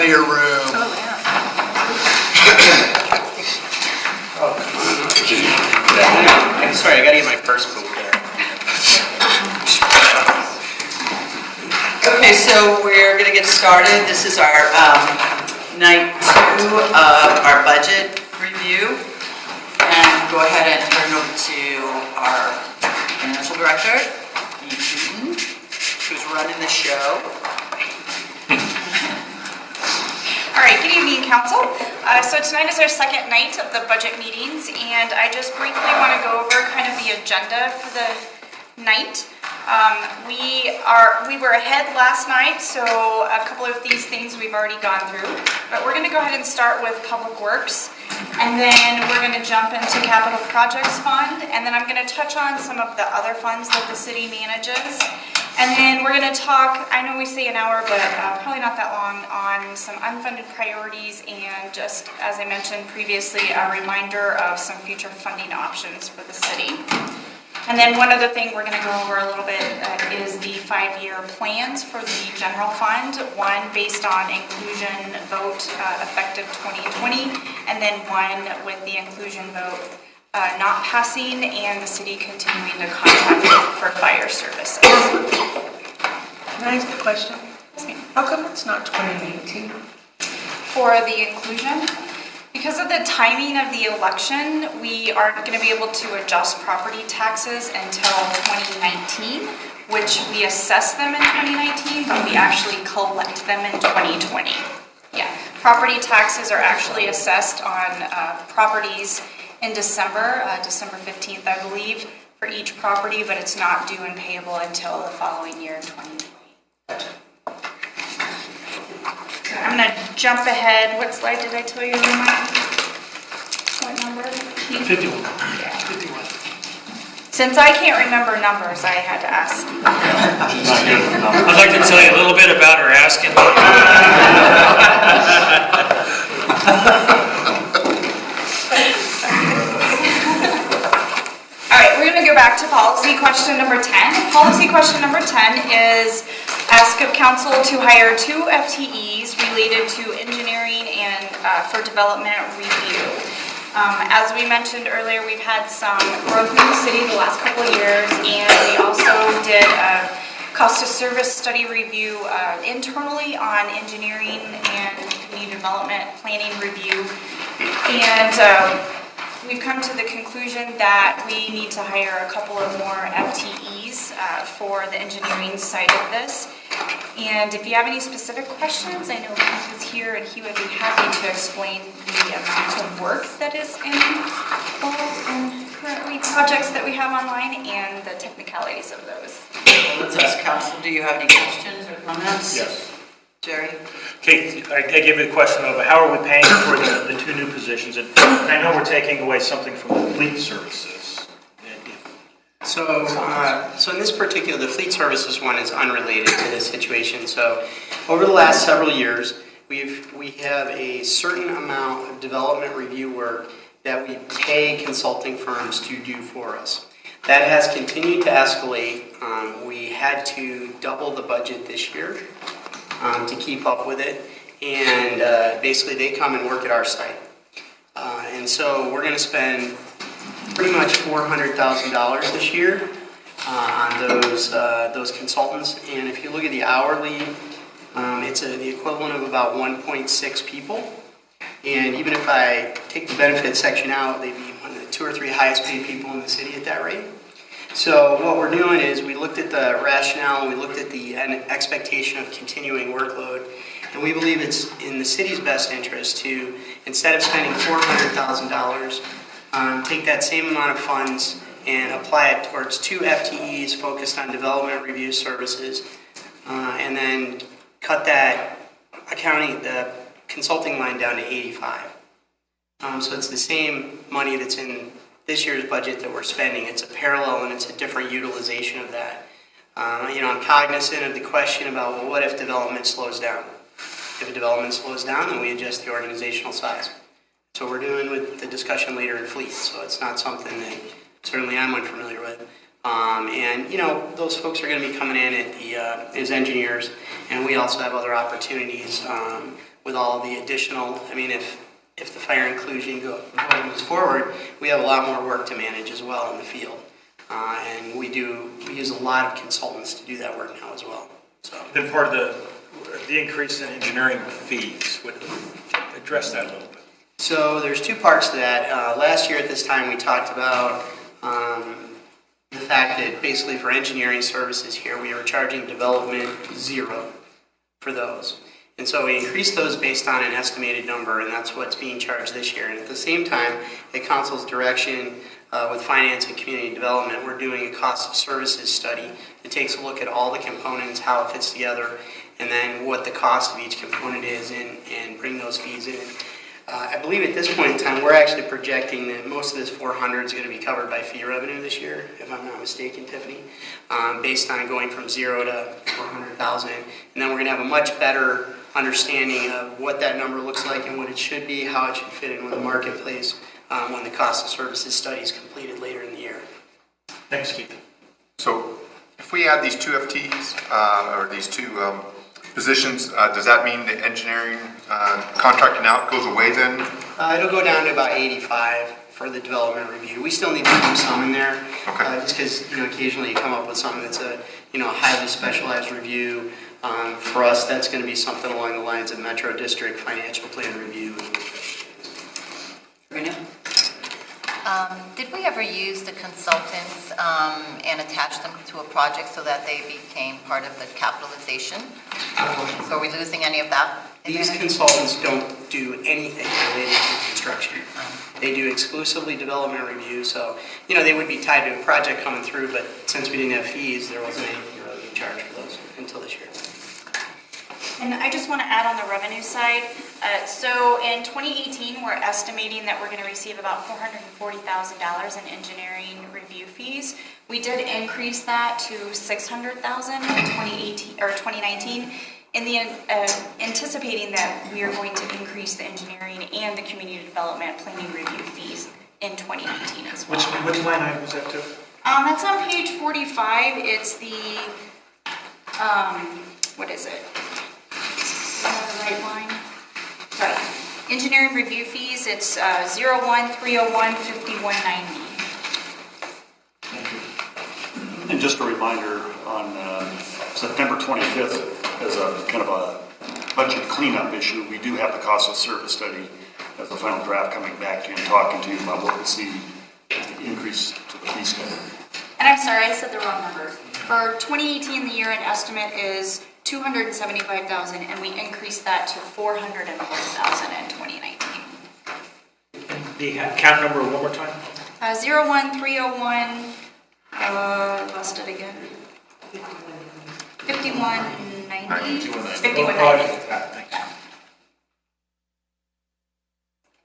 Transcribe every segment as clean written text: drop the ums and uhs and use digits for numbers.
plenty of room. Oh, yeah. I'm sorry, I gotta get my first boot there. Okay, so we're going to get started. This is our night 2 of our budget review. And go ahead and turn it over to our financial director, Eve Newton, who's running the show. All right, good evening, Council. So tonight is our second night of the budget meetings, and I just briefly want to go over kind of the agenda for the night. We were ahead last night, so a couple of these things we've already gone through. But we're going to go ahead and start with Public Works, and then we're going to jump into Capital Projects Fund, and then I'm going to touch on some of the other funds that the city manages. And then we're going to talk, I know we say an hour, but probably not that long, on some unfunded priorities and just, as I mentioned previously, a reminder of some future funding options for the city. And then one other thing we're going to go over a little bit is the 5-year plans for the general fund. One based on inclusion vote effective 2020, and then one with the inclusion vote not passing and the city continuing to contract for fire services. Can I ask a question? Yes, ma'am. How come it's not 2019? For the inclusion, because of the timing of the election, we aren't going to be able to adjust property taxes until 2019, which we assess them in 2019, but we actually collect them in 2020. Yeah, property taxes are actually assessed on properties in December 15th, I believe, for each property, but it's not due and payable until the following year in 2020. So I'm going to jump ahead. What slide did I tell you? What number? 51. Yeah. 51. Since I can't remember numbers, I had to ask. Not good for numbers. I'd like to tell you a little bit about her asking. All right, we're going to go back to policy question number 10. Policy question number 10 is ask of council to hire 2 FTEs related to engineering and for development review. As we mentioned earlier, we've had some growth in the city the last couple of years, and we also did a cost of service study review internally on engineering and community development planning review. And we've come to the conclusion that we need to hire a couple of more FTEs for the engineering side of this. And if you have any specific questions, I know Keith is here and he would be happy to explain the amount of work that is involved in currently projects that we have online and the technicalities of those. Let's ask council, do you have any questions or comments? Yes. Jerry? Okay, I gave you the question of how are we paying for the 2 new positions? And I know we're taking away something from the fleet services. So in this particular, the fleet services one is unrelated to this situation. So over the last several years, we have a certain amount of development review work that we pay consulting firms to do for us. That has continued to escalate. We had to double the budget this year to keep up with it. And basically they come and work at our site. And so we're going to spend pretty much $400,000 this year on those consultants. And if you look at the hourly, it's the equivalent of about 1.6 people. And even if I take the benefit section out, they'd be one of the 2 or 3 highest paid people in the city at that rate. So what we're doing is we looked at the rationale, and we looked at the expectation of continuing workload, and we believe it's in the city's best interest to, instead of spending $400,000, take that same amount of funds and apply it towards 2 FTEs focused on development review services, and then cut that the consulting line down to 85. So it's the same money that's in this year's budget that we're spending. It's a parallel and it's a different utilization of that. I'm cognizant of the question about, well, what if development slows down? If development slows down, then we adjust the organizational size. So we're doing with the discussion later in fleet, so it's not something that certainly I'm unfamiliar with. Those folks are going to be coming in as engineers, and we also have other opportunities with all the additional, I mean, if the fire inclusion moves forward, we have a lot more work to manage as well in the field. And we use a lot of consultants to do that work now as well. So Then part of the increase in engineering fees, would address that a little bit. So there's two parts to that. Last year at this time, we talked about the fact that basically for engineering services here, we were charging development 0 for those. And so we increased those based on an estimated number, and that's what's being charged this year. And at the same time, at council's direction, with finance and community development, we're doing a cost of services study that takes a look at all the components, how it fits together, and then what the cost of each component is, and bring those fees in. I believe at this point in time, we're actually projecting that most of this 400 is going to be covered by fee revenue this year, if I'm not mistaken, Tiffany, based on going from 0 to 400,000. And then we're going to have a much better understanding of what that number looks like and what it should be, how it should fit in with the marketplace when the cost of services study is completed later in the year. Thanks, Keith. So if we add these 2 FTEs, or these 2 positions, does that mean the engineering contracting out goes away then? It'll go down to about 85 for the development review. We still need to keep some in there, Okay. just because occasionally you come up with something that's a highly specialized review. For us, that's going to be something along the lines of Metro District Financial Plan Review. Rena? Did we ever use the consultants and attach them to a project so that they became part of the capitalization? So are we losing any of that? These consultants don't do anything related to construction. They do exclusively development review, so they would be tied to a project coming through, but since we didn't have fees, there wasn't anything really to charge for those until this year. And I just want to add on the revenue side, so in 2018, we're estimating that we're going to receive about $440,000 in engineering review fees. We did increase that to $600,000 in 2019, in the anticipating that we are going to increase the engineering and the community development planning review fees in 2019 as well. Which line item was that to? That's on page 45. It's the what is it? Is that the right line? Sorry. Engineering review fees, it's 01-301-5190. And just a reminder, on September 25th, as a kind of a budget cleanup issue, we do have the cost of service study as a final draft coming back to you and talking to you about what we see the increase to the fee schedule. And I'm sorry, I said the wrong number. For 2018, the year-end estimate is $275,000, and we increased that to $440,000 in 2019. The account number one more time? 01-301, lost it again. 5190. 5190. Thanks.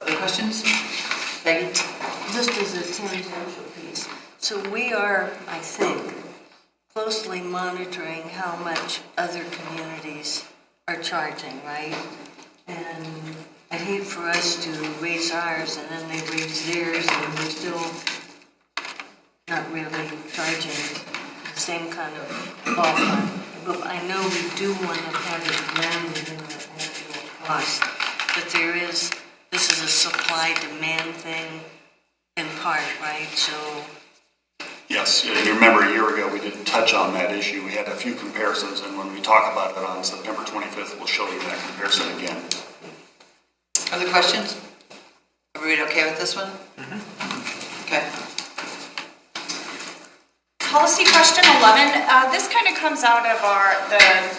Other questions? Peggy? Just as a tangential piece. So we are, I think, closely monitoring how much other communities are charging, right? And I'd hate for us to raise ours and then they raise theirs and we're still not really charging the same kind of ballpark. But I know we do want to have it grounded in the actual cost. But this is a supply-demand thing in part, right? So Yes, you remember a year ago we didn't touch on that issue. We had a few comparisons, and when we talk about it on September 25th, we'll show you that comparison again. Other questions? Everybody okay with this one? Okay. Policy question 11, this kind of comes out of the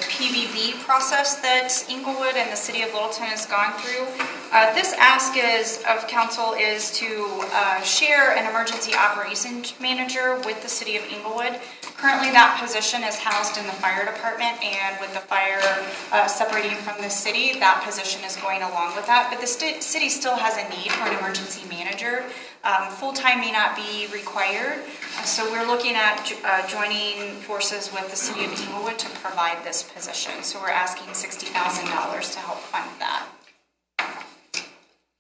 PBB process that Inglewood and the City of Littleton has gone through. This ask of council is to share an emergency operations manager with the City of Inglewood. Currently that position is housed in the fire department, and with the fire separating from the city, that position is going along with that. But the city still has a need for an emergency manager. Full-time may not be required, so we're looking at joining forces with the City of Inglewood to provide this position. So we're asking $60,000 to help fund that.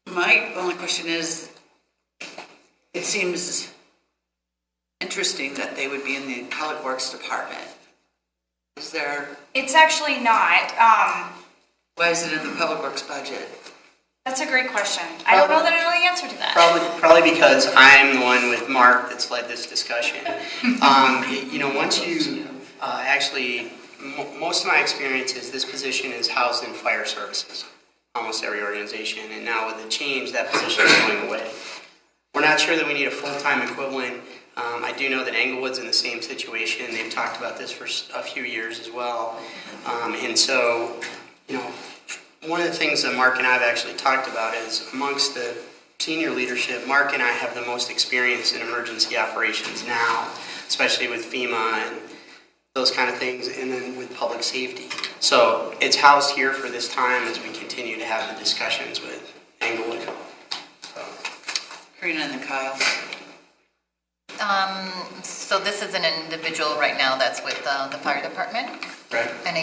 My only question is, it seems interesting that they would be in the Public Works Department. Is there... It's actually not. Why is it in the Public Works budget? That's a great question. I don't know that I know the answer to that. Probably because I'm the one with Mark that's led this discussion. Once you most of my experience is this position is housed in fire services, almost every organization, and now with the change, that position is going away. We're not sure that we need a full-time equivalent. I do know that Englewood's in the same situation. They've talked about this for a few years as well. And so, one of the things that Mark and I have actually talked about is amongst the senior leadership, Mark and I have the most experience in emergency operations now, especially with FEMA and those kind of things, and then with public safety. So it's housed here for this time as we continue to have the discussions with Englewood. Karina and then Kyle. So this is an individual right now that's with the fire department? Right. And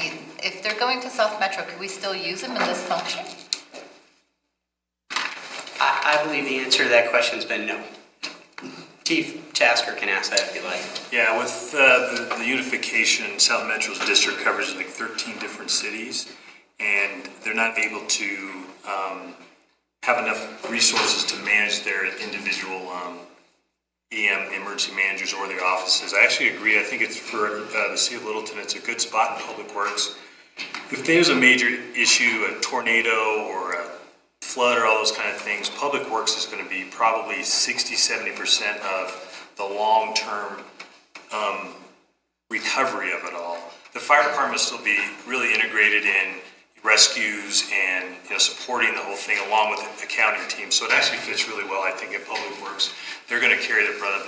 if they're going to South Metro, could we still use him in this function? I believe the answer to that question's been no. Chief Tasker can ask that if you like. Yeah, with the unification, South Metro's district covers like 13 different cities, and they're not able to have enough resources to manage their individual EM emergency managers or their offices. I actually agree. I think it's for the City of Littleton, it's a good spot in Public Works. If there's a major issue, a tornado or a flood or all those kind of things, Public Works is going to be probably 60-70% of the long-term recovery of it all. The fire department will still be really integrated in rescues and supporting the whole thing along with the accounting team. So it actually fits really well, I think, in Public Works. They're going to carry the brunt of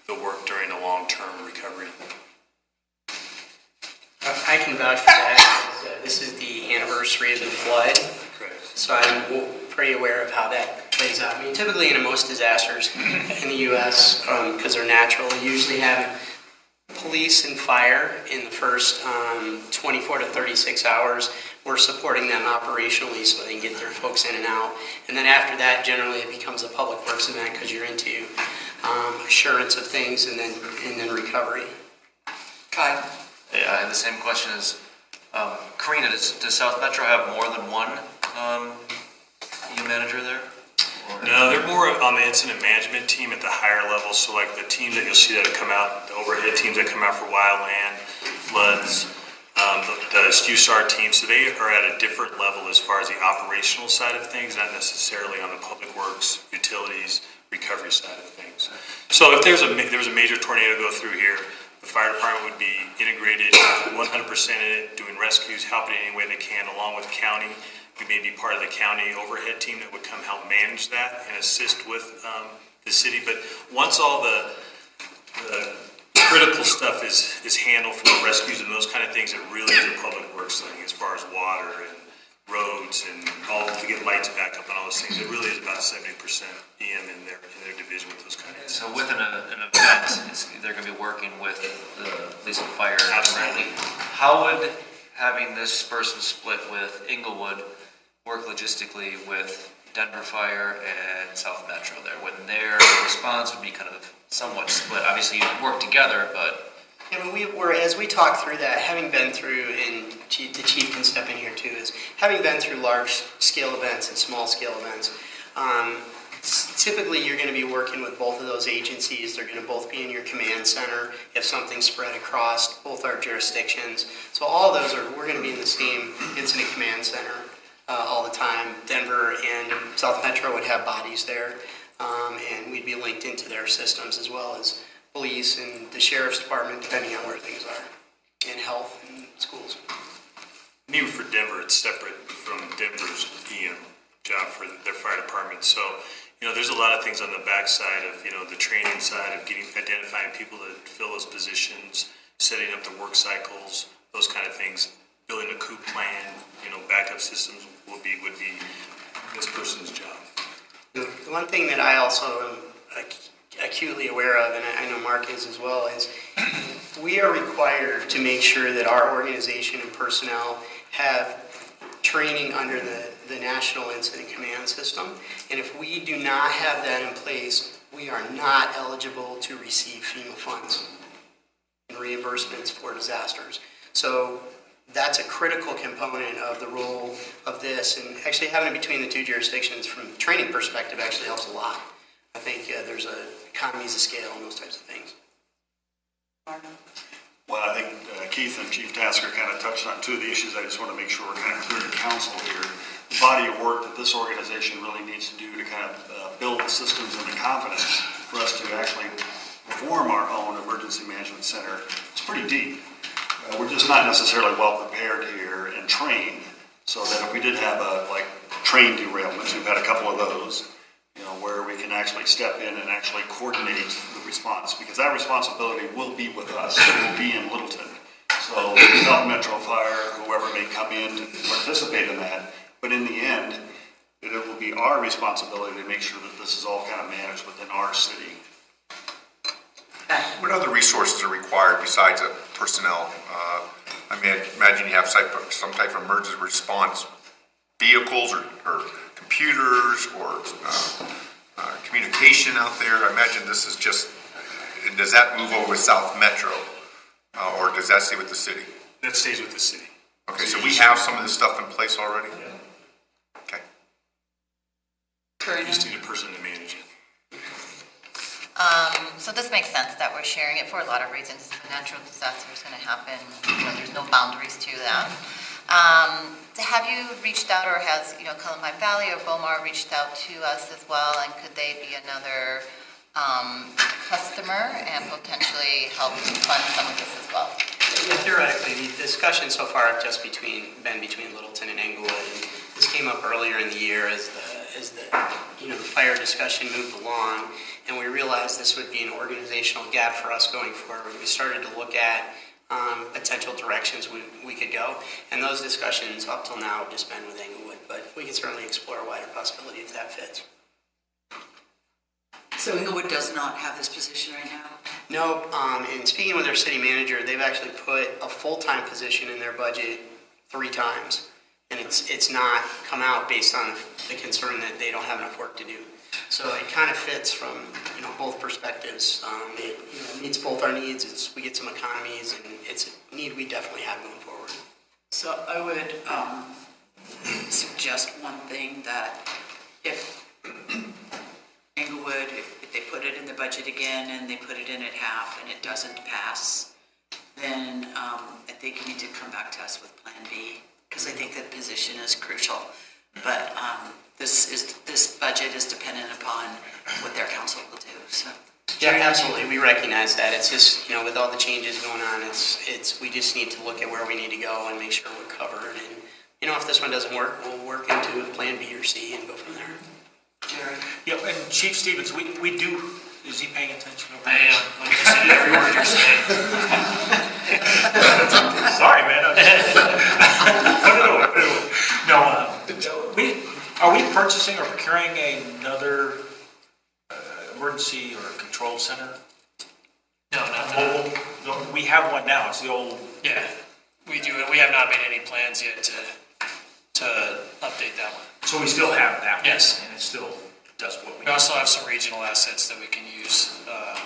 the work during the long-term recovery. I can vouch for that. This is the anniversary of the flood. Correct. So I'm pretty aware of how that plays out. I mean, typically in most disasters in the U.S., because they're natural, you usually have police and fire in the first 24 to 36 hours. We're supporting them operationally so they can get their folks in and out. And then after that, generally it becomes a Public Works event because you're into assurance of things and then recovery. Kyle. Yeah, and the same question is, Karina, does South Metro have more than one EM manager there? No, they're more on the incident management team at the higher level. So like the teams that you'll see that come out, the overhead teams that come out for wildland, floods, the STUSAR team. So they are at a different level as far as the operational side of things, not necessarily on the Public Works, utilities, recovery side of things. So if there was a major tornado go through here, the fire department would be integrated 100% in it, doing rescues, helping any way they can, along with the county. We may be part of the county overhead team that would come help manage that and assist with the city. But once all the critical stuff is handled from the rescues and those kind of things, it really is a Public Works thing as far as water and roads and all to get lights back up and all those things. It really is about 70% EM in their division with those kind of things. So with an event, they're going to be working with the police and fire. Absolutely. How would having this person split with Englewood work logistically with Denver Fire and South Metro there, when their response would be kind of somewhat split? Obviously, you work together, but... Yeah, but as we talk through that, having been through, and the chief can step in here too, is having been through large-scale events and small-scale events, typically you're going to be working with both of those agencies. They're going to both be in your command center if something's spread across both our jurisdictions. So all of those we're going to be in the same incident command center all the time. Denver and South Metro would have bodies there, and we'd be linked into their systems as well as police and the sheriff's department, depending on where things are, and health and schools. And even for Denver, it's separate from Denver's EM job for their fire department. So, there's a lot of things on the backside of, the training side of identifying people to fill those positions, setting up the work cycles, those kind of things, building a coup plan, backup systems would be this person's job. The one thing that I also am acutely aware of, and I know Mark is as well, is we are required to make sure that our organization and personnel have training under the National Incident Command System. And if we do not have that in place, we are not eligible to receive FEMA funds and reimbursements for disasters. So that's a critical component of the role of this, and actually having it between the two jurisdictions from a training perspective actually helps a lot. I think there's economies of scale and those types of things. Well, I think Keith and Chief Tasker kind of touched on two of the issues. I just want to make sure we're kind of clear to council here. The body of work that this organization really needs to do to kind of build the systems and the confidence for us to actually perform our own emergency management center is pretty deep. We're just not necessarily well prepared here and trained, so that if we did have train derailments, we've had a couple of those, where we can actually step in and actually coordinate the response, because that responsibility will be with us. It will be in Littleton. So South Metro Fire, whoever may come in to participate in that, but in the end, it will be our responsibility to make sure that this is all kind of managed within our city. What other resources are required besides personnel? I mean, I imagine you have some type of emergency response vehicles or computers or communication out there. I imagine this is just, does that move over with South Metro or does that stay with the city? That stays with the city. Okay, so we have some of this stuff in place already? Yeah. Okay. Karina? Just need a person to manage it. So this makes sense that we're sharing it for a lot of reasons. A natural disaster is going to happen. There's no boundaries to that. Have you reached out, or has Columbine Valley or Bomar reached out to us as well? And could they be another customer and potentially help fund some of this as well? Yeah, theoretically, the discussion so far have just been between Littleton and Englewood. And this came up earlier in the year as the fire discussion moved along, and we realized this would be an organizational gap for us going forward. We started to look at potential directions we could go, and those discussions up till now have just been with Englewood, but we can certainly explore a wider possibility if that fits. So Englewood does not have this position right now? No, and speaking with their city manager, they've actually put a full-time position in their budget 3 times, and it's not come out based on the concern that they don't have enough work to do. So it kind of fits from both perspectives. It meets both our needs. We get some economies, and it's a need we definitely have going forward. So I would suggest one thing, that if Englewood, if they put it in the budget again and they put it in at half and it doesn't pass, then I think you need to come back to us with Plan B, because I think that position is crucial. But this budget is dependent upon what their council will do. So. Yeah, absolutely. We recognize that. It's just, with all the changes going on, we just need to look at where we need to go and make sure we're covered. And, if this one doesn't work, we'll work into Plan B or C and go from there. Jerry? Yeah, and Chief Stevens, we do, is he paying attention over I there? am, like I said, every word you're saying. Sorry, man. Put it away. No, are we purchasing or procuring another emergency or control center? No, not that. No, we have one now. It's the old. Yeah, we do. We have not made any plans yet to update that one. So we still have that one. Yes. And it still does what we We also have some regional assets that we can use that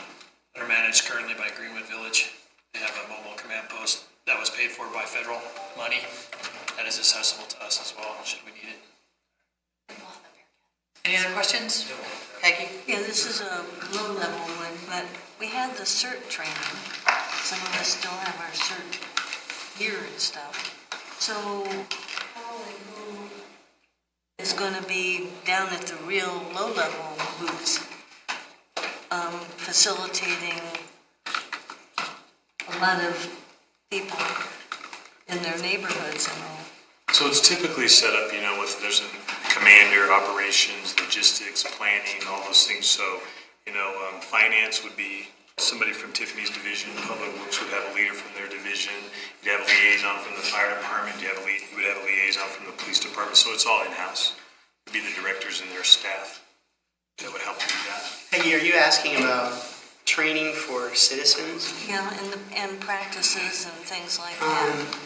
are managed currently by Greenwood Village. They have a mobile command post that was paid for by federal money that is accessible to us as well, should we need it. Any other questions? Peggy? Yeah, this is a low-level one, but we had the CERT training. Some of us still have our CERT gear and stuff. So how and who is going to be down at the real low-level booths, facilitating a lot of people in their neighborhoods and all? So it's typically set up, with there's a commander, operations, logistics, planning, all those things. So, finance would be somebody from Tiffany's division. Public Works would have a leader from their division. You'd have a liaison from the fire department. You would have a liaison from the police department. So it's all in-house. It would be the directors and their staff that would help do that. Peggy, are you asking about training for citizens? Yeah, and practices and things like that.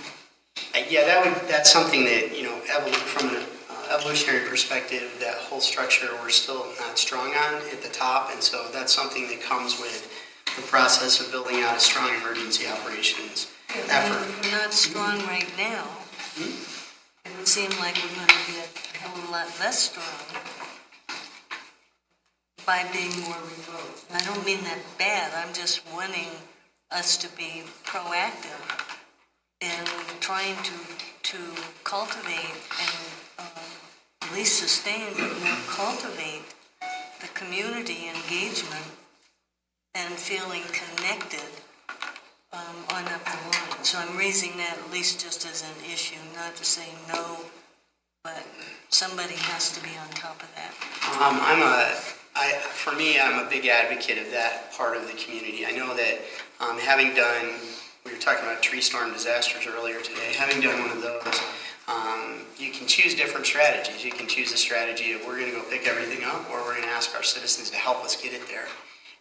Yeah, that's something that, from an evolutionary perspective, that whole structure we're still not strong on at the top, and so that's something that comes with the process of building out a strong emergency operations effort. If we're not strong right now, it would seem like we're going to get a hell of a lot less strong by being more remote. And I don't mean that bad, I'm just wanting us to be proactive in trying to cultivate and at least sustain, but more cultivate the community engagement and feeling connected on up the line. So I'm raising that at least just as an issue, not to say no, but somebody has to be on top of that. For me, I'm a big advocate of that part of the community. I know that having done, we were talking about tree storm disasters earlier today, having done one of those, you can choose different strategies. You can choose a strategy of we're going to go pick everything up, or we're going to ask our citizens to help us get it there.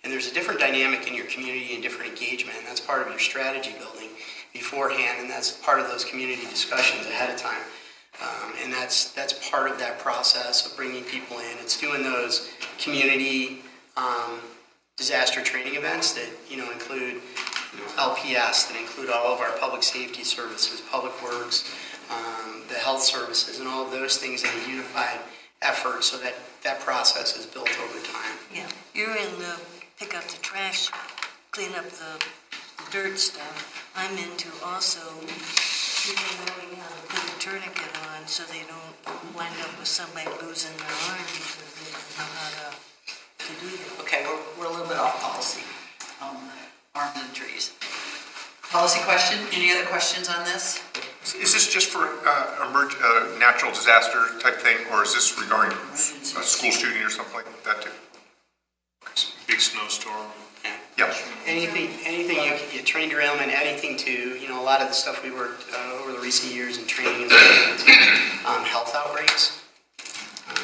And there's a different dynamic in your community and different engagement, and that's part of your strategy building beforehand, and that's part of those community discussions ahead of time. And that's part of that process of bringing people in. It's doing those community disaster training events that include LPS, that include all of our public safety services, public works, the health services, and all of those things in a unified effort so that that process is built over time. Yeah, you're in the pick up the trash, clean up the dirt stuff. I'm into also people knowing how to put a tourniquet on so they don't wind up with somebody losing their arm because they don't know how to do that. Okay, we're a little bit off policy, arms and trees. Policy question, any other questions on this? Is this just for natural disaster type thing, or is this regarding a school shooting or something like that too? Big snowstorm. Yeah. Anything you train derailment, anything to, a lot of the stuff we worked over the recent years in training is related to health outbreaks.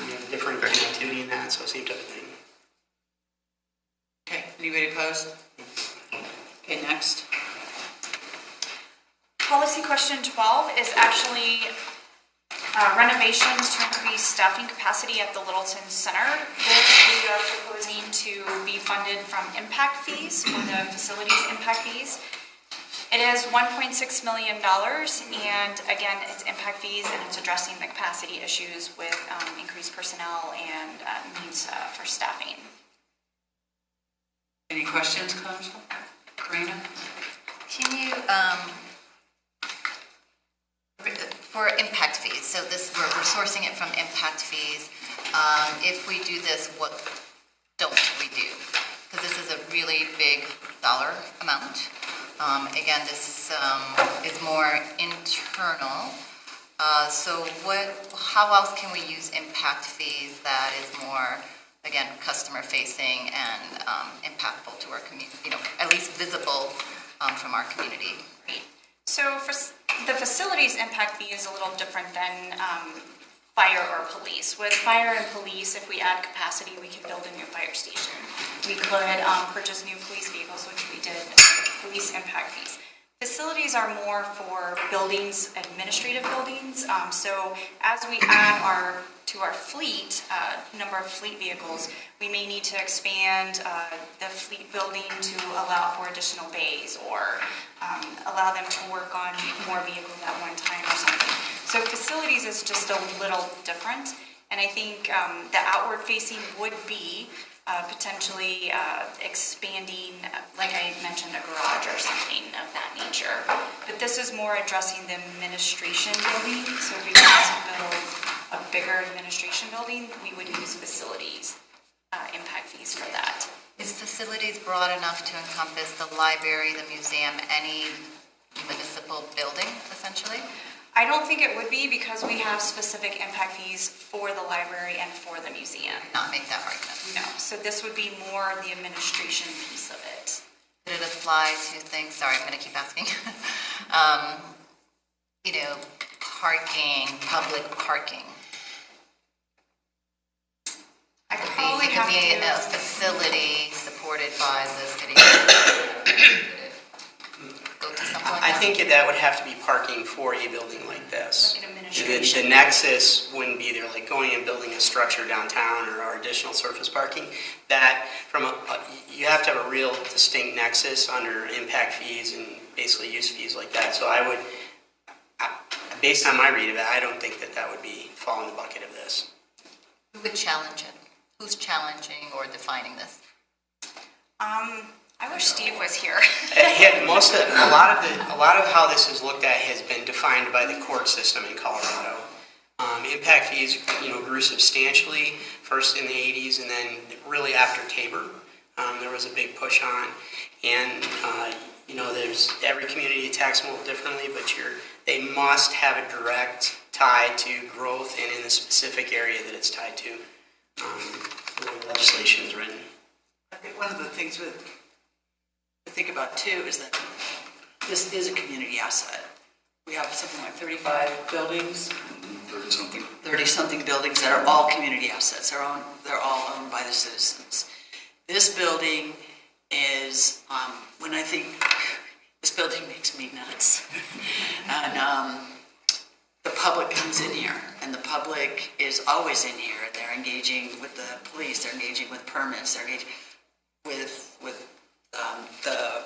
We have different activity in that, so same type of thing. Okay, anybody opposed? Okay, next. Policy question 12 is actually renovations to increase staffing capacity at the Littleton Center. This we are proposing to be funded from impact fees, for the facilities impact fees. It is $1.6 million, and again, it's impact fees, and it's addressing the capacity issues with increased personnel and needs for staffing. Any questions, Council? Karina? Can you, for impact fees, so we're sourcing it from impact fees. If we do this, what don't we do? Because this is a really big dollar amount. Again, this is more internal. So how else can we use impact fees that is more, again, customer facing and impactful to our community, at least visible from our community? So for the facilities impact fee is a little different than fire or police. With fire and police, if we add capacity, we can build a new fire station. We could purchase new police vehicles, which we did with police impact fees. Facilities are more for buildings, administrative buildings. So as we add to our fleet, number of fleet vehicles, we may need to expand the fleet building to allow for additional bays or allow them to work on more vehicles at one time or something. So facilities is just a little different, and I think the outward facing would be potentially expanding, like I mentioned, a garage or something of that nature. But this is more addressing the administration building, so if we want to build a bigger administration building, we would use facilities impact fees for that. Is facilities broad enough to encompass the library, the museum, any municipal building, essentially? I don't think it would be, because we have specific impact fees for the library and for the museum. Not make that argument. No, so this would be more the administration piece of it. Did it apply to things, sorry, I'm going to keep asking, parking, public parking? I could probably have It could be a to... facility supported by the city. Go to something like I that? think that would have to be parking for a building like this. Like an administration. The nexus wouldn't be there, like going and building a structure downtown or additional surface parking. That you have to have a real distinct nexus under impact fees and basically use fees like that. So I would, based on my read of it, I don't think that that would fall in the bucket of this. Who would challenge it? Who's challenging or defining this? I wish Steve was here. A lot of how this is looked at has been defined by the court system in Colorado. Impact fees, grew substantially first in the 80s, and then really after Tabor, there was a big push on. And there's every community taxed a little differently, but they must have a direct tie to growth and in the specific area that it's tied to. The way legislation is written. I think one of the things to think about too is that this is a community asset. We have something like 35 buildings. 30-something. 30-something buildings that are all community assets. They're all owned by the citizens. This building is, when I think, this building makes me nuts. And the public comes in here, and the public is always in here. They're engaging with the police, they're engaging with permits, they're engaging with the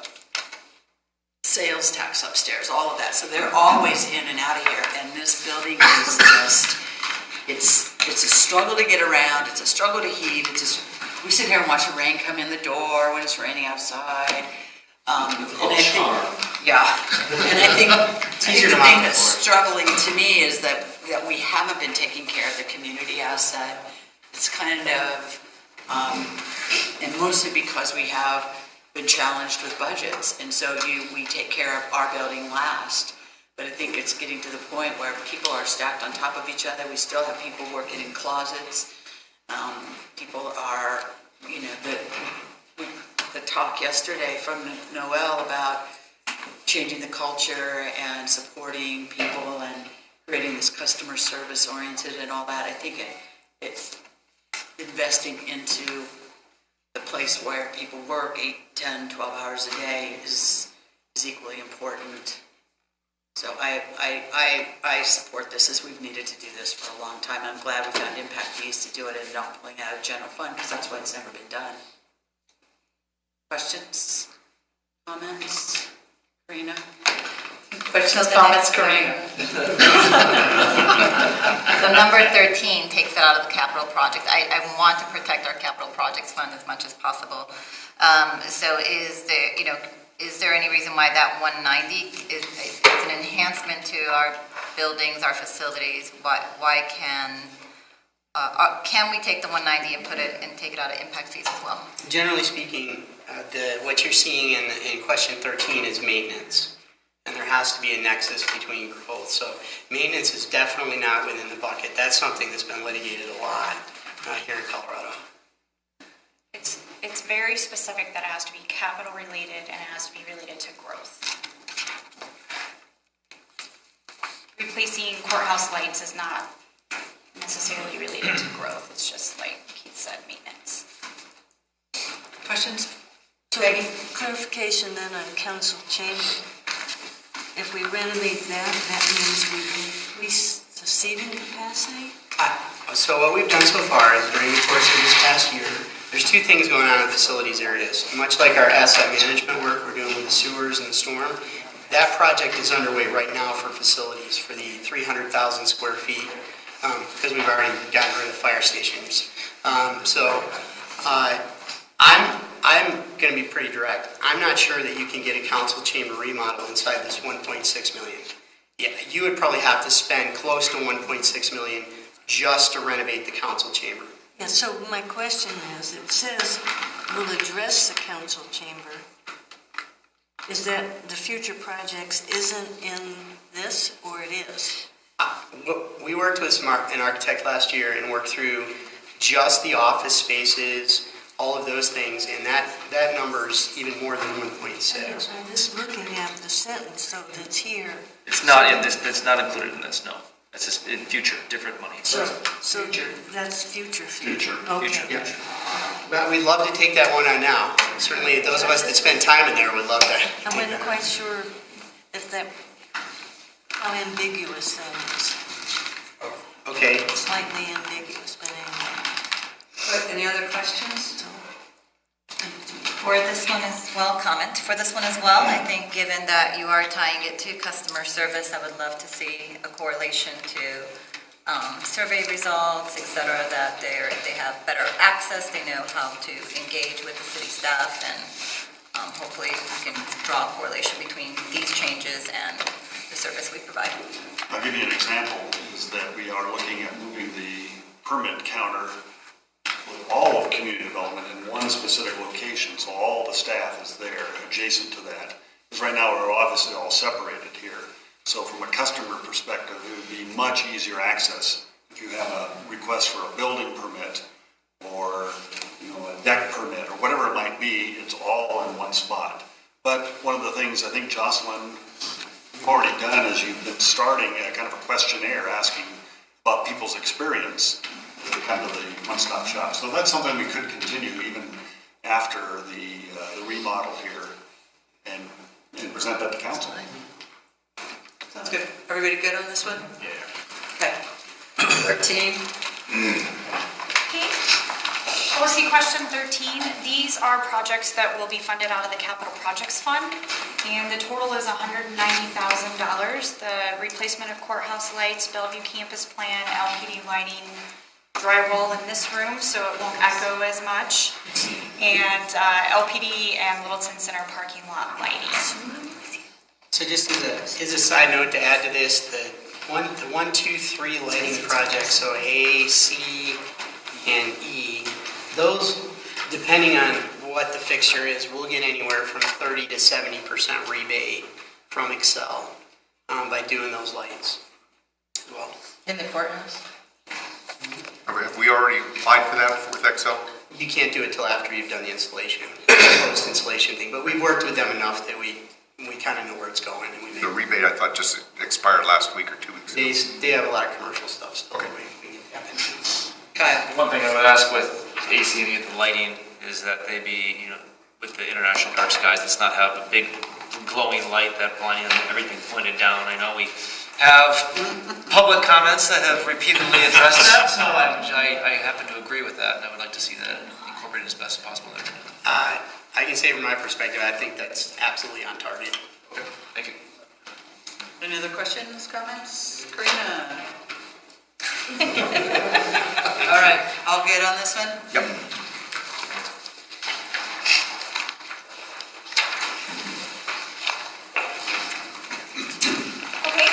sales tax upstairs, all of that. So they're always in and out of here, and this building is just, it's a struggle to get around, it's a struggle to heat, we sit here and watch the rain come in the door when it's raining outside. And I think the thing that's struggling to me is that we haven't been taking care of the community asset. It's kind of, and mostly because we have been challenged with budgets, and so we take care of our building last. But I think it's getting to the point where people are stacked on top of each other. We still have people working in closets. People are, the talk yesterday from Noel about changing the culture and supporting people and creating this customer service oriented and all that. I think it's investing into the place where people work 8, 10, 12 hours a day is equally important. So I support this, as we've needed to do this for a long time. I'm glad we found impact fees to do it and not pulling out of general fund, because that's why it's never been done. Questions? Comments? Karina? Questions, comments, Karina? So number 13 takes it out of the capital project. I want to protect our capital projects fund as much as possible. So is there any reason why that 190 is an enhancement to our buildings, our facilities? Why can we take the 190 and take it out of impact fees as well? Generally speaking, what you're seeing in question 13 is maintenance. And there has to be a nexus between growth. So maintenance is definitely not within the bucket. That's something that's been litigated a lot here in Colorado. It's very specific that it has to be capital related and it has to be related to growth. Replacing courthouse lights is not necessarily related to growth. It's just, like Keith said, maintenance. Questions? So clarification then on council chamber. If we renovate that means we increase the seating capacity? So what we've done so far is during the course of this past year, there's two things going on in facilities areas. Much like our asset management work we're doing with the sewers and the storm, that project is underway right now for facilities for the 300,000 square feet because we've already gotten rid of fire stations. I'm going to be pretty direct. I'm not sure that you can get a council chamber remodel inside this 1.6 million. Yeah, you would probably have to spend close to 1.6 million just to renovate the council chamber. Yeah, so my question is, it says we'll address the council chamber. Is that the future projects isn't in this, or it is? We worked with an architect last year and worked through just the office spaces, all of those things, and that number is even more than 1.6. I'm just looking at the sentence, so that's here. It's not in this, it's not included in this, no. It's just in future, different money. So that's future. Okay. Yeah. But we'd love to take that one on now. Certainly those of us that spend time in there would love that. I wasn't quite sure if how ambiguous that is. Okay. Slightly ambiguous, but anyway. Any other questions? For this one as well, for this one as well, I think given that you are tying it to customer service, I would love to see a correlation to survey results, et cetera, that they have better access, they know how to engage with the city staff, and hopefully we can draw a correlation between these changes and the service we provide. I'll give you an example, is that we are looking at moving the permit counter with all of community development in one specific location, so all the staff is there adjacent to that. Because right now we're obviously all separated here. So from a customer perspective, it would be much easier access if you have a request for a building permit or a deck permit or whatever it might be, it's all in one spot. But one of the things I think, Jocelyn, you've already done is you've been starting a kind of a questionnaire asking about people's experience with kind of the one-stop shop. So that's something we could continue even after the remodel here and present that to council. Sounds good. Everybody good on this one? Yeah. Okay. 13. Okay. Policy question 13, these are projects that will be funded out of the Capital Projects Fund, and the total is $190,000. The replacement of courthouse lights, Bellevue campus plan, LPD lighting, drywall in this room so it won't echo as much, and LPD and Littleton Center parking lot lighting. So just as a side note to add to this, the 1, 2, 3 lighting projects, so A, C, and E, those, depending on what the fixture is, we'll get anywhere from 30 to 70% rebate from Excel by doing those lights as well. In the courthouse? Have we already applied for that with Excel? You can't do it till after you've done the installation, post-installation thing, but we've worked with them enough that we kind of know where it's going. And The rebate, I thought, just expired last week or 2 weeks ago. they have a lot of commercial stuff still. Okay. We can tap into. Kyle? One thing I would ask with AC&E and the lighting is that they be, with the International Dark Skies, let's not have a big glowing light that blinding everything pointed down. I know we have public comments that have repeatedly addressed that, so I happen to agree with that, and I would like to see that incorporated as best as possible there. I can say from my perspective, I think that's absolutely on target. Okay, thank you. Any other questions, comments? Karina? All right, all good on this one? Yep. Okay,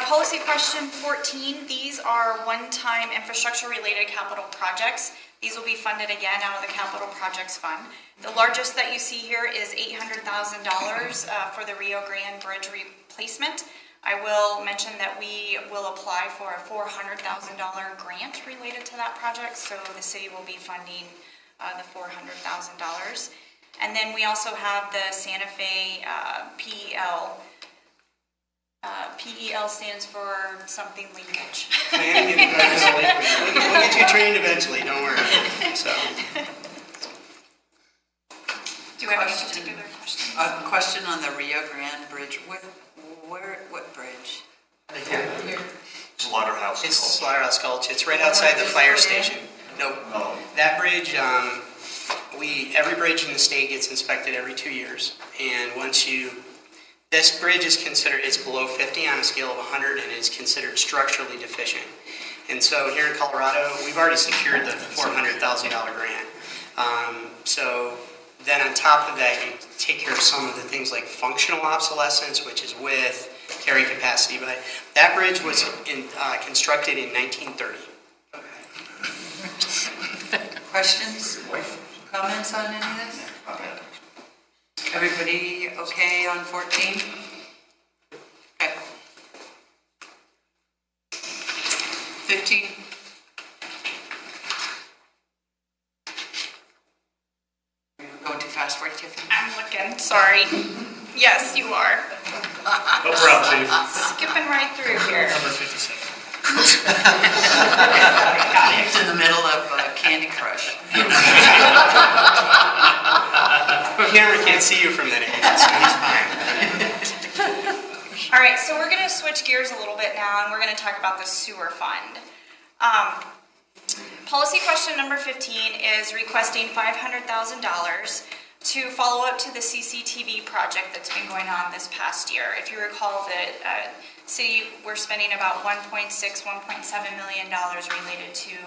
policy question 14, these are one-time infrastructure-related capital projects. These will be funded again out of the Capital Projects Fund. The largest that you see here is $800,000 for the Rio Grande Bridge replacement. I will mention that we will apply for a $400,000 grant related to that project, so the city will be funding the $400,000. And then we also have the Santa Fe PEL. PEL stands for something linkage. We'll get you trained eventually, don't worry. So, Do you have any particular questions? A question on the Rio Grande Bridge. What bridge? Slaughterhouse. it's Slaughterhouse Gulch. It's right outside the fire station. Nope. Oh. That bridge, every bridge in the state gets inspected every 2 years. And this bridge is considered, it's below 50 on a scale of 100 and is considered structurally deficient. And so here in Colorado, we've already secured the $400,000 grant. So then on top of that, you take care of some of the things like functional obsolescence, which is width, carrying capacity. But that bridge was constructed in 1930. Questions? Comments on any of this? Everybody okay on 14? Okay. 15? Going too fast for you, Tiffany? I'm looking, sorry. Yes, you are. Up around, Chief. Skipping right through here. Number 57. It's in the middle of Candy Crush. The camera can't see you from that angle, so he's fine. All right, so we're going to switch gears a little bit now, and we're going to talk about the sewer fund. Policy question number 15 is requesting $500,000 to follow up to the CCTV project that's been going on this past year. If you recall, the city, we're spending about $1.6, $1.7 million related to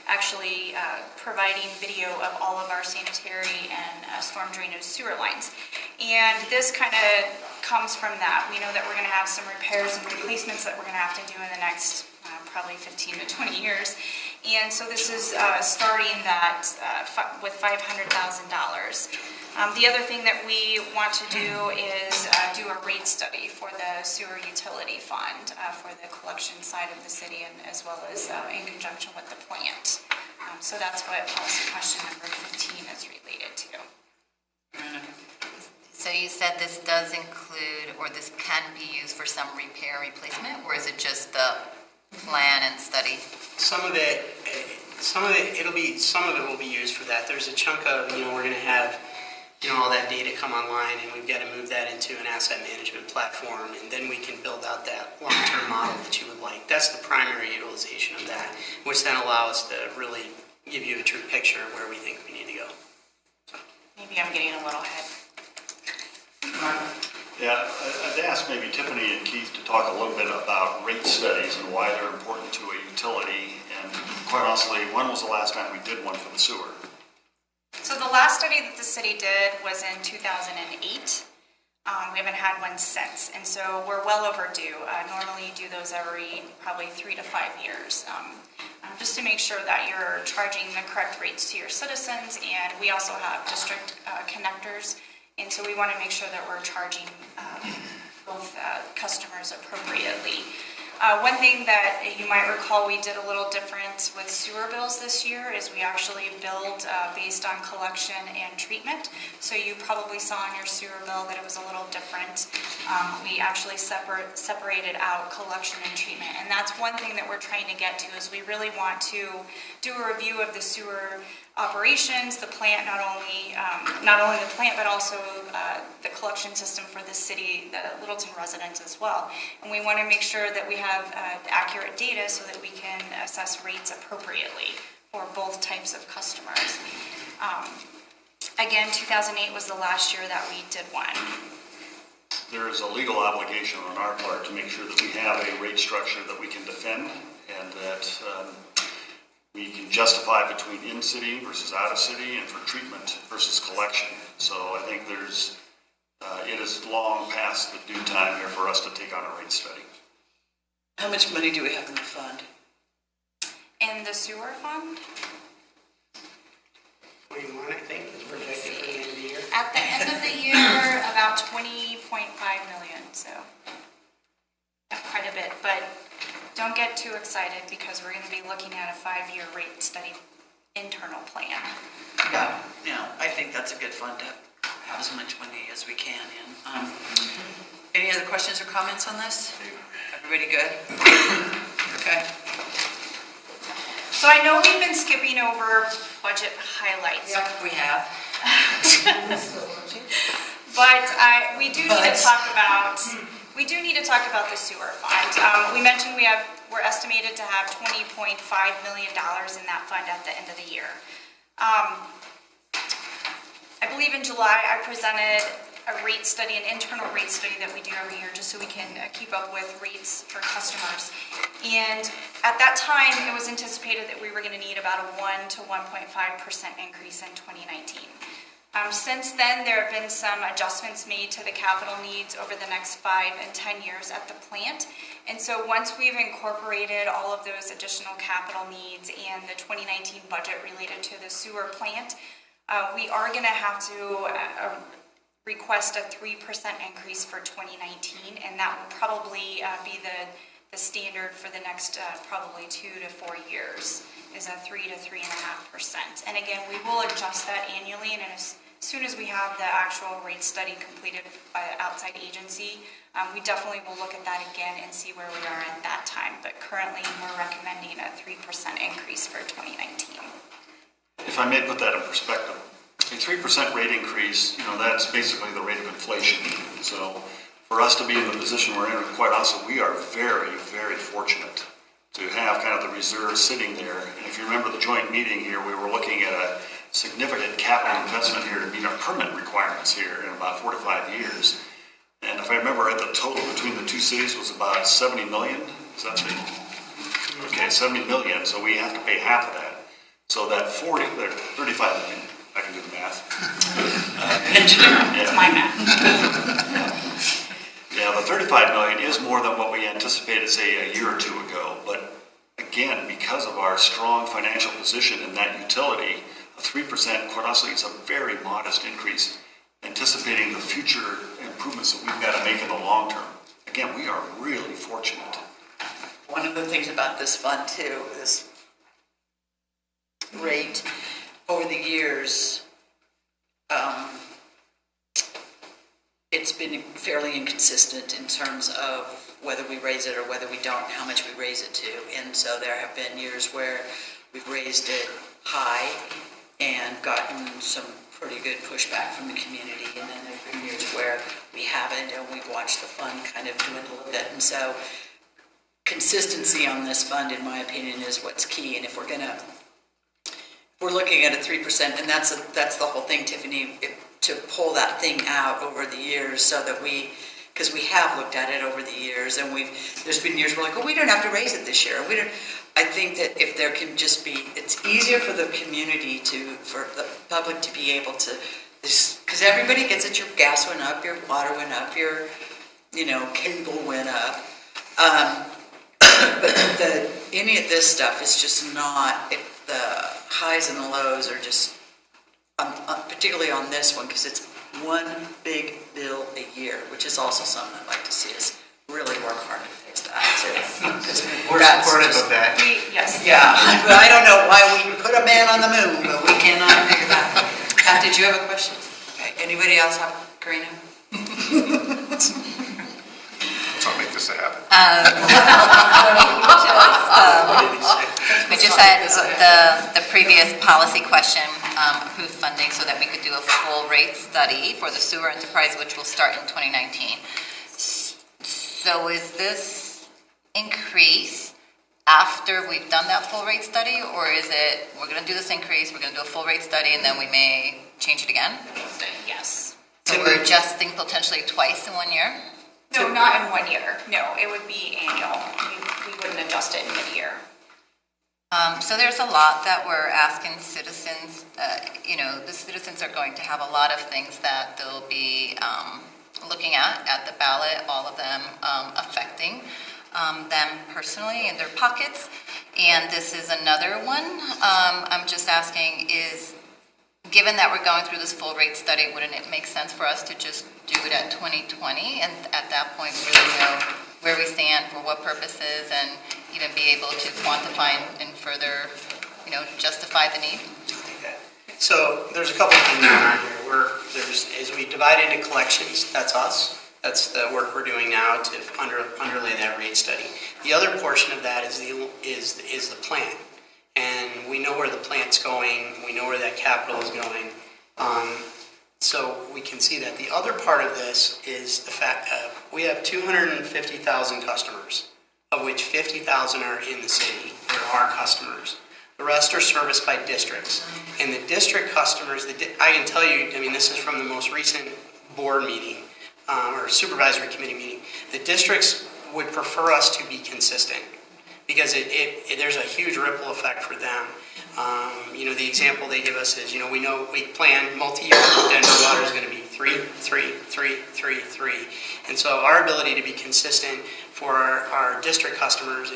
actually providing video of all of our sanitary and storm drainage sewer lines. And this kind of comes from that. We know that we're going to have some repairs and replacements that we're going to have to do in the next probably 15 to 20 years. And so this is starting that with $500,000. The other thing that we want to do is do a rate study for the sewer utility fund for the collection side of the city, and as well as in conjunction with the plant. So that's what policy question number 15 is related to. So you said this does include, or this can be used for some repair replacement, or is it just the plan and study? Some of it will be used for that. There's a chunk of, we're going to have, all that data come online, and we've got to move that into an asset management platform, and then we can build out that long-term model that you would like. That's the primary utilization of that, which then allows us to really give you a true picture of where we think we need to go. Maybe I'm getting a little ahead. Yeah, I'd ask maybe Tiffany and Keith to talk a little bit about rate studies and why they're important to a utility. And quite honestly, when was the last time we did one for the sewer? So the last study that the city did was in 2008. We haven't had one since, and so we're well overdue. Normally you do those every probably 3 to 5 years, just to make sure that you're charging the correct rates to your citizens. And we also have district connectors, and so we want to make sure that we're charging both customers appropriately. One thing that you might recall we did a little different with sewer bills this year is we actually billed based on collection and treatment. So you probably saw on your sewer bill that it was a little different. We actually separated out collection and treatment. And that's one thing that we're trying to get to, is we really want to do a review of the sewer operations, the plant, not only the plant, but also the collection system for the city, the Littleton residents as well. And we want to make sure that we have accurate data so that we can assess rates appropriately for both types of customers. Again, 2008 was the last year that we did one. There is a legal obligation on our part to make sure that we have a rate structure that we can defend, and that we can justify between in-city versus out-of-city, and for treatment versus collection. So I think it is long past the due time here for us to take on a rate study. How much money do we have in the fund? In the sewer fund? 21, I think, is projected for the end of the year. At the end of the year, about 20.5 million, so quite a bit. But don't get too excited, because we're going to be looking at a 5-year rate study internal plan. Yeah, I think that's a good fund to have as much money as we can in. Any other questions or comments on this? Everybody good? Okay. So I know we've been skipping over budget highlights. Yep, we have. But we do need to talk about the sewer fund. We mentioned we're estimated to have $20.5 million in that fund at the end of the year. I believe in July I presented a rate study, an internal rate study that we do every year, just so we can keep up with rates for customers. And at that time, it was anticipated that we were going to need about a 1 to 1.5% increase in 2019. Since then, there have been some adjustments made to the capital needs over the next 5 and 10 years at the plant. And so once we've incorporated all of those additional capital needs and the 2019 budget related to the sewer plant, we are going to have to request a 3% increase for 2019, and that will probably be the standard for the next probably 2 to 4 years, is a 3 to 3.5%. And again, we will adjust that annually, and as soon as we have the actual rate study completed by an outside agency, we definitely will look at that again and see where we are at that time. But currently, we're recommending a 3% increase for 2019. If I may put that in perspective, a 3% rate increase, that's basically the rate of inflation. So for us to be in the position we're in, quite honestly, we are very, very fortunate to have kind of the reserve sitting there. And if you remember the joint meeting here, we were looking at a significant capital investment here to meet our permit requirements here in about 4 to 5 years. And if I remember right, the total between the two cities was about 70 million. Is that right? Okay, 70 million, so we have to pay half of that. So that 35 million, I can do the math. It's my math. Yeah, the 35 million is more than what we anticipated, say, a year or two ago. But again, because of our strong financial position in that utility, a 3%, quite honestly, is a very modest increase, anticipating the future improvements that we've got to make in the long term. Again, we are really fortunate. One of the things about this fund too, this rate, over the years, it's been fairly inconsistent in terms of whether we raise it or whether we don't, how much we raise it to. And so there have been years where we've raised it high and gotten some pretty good pushback from the community. And then there's been years where we haven't, and we've watched the fund kind of dwindle a bit. And so consistency on this fund, in my opinion, is what's key. And if we're looking at a 3%, and that's the whole thing, Tiffany, to pull that thing out over the years so that because we have looked at it over the years, and there's been years we're like, oh, we don't have to raise it this year. I think that if there can just be, it's easier for the community for the public to be able to, because everybody gets it, your gas went up, your water went up, your, cable went up. But any of this stuff is just not, the highs and the lows are just, particularly on this one, because it's one big bill a year, which is also something I'd like to see us really work hard to fix that too. We're supportive of that. Yes. Yeah, but I don't know why we put a man on the moon, but we cannot figure that out. Pat, did you have a question? Okay, anybody else have, Karina? Let's not make this a habit. We just had the previous policy question, approved funding so that we could do a full rate study for the sewer enterprise, which will start in 2019. So is this increase after we've done that full rate study, or is it, we're going to do this increase, we're going to do a full rate study, and then we may change it again? Yes. So we're adjusting potentially twice in 1 year? No, not in 1 year. No, it would be annual. We wouldn't adjust it in mid-year. So there's a lot that we're asking citizens. The citizens are going to have a lot of things that they'll be looking at the ballot, all of them affecting them personally in their pockets. And this is another one. I'm just asking is, given that we're going through this full rate study, wouldn't it make sense for us to just do it at 2020 and at that point really know where we stand, for what purposes, and even be able to quantify and further, justify the need? So there's a couple of things going on here. As we divide into collections, that's us. That's the work we're doing now to underlay that rate study. The other portion of that is the plan. And we know where the plant's going. We know where that capital is going. So we can see that. The other part of this is the fact that we have 250,000 customers, of which 50,000 are in the city. They're our customers. The rest are serviced by districts. And the district customers, I can tell you, this is from the most recent board meeting, or supervisory committee meeting. The districts would prefer us to be consistent, because there's a huge ripple effect for them. The example they give us is, we know we plan multi-year, Denver Water is going to be 3, 3, 3, 3, 3. And so our ability to be consistent for our district customers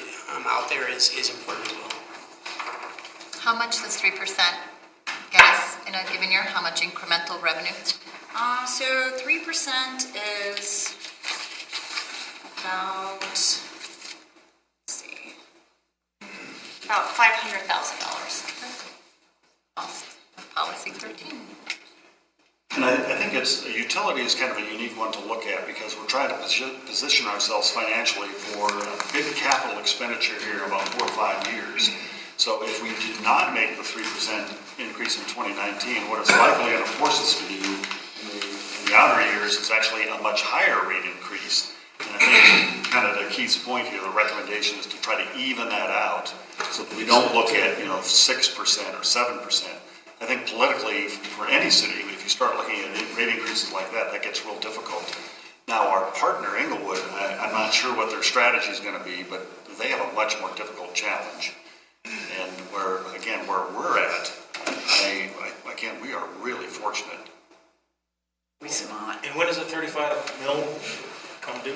out there is important as well. How much does 3% get us in a given year? How much incremental revenue? So 3% is about $500,000. Cost of policy 13. And I think utility is kind of a unique one to look at, because we're trying to position ourselves financially for a big capital expenditure here in about 4 or 5 years. So if we did not make the 3% increase in 2019, what it's likely going to force us to do in the outer years is actually a much higher rate increase. And I think kind of to Keith's point here, the recommendation is to try to even that out so that we don't look at 6% or 7%. I I think politically, for any city, if you start looking at rate increases like that, that gets real difficult. Now, our partner, Inglewood, I'm not sure what their strategy is going to be, but they have a much more difficult challenge. And where we're at, again, we are really fortunate. We smart. And when does the 35 mil come due?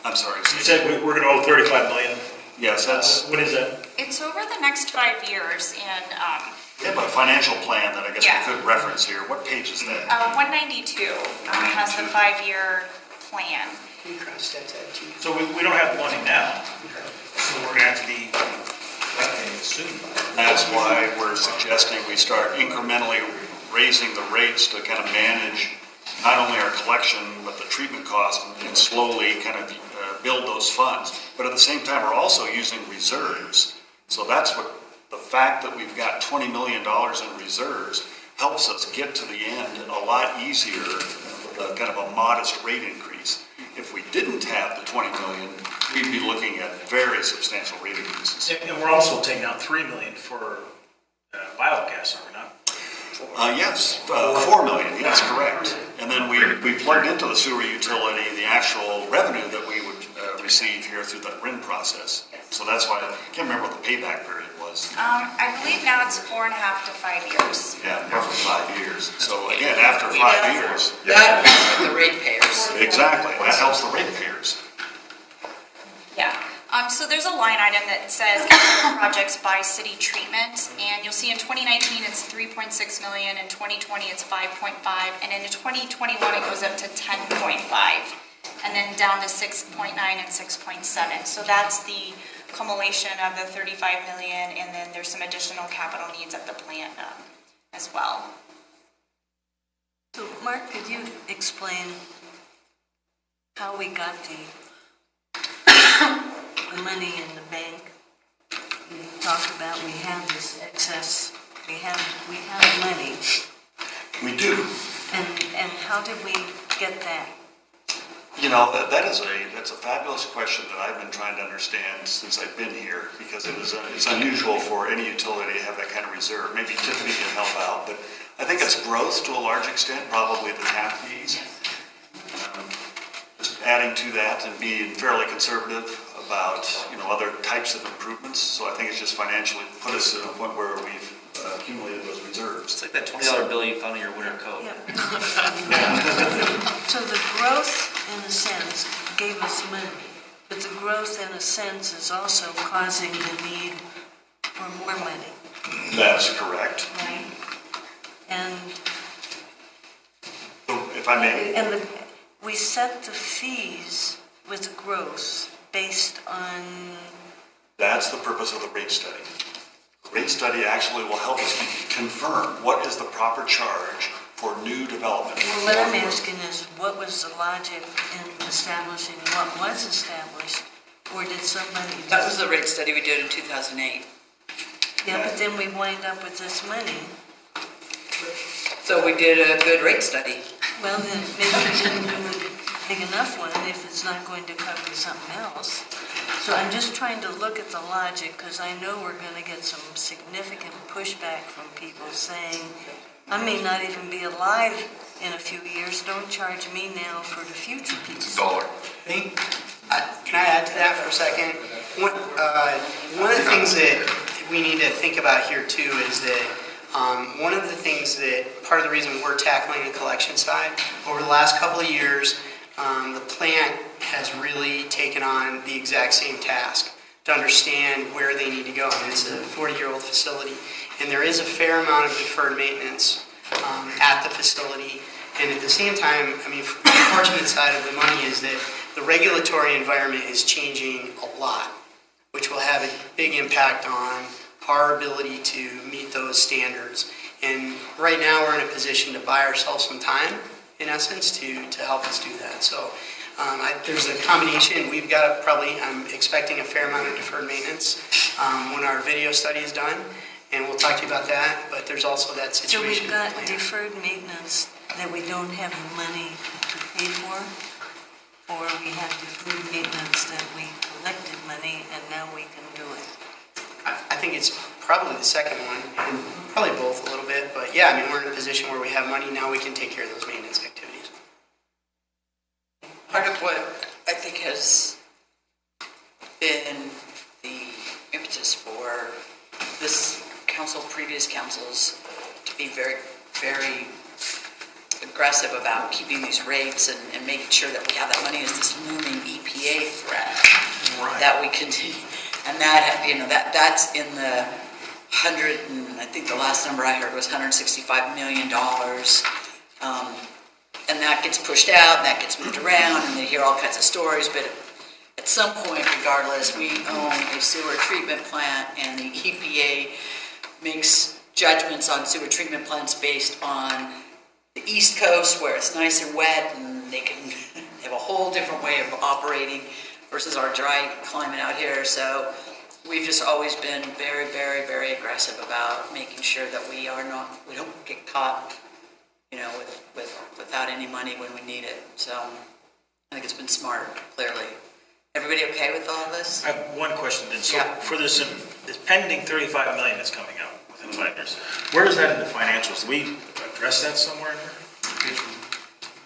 I'm sorry. You said we're going to owe 35 million. Yes, that's. What is that? It's over the next 5 years, and We have a financial plan that I guess Yeah. we could reference here. What page is that? 192 has the 5-year plan. We crossed that too. So we don't have the money now, so we're going to have to be collecting it soon. That's why we're suggesting we start incrementally raising the rates to kind of manage not only our collection, but the treatment cost, and slowly kind of build those funds. But at the same time, we're also using reserves. So that's what the fact that we've got $20 million in reserves helps us get to the end a lot easier with kind of a modest rate increase. If we didn't have the 20 million, we'd be looking at very substantial rate increases. And we're also taking out 3 million for biogas, are we not? Yes, 4 million, yes, correct. And then we plugged into the sewer utility the actual revenue that we would receive here through the RIN process. So that's why, I can't remember what the payback period was. I believe now it's 4.5 to 5 years. Yeah, roughly 5 years. So again, after 5 years. That helps the ratepayers. Exactly, that helps the ratepayers. Yeah. So there's a line item that says capital projects by city treatment, and you'll see in 2019 it's 3.6 million, in 2020 it's 5.5, and in 2021 it goes up to 10.5, and then down to 6.9 and 6.7. So that's the accumulation of the 35 million, and then there's some additional capital needs at the plant as well. So Mark, could you explain how we got the money in the bank? You talked about we have this excess, we have money, We do. and how did we get that? You know, that's a fabulous question that I've been trying to understand since I've been here, because it's unusual for any utility to have that kind of reserve. Maybe Tiffany can help out, but I think it's growth to a large extent, probably the tap fees. Just adding to that and being fairly conservative about, other types of improvements. So I think it's just financially put us at a point where we've accumulated those reserves. It's like that $20 bill you found in your winter coat. Yeah. So the growth, in a sense, gave us money, but the growth, in a sense, is also causing the need for more money. That's correct. Right. And If I may. And we set the fees with growth based on. That's the purpose of the rate study. The rate study actually will help us confirm what is the proper charge for new development. Well, what I'm asking is, what was the logic in establishing what was established, or did somebody? That was the rate study we did in 2008. Yeah, but then we wind up with this money. So we did a good rate study. Well, then maybe we didn't do a big enough one if it's not going to cover something else. So I'm just trying to look at the logic, because I know we're going to get some significant pushback from people saying, I may not even be alive in a few years, don't charge me now for the future people. $1. Can I add to that for a second? One of the things that we need to think about here too is that one of the things that, part of the reason we're tackling the collection side, over the last couple of years, the plant has really taken on the exact same task to understand where they need to go. And it's a 40-year-old facility, and there is a fair amount of deferred maintenance at the facility. And at the same time, the fortunate side of the money is that the regulatory environment is changing a lot, which will have a big impact on our ability to meet those standards. And right now we're in a position to buy ourselves some time, in essence, to help us do that. So there's a combination. We've got I'm expecting a fair amount of deferred maintenance when our video study is done, and we'll talk to you about that, but there's also that situation. So we've got deferred maintenance that we don't have the money to pay for, or we have deferred maintenance that we collected money and now we can do it. I think it's Probably the second one, and probably both a little bit, but yeah, I mean, we're in a position where we have money, now we can take care of those maintenance activities. Part of what I think has been the impetus for this council, previous councils, to be very, very aggressive about keeping these rates and making sure that we have that money is this looming EPA threat that we continue. And that, you know, that's in the and I think the last number I heard was $165 million. And that gets pushed out, and that gets moved around, and they hear all kinds of stories, but at some point, regardless, we own a sewer treatment plant, and the EPA makes judgments on sewer treatment plants based on the East Coast, where it's nice and wet, and they can have a whole different way of operating versus our dry climate out here. So we've just always been very, very, very aggressive about making sure that we don't get caught, you know, without any money when we need it. So I think it's been smart, clearly. Everybody okay with all this? I have one question then. So Yeah. for this pending $35 million that's coming out within 5 years, where is that in the financials? Do we address that somewhere in there?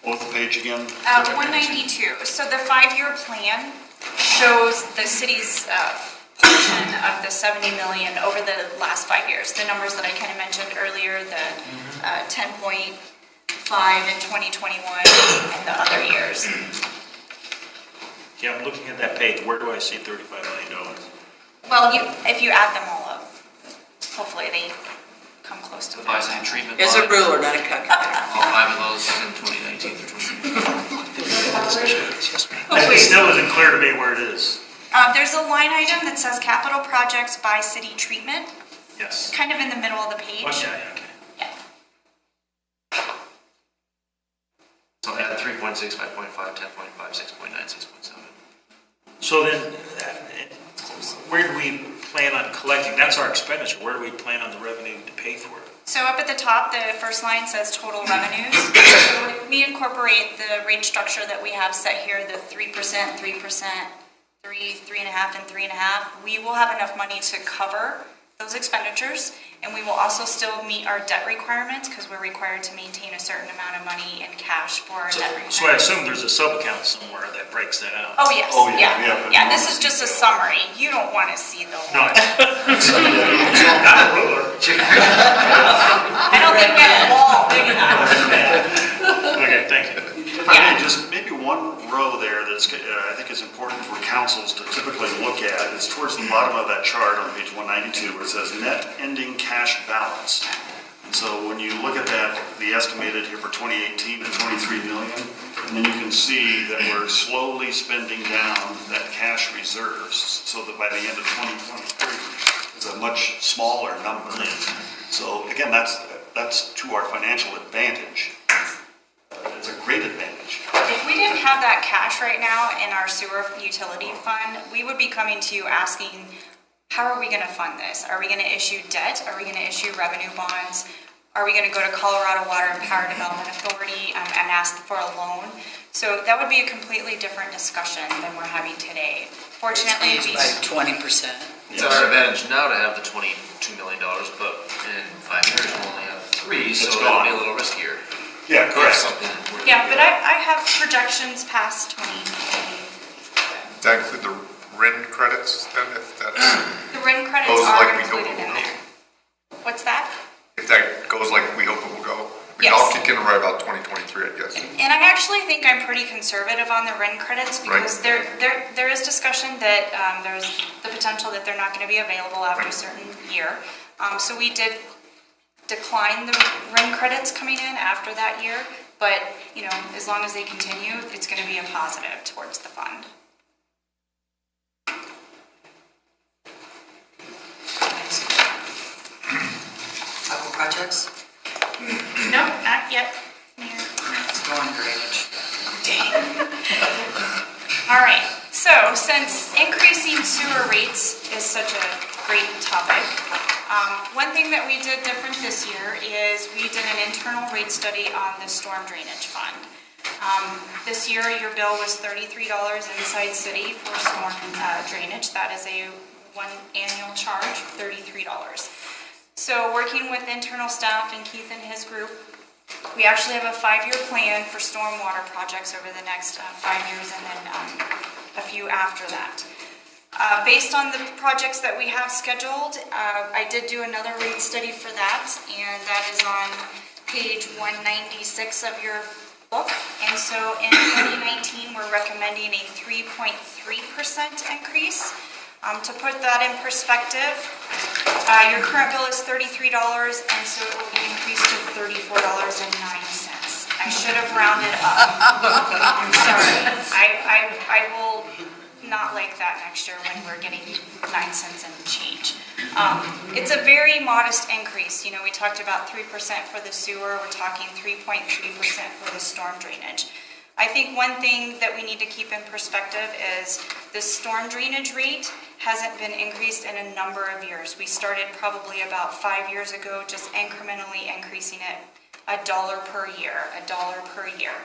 What was the page again? 192. So the 5-year plan shows the city's portion of the 70 million over the last 5 years. The numbers that I kind of mentioned earlier, the 10.5 in 2021 and the other years. Yeah, I'm looking at that page. Where do I see $35 million? Well, if you add them all up, hopefully they come close to Buy that. some treatment. It's a line. ruler, not a calculator. All 5 of those in 2019 through 2020. It still isn't clear to me where it is. There's a line item that says capital projects by city treatment, Yes. kind of in the middle of the page. Okay, okay. Yeah. So add 3.6, 5.5, 10.5, 6.9, 6.7. So then, where do we plan on collecting? That's our expenditure. Where do we plan on the revenue to pay for it? So up at the top, the first line says total revenues. So if we incorporate the rate structure that we have set here, the 3%, 3%, 3, 3.5, and 3.5, we will have enough money to cover those expenditures, and we will also still meet our debt requirements because we're required to maintain a certain amount of money in cash for our debt requirements. So I assume there's a sub-account somewhere that breaks that out. Oh, yes, Oh, yeah, yeah. yeah. Yeah, this is just a summary. You don't want to see the No, whole. not a ruler. I don't think we have a wall big enough. Okay, thank you. If I may, just maybe one row there that's, I think is important for councils to typically look at is towards the bottom of that chart on page 192 where it says net ending cash balance. And so when you look at that, the estimated here for 2018 at 23 million, and then you can see that we're slowly spending down that cash reserves so that by the end of 2023, it's a much smaller number. So again, that's to our financial advantage. It's a great advantage. If we didn't have that cash right now in our sewer utility fund, we would be coming to you asking, how are we going to fund this? Are we going to issue debt? Are we going to issue revenue bonds? Are we going to go to Colorado Water and Power Development Authority and ask for a loan? So that would be a completely different discussion than we're having today. Fortunately, It's by 20%. It's our advantage now to have the $22 million, but in 5 years we'll only have 3, so It's it'll gone. be a little riskier. Yeah, correct. Something where yeah, but I have projections past 2020. Does that include the RIN credits then, if that's, The RIN credits Goes are like we hope included it in will. there. What's that? if that goes like we hope it will go? Yes. I'll kick in right about 2023, I guess. And I actually think I'm pretty conservative on the RIN credits because there is discussion that there's the potential that they're not going to be available after a certain year. So we did decline the RIN credits coming in after that year, but you know, as long as they continue, it's going to be a positive towards the fund. Couple projects? No, not yet. Mayor. Storm drainage. All right, so since increasing sewer rates is such a great topic, one thing that we did different this year is we did an internal rate study on the storm drainage fund. This year, your bill was $33 inside city for storm drainage. That is a one annual charge, $33. So working with internal staff and Keith and his group, we actually have a 5-year plan for stormwater projects over the next 5 years and then a few after that. Based on the projects that we have scheduled, I did do another rate study for that, and that is on page 196 of your book. And so in 2019, we're recommending a 3.3% increase. To put that in perspective, your current bill is $33, and so it will be increased to $34.09. I should have rounded up. I'm sorry. I will not like that next year when we're getting 9 cents and change. It's a very modest increase. You know, we talked about 3% for the sewer. We're talking 3.3% for the storm drainage. I think one thing that we need to keep in perspective is the storm drainage rate hasn't been increased in a number of years. We started probably about 5 years ago, just incrementally increasing it $1 per year, $1 per year.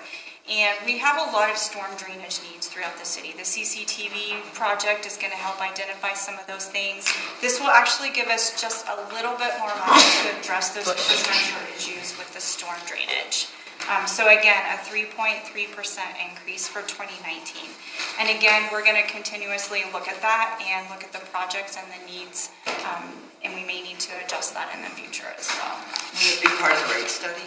And we have a lot of storm drainage needs throughout the city. The CCTV project is going to help identify some of those things. This will actually give us just a little bit more money to address those infrastructure issues with the storm drainage. So again, a 3.3% increase for 2019. And again, we're going to continuously look at that and look at the projects and the needs, and we may need to adjust that in the future as well. Will it be part of the rate study?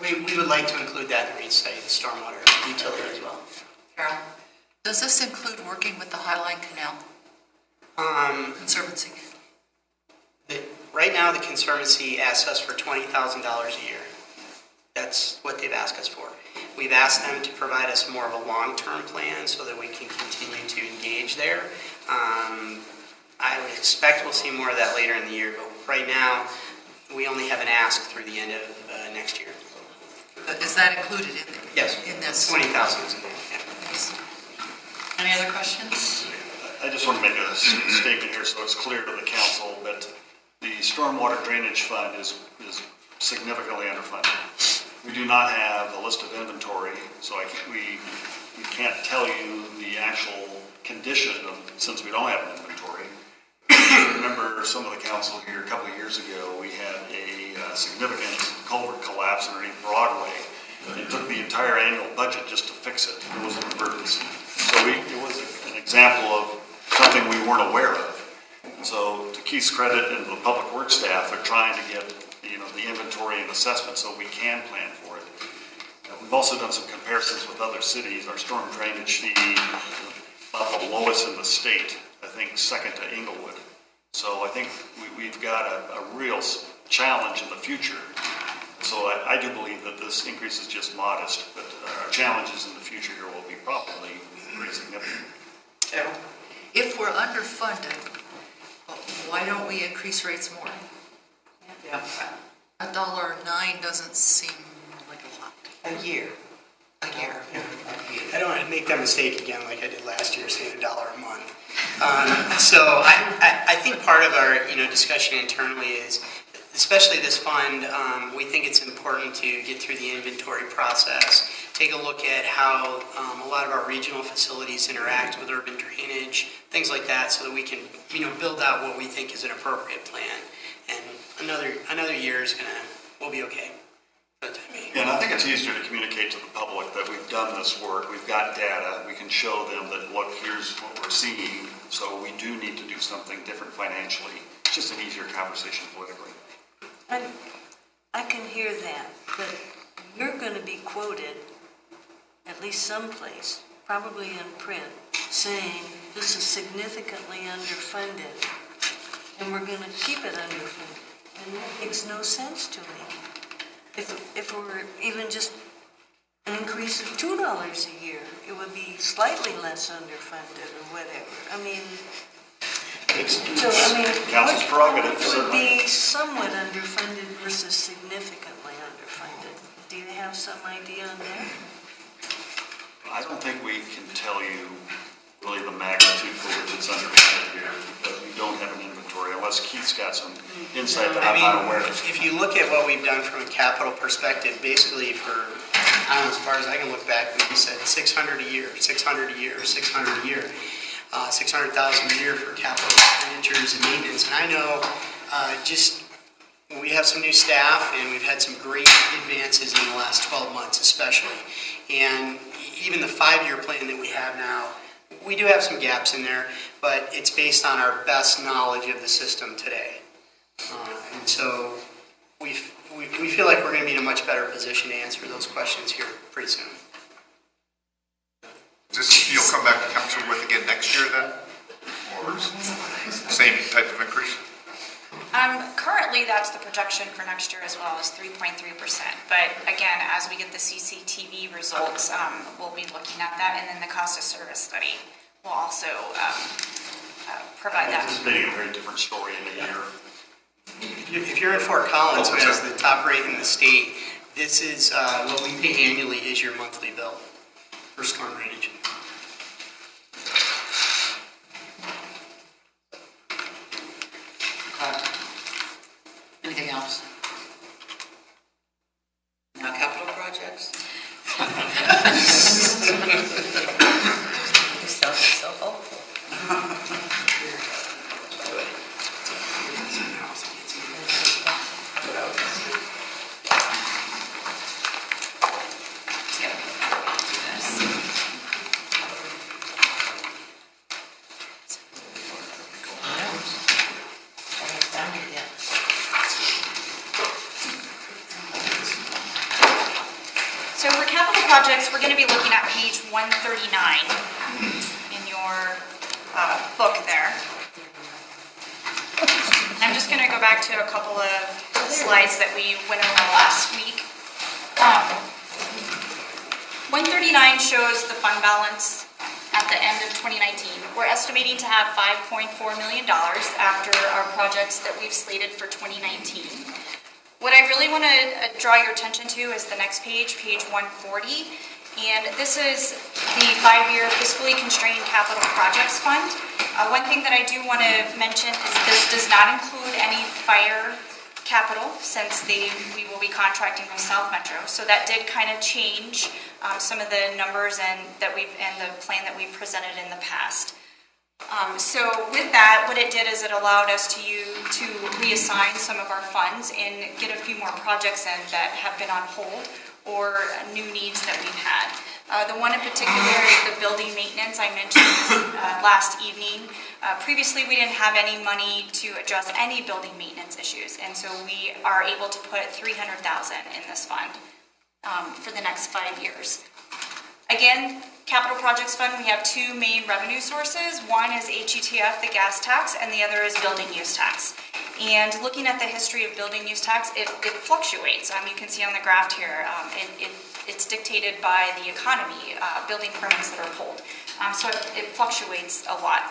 We would like to include that in the rate study, the stormwater utility as well. Carol? Does this include working with the Highline Canal Conservancy? Right now, the Conservancy asks us for $20,000 a year. That's what they've asked us for. We've asked them to provide us more of a long-term plan so that we can continue to engage there. I would expect we'll see more of that later in the year, but right now, we only have an ask through the end of next year. Is that included in Yes. In this? 20,000 is in there, yeah. Yes. Any other questions? I just want to make a statement here so it's clear to the council that the stormwater drainage fund is significantly underfunded. We do not have a list of inventory, so we can't tell you the actual condition since we don't have an inventory. Remember some of the council here a couple of years ago, we had a significant culvert collapse underneath Broadway. It took the entire annual budget just to fix it. It was an emergency. So it was an example of something we weren't aware of. And so to Keith's credit and the public works staff, they're trying to get the inventory and assessment so we can plan for it. We've also done some comparisons with other cities. Our storm drainage fee is about the lowest in the state, I think second to Inglewood. So I think we've got a real challenge in the future. So I do believe that this increase is just modest, but our challenges in the future here will be probably pretty significant. Carol? If we're underfunded, why don't we increase rates more? Yeah. $1.09 doesn't seem like a lot. A year. A year. I don't want to make that mistake again like I did last year, saying $1 a month. So I think part of our discussion internally is, especially this fund, we think it's important to get through the inventory process, take a look at how a lot of our regional facilities interact with urban drainage, things like that, so that we can build out what we think is an appropriate plan. And another year we'll be okay. And I think it's easier to communicate to the public that we've done this work, we've got data, we can show them that, look, here's what we're seeing, so we do need to do something different financially. It's just an easier conversation politically. I can hear that, but you're going to be quoted, at least someplace, probably in print, saying this is significantly underfunded, and we're going to keep it underfunded. And that makes no sense to me. If it were even just an increase of $2 a year, it would be slightly less underfunded or whatever. I mean, Council's prerogative, what would be somewhat underfunded versus significantly underfunded? Do you have some idea on that? I don't think we can tell you really the magnitude for which it's underfunded here, because we don't have an inventory, unless Keith's got some insight that I'm not aware of. If you look at what we've done from a capital perspective, basically for, as far as I can look back, we said 600 a year, 600 a year, 600 a year. $600,000 a year for capital expenditures and maintenance. And I know we have some new staff, and we've had some great advances in the last 12 months especially. And even the 5-year plan that we have now, we do have some gaps in there, but it's based on our best knowledge of the system today. And so we feel like we're going to be in a much better position to answer those questions here pretty soon. You'll come back to council with again next year then? Or same type of increase? Currently, that's the projection for next year as well, is 3.3%. But again, as we get the CCTV results, we'll be looking at that, and then the cost of service study will also provide that. Anticipating a very different story in a year. If you're in Fort Collins, who has the top rate in the state, this is what we pay annually is your monthly bill for storm drainage. Anything else? No capital projects? You sound so hopeful. So for capital projects, we're going to be looking at page 139 in your book there. I'm just going to go back to a couple of slides that we went over last week. 139 shows the fund balance at the end of 2019. We're estimating to have $5.4 million after our projects that we've slated for 2019. What I really want to draw your attention to is the next page, page 140. And this is the 5-year fiscally constrained capital projects fund. One thing that I do want to mention is this does not include any fire capital, since we will be contracting with South Metro. So that did kind of change some of the numbers and the plan that we presented in the past. So with that, what it did is it allowed us to reassign some of our funds and get a few more projects in that have been on hold or new needs that we've had. The one in particular is the building maintenance I mentioned last evening. Previously, we didn't have any money to address any building maintenance issues, and so we are able to put $300,000 in this fund for the next 5 years. Again, Capital Projects Fund, we have two main revenue sources. One is HETF, the gas tax, and the other is building use tax. And looking at the history of building use tax, it fluctuates. You can see on the graph here, it's dictated by the economy, building permits that are pulled. So it fluctuates a lot.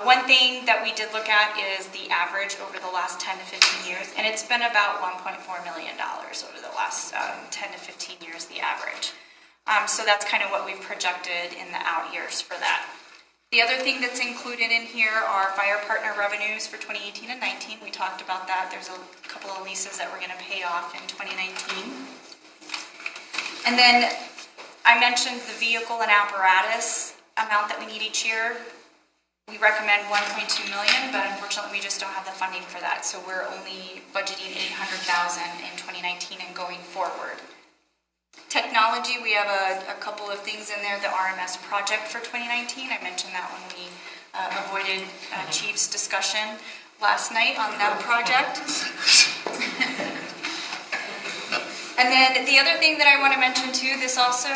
One thing that we did look at is the average over the last 10 to 15 years, and it's been about $1.4 million over the last 10 to 15 years, the average. So that's kind of what we've projected in the out years for that. The other thing that's included in here are fire partner revenues for 2018 and 19. We talked about that. There's a couple of leases that we're going to pay off in 2019. And then I mentioned the vehicle and apparatus amount that we need each year. We recommend $1.2 million, but unfortunately we just don't have the funding for that. So we're only budgeting $800,000 in 2019 and going forward. Technology, we have a couple of things in there. The RMS project for 2019, I mentioned that when we avoided Chief's discussion last night on that project. And then the other thing that I want to mention too, this also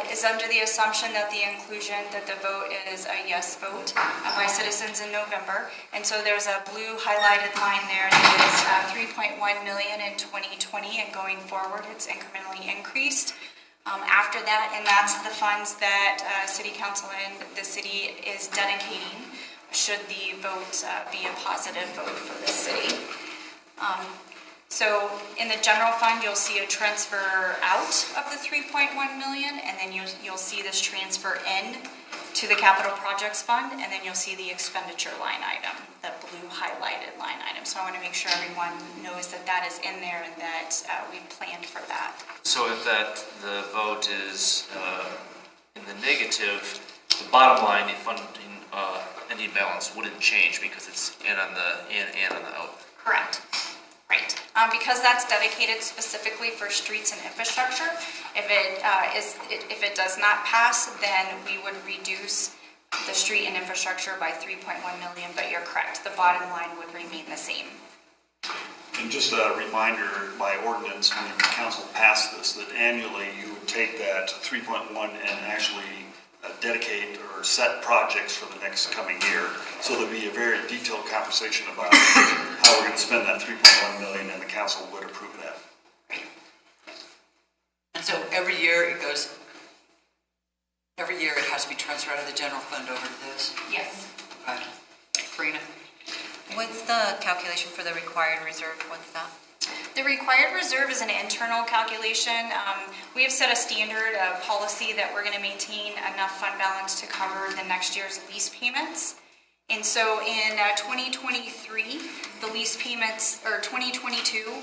is under the assumption that the vote is a yes vote by citizens in November. And so there's a blue highlighted line there that is 3.1 million in 2020, and going forward it's incrementally increased. After that, and that's the funds that City Council and the city is dedicating should the vote be a positive vote for the city. So in the general fund, you'll see a transfer out of the 3.1 million, and then you'll see this transfer in to the capital projects fund, and then you'll see the expenditure line item, the blue highlighted line item. So I want to make sure everyone knows that that is in there and that we planned for that. So if the vote is in the negative, the bottom line, the funding ending balance wouldn't change because it's in on the in and on the out. Correct. Right. Because that's dedicated specifically for streets and infrastructure, if it does not pass, then we would reduce the street and infrastructure by 3.1 million, but you're correct, the bottom line would remain the same. And just a reminder, by ordinance, when the council passed this, that annually you would take that 3.1 and actually dedicate or set projects for the next coming year. So there'll be a very detailed conversation about how we're going to spend that 3.1 million, and the council would approve that. And so every year it has to be transferred out of the general fund over to this? Yes. Okay. Karina? What's the calculation for the required reserve? What's that? The required reserve is an internal calculation. We have set a standard policy that we're going to maintain enough fund balance to cover the next year's lease payments. And so in 2023, the lease payments, or 2022,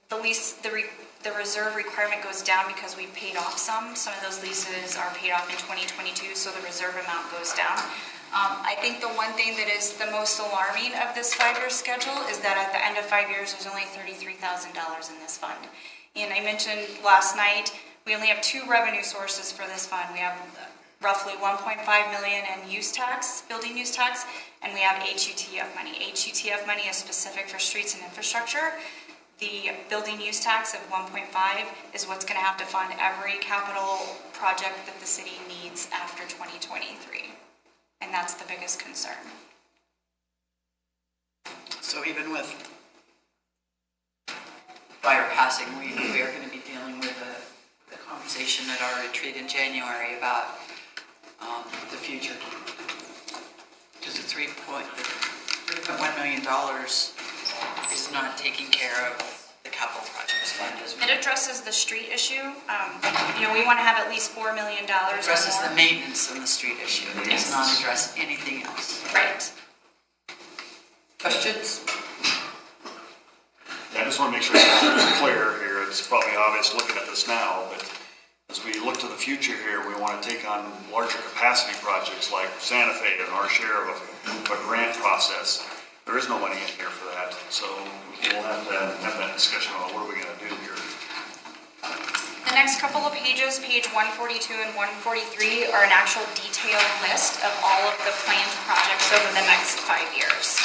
the reserve requirement goes down because we paid off some. Some of those leases are paid off in 2022, so the reserve amount goes down. I think the one thing that is the most alarming of this 5-year schedule is that at the end of 5 years, there's only $33,000 in this fund. And I mentioned last night, we only have 2 revenue sources for this fund. We have roughly 1.5 million in use tax, building use tax, and we have HUTF money. HUTF money is specific for streets and infrastructure. The building use tax of 1.5 is what's going to have to fund every capital project that the city needs after 2023. And that's the biggest concern. So even with fire passing, we are going to be dealing with the conversation at our retreat in January about the future. Because the $3.1 million is not taking care of the capital projects fund, is it? It addresses the street issue. We want to have at least $4 million. It addresses the maintenance on the street issue. It does not address anything else. Right. Questions? I just want to make sure it's clear here. It's probably obvious looking at this now, but as we look to the future here, we want to take on larger capacity projects like Santa Fe and our share of a grant process. There is no money in here for that, so we'll have to have that discussion on what are we going to do here. The next couple of pages, page 142 and 143, are an actual detailed list of all of the planned projects over the next 5 years.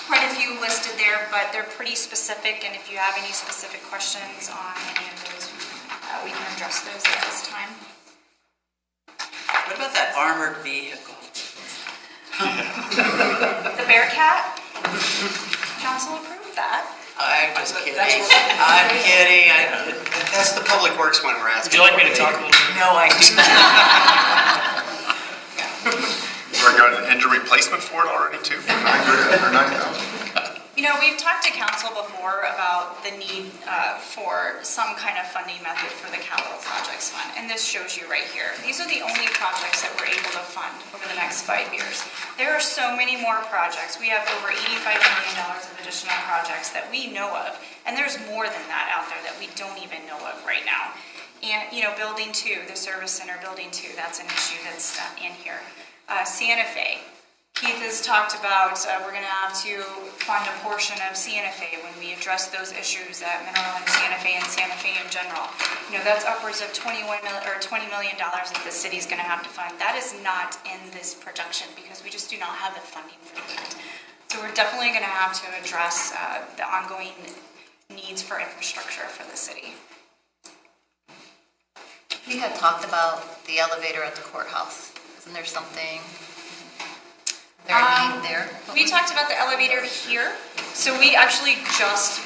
Quite a few listed there, but they're pretty specific, and if you have any specific questions on any of those, we can address those at this time. What about that armored vehicle? The Bearcat, council approved that. I'm just kidding. I'm kidding. That's the Public Works one we're asking. Would you like me to talk a little bit? No, I do not. We're got an engine replacement for it already too? For 9,000? We've talked to council before about the need for some kind of funding method for the capital projects fund, and this shows you right here. These are the only projects that we're able to fund over the next 5 years. There are so many more projects. We have over $85 million of additional projects that we know of, and there's more than that out there that we don't even know of right now. And, Building 2, the service center Building 2, that's an issue that's in here. Santa Fe. Keith has talked about we're going to have to fund a portion of Santa Fe when we address those issues at Mineral and Santa Fe in general. That's upwards of $20 million that the city's going to have to fund. That is not in this projection because we just do not have the funding for that. So we're definitely going to have to address the ongoing needs for infrastructure for the city. We had talked about the elevator at the courthouse. Isn't there something? There. We talked about the elevator here. So we actually just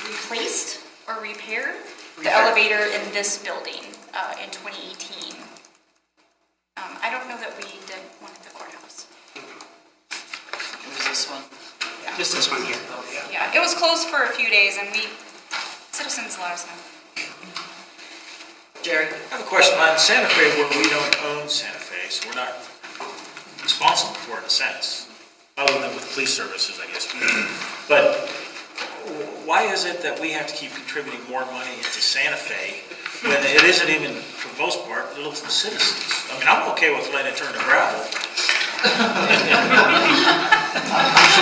replaced or repaired the elevator in this building in 2018. I don't know that we did one at the courthouse. It was this one. Yeah. Just this one here. Yeah, it was closed for a few days and citizens let us know. Jerry, I have a question on Santa Fe where we don't own Santa Fe, so we're not responsible for it in a sense, other than with police services, I guess. But why is it that we have to keep contributing more money into Santa Fe when it isn't even, for the most part, Littleton citizens? I mean, I'm okay with letting it turn to gravel. So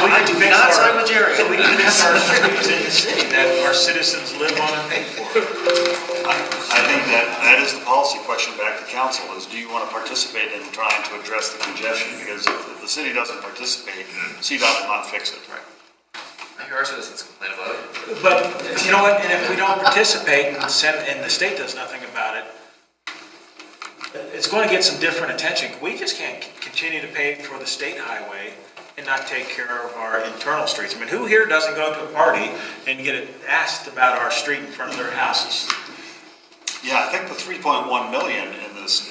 we can fix Not side with Jerry. So we can fix our streets in the city that our citizens live on and pay for. I think that is the policy question back to council is, do you want to participate in trying to address the congestion? Because if the city doesn't participate, CDOT will not fix it. Right. I hear our citizens complain about it. But you know what, and if we don't participate and the state does nothing about it, it's going to get some different attention. We just can't continue to pay for the state highway and not take care of our internal streets. I mean, who here doesn't go to a party and get asked about our street in front of their houses? Yeah, I think the 3.1 million in this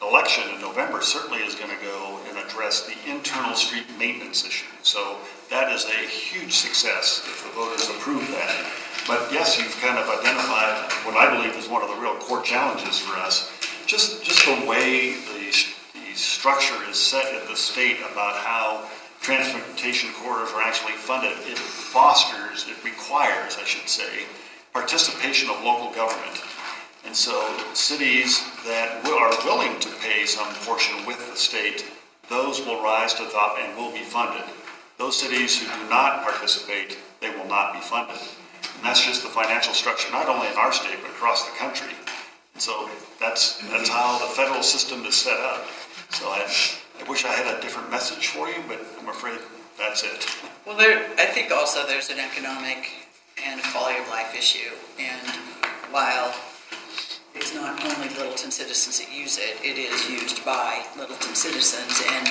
election in November certainly is going to go and address the internal street maintenance issue. So that is a huge success if the voters approve that. But yes, you've kind of identified what I believe is one of the real core challenges for us. Just the way the structure is set at the state about how transportation corridors are actually funded, it fosters, it requires, I should say, participation of local government. And so cities that are willing to pay some portion with the state, those will rise to the top and will be funded. Those cities who do not participate, they will not be funded. And that's just the financial structure, not only in our state, but across the country. And so that's how the federal system is set up. So I wish I had a different message for you, but I'm afraid that's it. Well, I think also there's an economic and quality of life issue. And while it's not only Littleton citizens that use it, it is used by Littleton citizens, and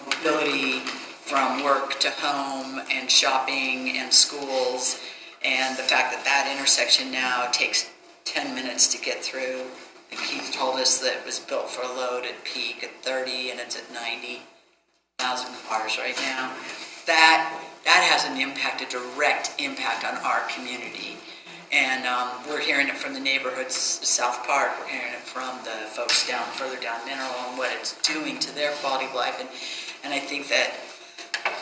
mobility from work to home and shopping and schools, and the fact that that intersection now takes 10 minutes to get through. And Keith told us that it was built for a load at peak at 30 and it's at 90,000 cars right now. That has an impact, a direct impact on our community. And we're hearing it from the neighborhoods, South Park, we're hearing it from the folks further down Mineral and what it's doing to their quality of life. And I think that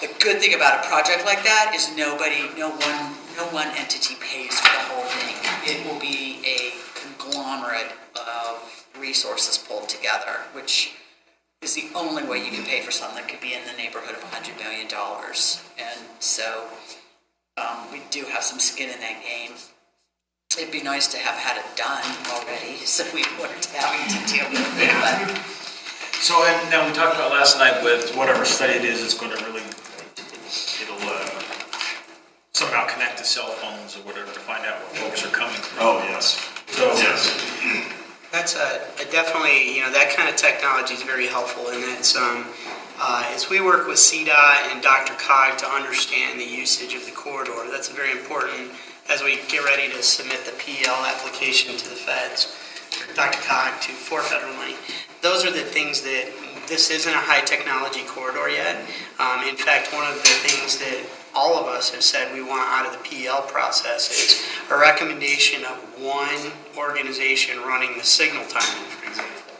the good thing about a project like that is no one entity pays for the whole thing. It will be a conglomerate of resources pulled together, which is the only way you can pay for something that could be in the neighborhood of $100 million. And so we do have some skin in that game. It'd be nice to have had it done already, so we weren't having to deal with it. But. So, and we talked about last night with whatever study it is, it's going to really, it'll somehow connect to cell phones or whatever to find out what folks are coming from. Oh, yes. So, yes. That's definitely, that kind of technology is very helpful, and it's as we work with CDOT and Dr. Cog to understand the usage of the corridor, that's very important as we get ready to submit the PL application to the feds, Dr. Cog for federal money. Those are the things that, this isn't a high technology corridor yet. In fact, one of the things that all of us have said we want out of the PL process is a recommendation of one organization running the signal timing, for example,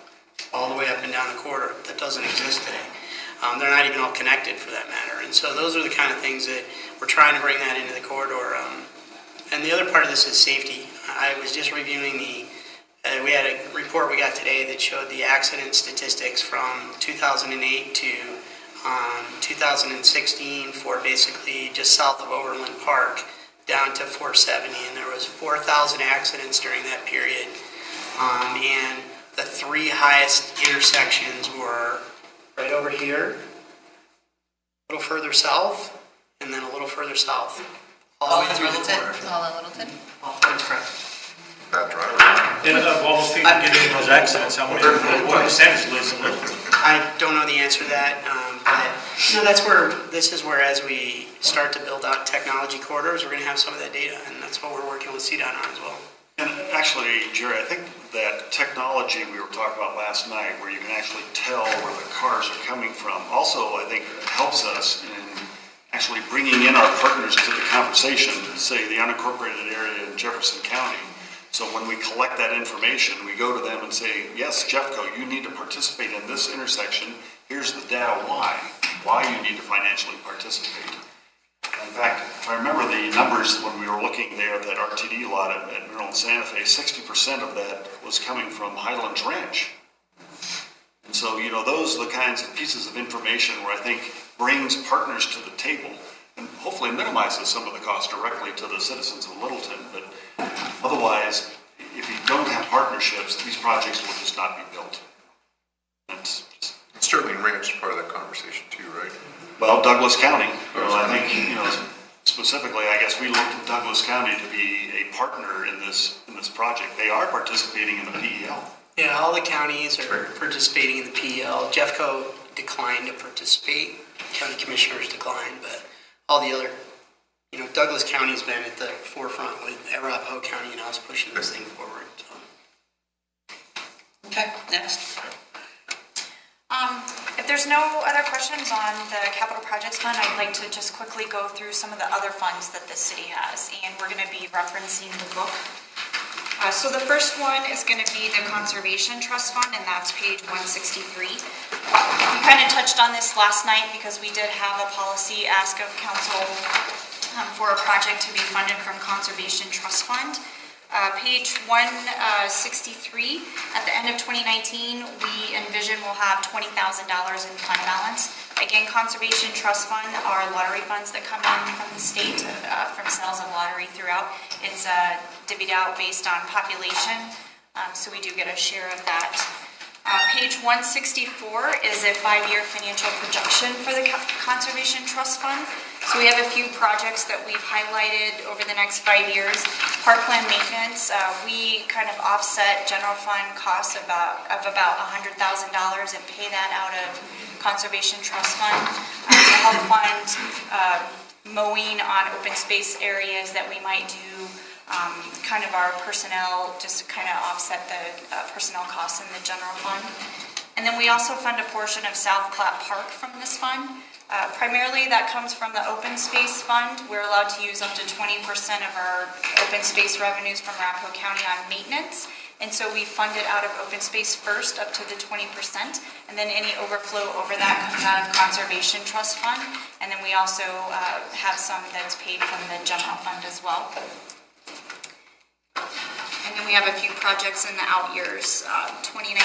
all the way up and down the corridor. That doesn't exist today. They're not even all connected for that matter. And so those are the kind of things that we're trying to bring that into the corridor. And the other part of this is safety. I was just reviewing we had a report we got today that showed the accident statistics from 2008 to 2016 for basically just south of Overland Park down to 470, and there was 4,000 accidents during that period. And the three highest intersections were right over here, a little further south, and then a little further south. All the way through the corridor. All in Littleton? That's correct. Bad driver. and of all those people getting in those accidents, what percentage lives in Littleton? I don't know the answer to that, but this is where as we start to build out technology corridors, we're going to have some of that data, and that's what we're working with CDOT on as well. And actually, Jerry, I think that technology we were talking about last night, where you can actually tell where the cars are coming from, also I think helps us in actually bringing in our partners to the conversation, say the unincorporated area in Jefferson County. So when we collect that information, we go to them and say, yes, Jeffco, you need to participate in this intersection. Here's the data why you need to financially participate. In fact, if I remember the numbers when we were looking there at that RTD lot at Maryland Santa Fe, 60% of that was coming from Highlands Ranch. And so, those are the kinds of pieces of information where I think brings partners to the table and hopefully minimizes some of the cost directly to the citizens of Littleton. But otherwise, if you don't have partnerships, these projects will just not be built. Sterling Ranch is part of that conversation too, right? Well, Douglas County, I think, specifically, I guess we looked at Douglas County to be a partner in this project. They are participating in the PEL. Yeah, all the counties are participating in the PEL. Jeffco declined to participate. County commissioners declined, but all the other, Douglas County's been at the forefront with Arapahoe County and us pushing this thing forward. So. Okay, next. If there's no other questions on the Capital Projects Fund, I'd like to just quickly go through some of the other funds that the city has, and we're going to be referencing the book. So the first one is going to be the Conservation Trust Fund, and that's page 163. We kind of touched on this last night because we did have a policy ask of council for a project to be funded from Conservation Trust Fund. Page 163, at the end of 2019, we envision we'll have $20,000 in fund balance. Again, Conservation Trust Fund are lottery funds that come in from the state from sales of lottery throughout. It's divvied out based on population, so we do get a share of that. Page 164 is a 5-year financial projection for the Conservation Trust Fund. So we have a few projects that we've highlighted over the next 5 years. Parkland maintenance, we kind of offset general fund costs of about $100,000 and pay that out of Conservation Trust Fund to help fund mowing on open space areas that we might do. Kind of our personnel, just kind of offset the personnel costs in the general fund. And then we also fund a portion of South Platte Park from this fund. Primarily that comes from the open space fund. We're allowed to use up to 20% of our open space revenues from Arapahoe County on maintenance. And so we fund it out of open space first up to the 20%. And then any overflow over that comes out of Conservation Trust Fund. And then we also have some that's paid from the general fund as well. And then we have a few projects in the out years. 2019,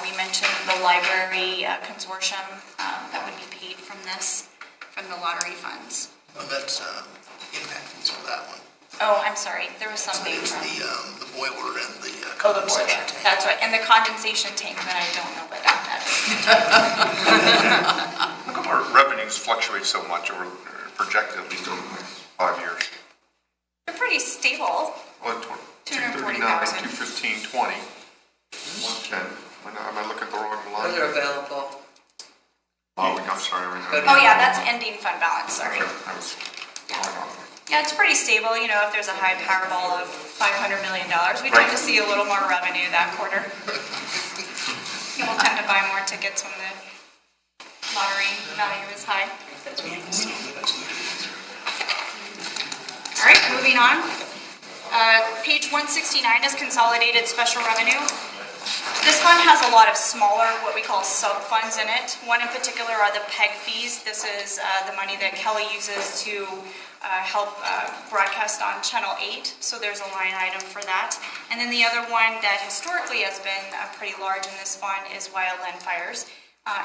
we mentioned the library consortium that would be paid from this, from the lottery funds. Oh, that's impact fees for that one. Oh, I'm sorry, there was something It's from... the boiler and the Oh, the boiler, condensation tank. that's right, and the condensation tank, but I don't know what that is. How come our revenues fluctuate so much over projected at least over the next 5 years? They're pretty stable. Well, 239, 215, 20, 110. Am I looking at the wrong line? Those are available. Oh, I'm sorry. Oh yeah, that's ending fund balance, sorry. Okay, I was wrong on that. Yeah, it's pretty stable, if there's a high Powerball of $500 million, we tend to see a little more revenue that quarter. People tend to buy more tickets when the lottery value is high. All right, moving on. Page 169 is consolidated special revenue. This fund has a lot of smaller, what we call sub-funds in it. One in particular are the PEG fees. This is the money that Kelly uses to help broadcast on Channel 8, so there's a line item for that. And then the other one that historically has been pretty large in this fund is wildland fires.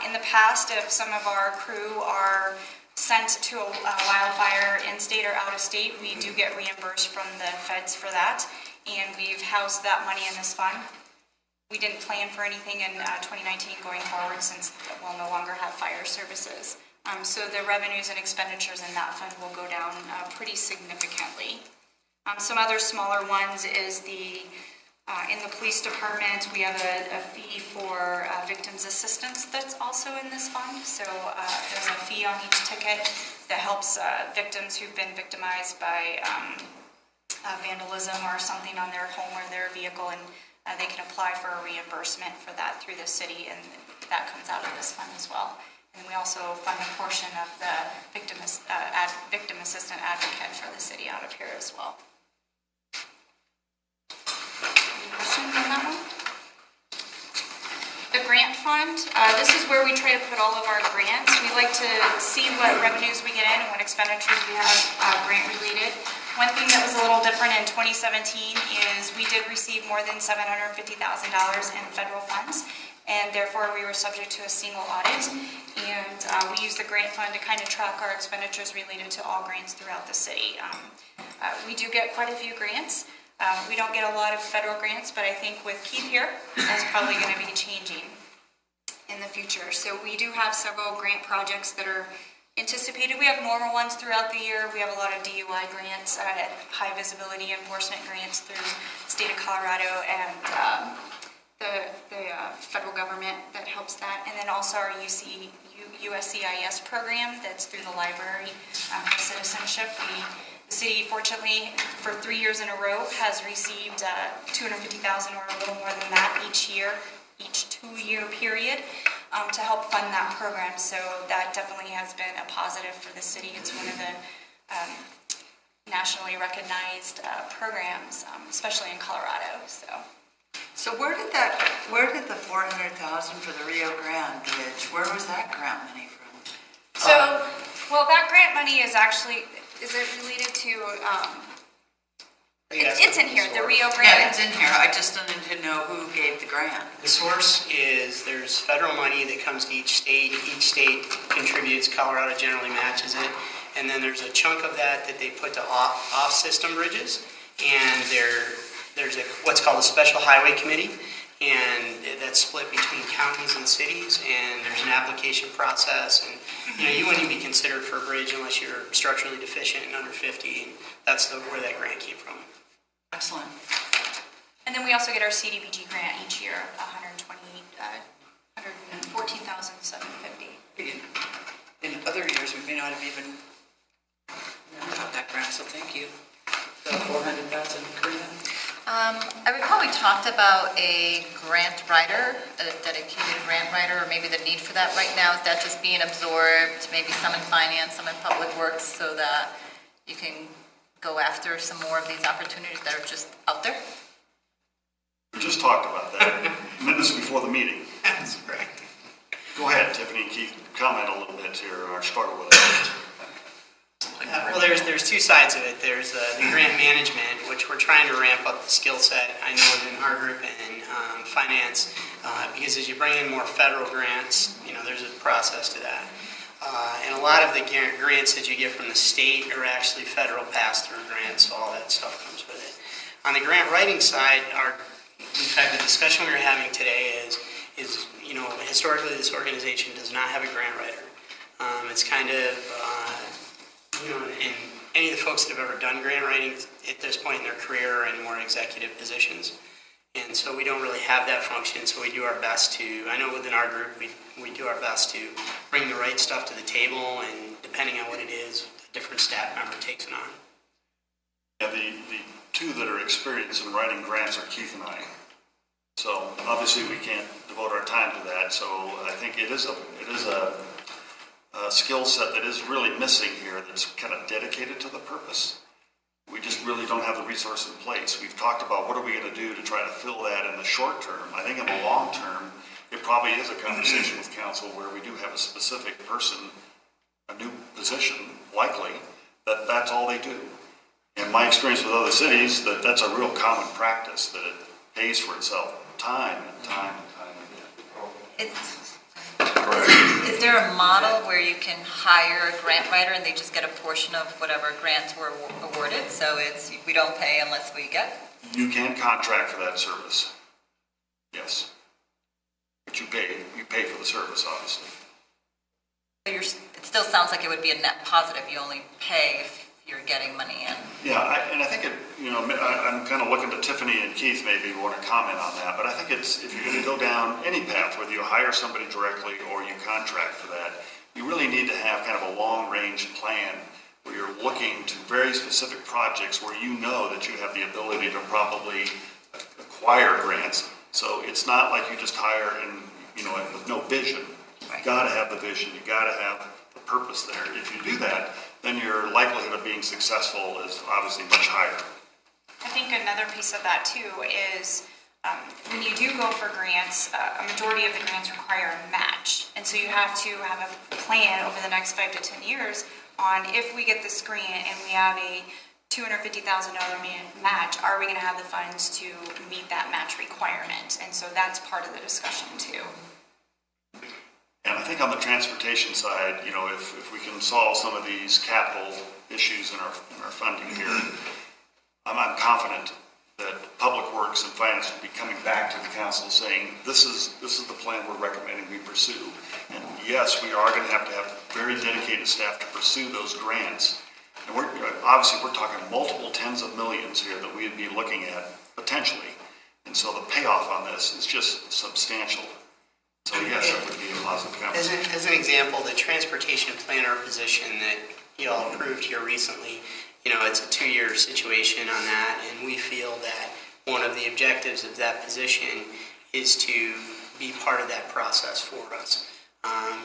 In the past, if some of our crew are sent to a wildfire in-state or out-of-state, we do get reimbursed from the feds for that, and we've housed that money in this fund. We didn't plan for anything in 2019 going forward since we'll no longer have fire services. So the revenues and expenditures in that fund will go down pretty significantly. Some other smaller ones is in the police department, we have a fee for victims assistance that's also in this fund. So there's a fee on each ticket that helps victims who've been victimized by vandalism or something on their home or their vehicle, and they can apply for a reimbursement for that through the city, and that comes out of this fund as well. And we also fund a portion of the victim assistant advocate for the city out of here as well. Any questions on that one? The grant fund fund. This is where we try to put all of our grants. We like to see what revenues we get in and what expenditures we have grant related. One thing that was a little different in 2017 is we did receive more than $750,000 in federal funds, and therefore we were subject to a single audit. And we use the grant fund to kind of track our expenditures related to all grants throughout the city. We do get quite a few grants. We don't get a lot of federal grants, but I think with Keith here, that's probably going to be changing in the future. So we do have several grant projects that are anticipated. We have normal ones throughout the year. We have a lot of DUI grants, high visibility enforcement grants through the state of Colorado and the federal government that helps that. And then also our USCIS program that's through the library for citizenship. The city, fortunately, for 3 years in a row, has received $250,000 or a little more than that each year, each 2-year period, to help fund that program. So that definitely has been a positive for the city. It's one of the nationally recognized programs, especially in Colorado. So where did the $400,000 for the Rio Grande Bridge, where was that grant money from? So, well, that grant money is actually, is it related to, it's in here, the Rio Grande. Yeah, it's in here. I just wanted to know who gave the grant. The source is, there's federal money that comes to each state. Each state contributes. Colorado generally matches it. And then there's a chunk of that they put to off-system bridges. And there's what's called a special highway committee. And that's split between counties and cities. And there's an application process. And you wouldn't even be considered for a bridge unless you're structurally deficient and under 50. And that's where that grant came from. Excellent. And then we also get our CDBG grant each year, $114,750. In other years, we may not have even known about that grant, so thank you. The $400,000 grant. I recall we talked about a grant writer, a dedicated grant writer, or maybe the need for that right now. Is that just being absorbed, maybe some in finance, some in public works, so that you can go after some more of these opportunities that are just out there? We just talked about that minutes before the meeting. That's correct. Go ahead, Tiffany and Keith, comment a little bit here, or start with it. Well, there's two sides of it. There's the grant management, which we're trying to ramp up the skill set, I know, within our group and finance, because as you bring in more federal grants, there's a process to that. And a lot of the grants that you get from the state are actually federal pass-through grants, so all that stuff comes with it. On the grant writing side, in fact, the discussion we were having today is historically this organization does not have a grant writer. It's kind of, and any of the folks that have ever done grant writing at this point in their career are in more executive positions. And so we don't really have that function, so we do our best to, I know within our group, we do our best to bring the right stuff to the table, and depending on what it is, a different staff member takes it on. Yeah, the two that are experienced in writing grants are Keith and I. So obviously we can't devote our time to that, so I think it is a skill set that is really missing here that's kind of dedicated to the purpose. We just really don't have the resource in place. We've talked about what are we going to do to try to fill that in the short term. I think in the long term, it probably is a conversation with council where we do have a specific person, a new position, likely, that's all they do. In my experience with other cities, that's a real common practice, that it pays for itself time and time and time again. Is there a model where you can hire a grant writer and they just get a portion of whatever grants were awarded? So we don't pay unless we get? You can contract for that service. Yes. But you pay for the service, obviously. So it still sounds like it would be a net positive. You only pay if you're getting money in. Yeah, I think I'm kind of looking to Tiffany and Keith maybe want to comment on that, but I think if you're going to go down any path, whether you hire somebody directly or you contract for that, you really need to have kind of a long-range plan where you're looking to very specific projects where you know that you have the ability to probably acquire grants. So it's not like you just hire and, with no vision. You got to have the vision. You got to have the purpose there. If you do that, then your likelihood of being successful is obviously much higher. I think another piece of that too is when you do go for grants, a majority of the grants require a match. And so you have to have a plan over the next 5 to 10 years on if we get this grant and we have a $250,000 match, are we going to have the funds to meet that match requirement? And so that's part of the discussion too. And I think on the transportation side, you know, if we can solve some of these capital issues in our funding here, I'm confident that Public Works and Finance will be coming back to the council saying, this is the plan we're recommending we pursue. And yes, we are going to have very dedicated staff to pursue those grants. And obviously we're talking multiple tens of millions here that we'd be looking at potentially. And so the payoff on this is just substantial. So yes, that would be a positive conversation. As an example, the transportation planner position that you all approved here recently, you know, it's a 2-year situation on that, and we feel that one of the objectives of that position is to be part of that process for us.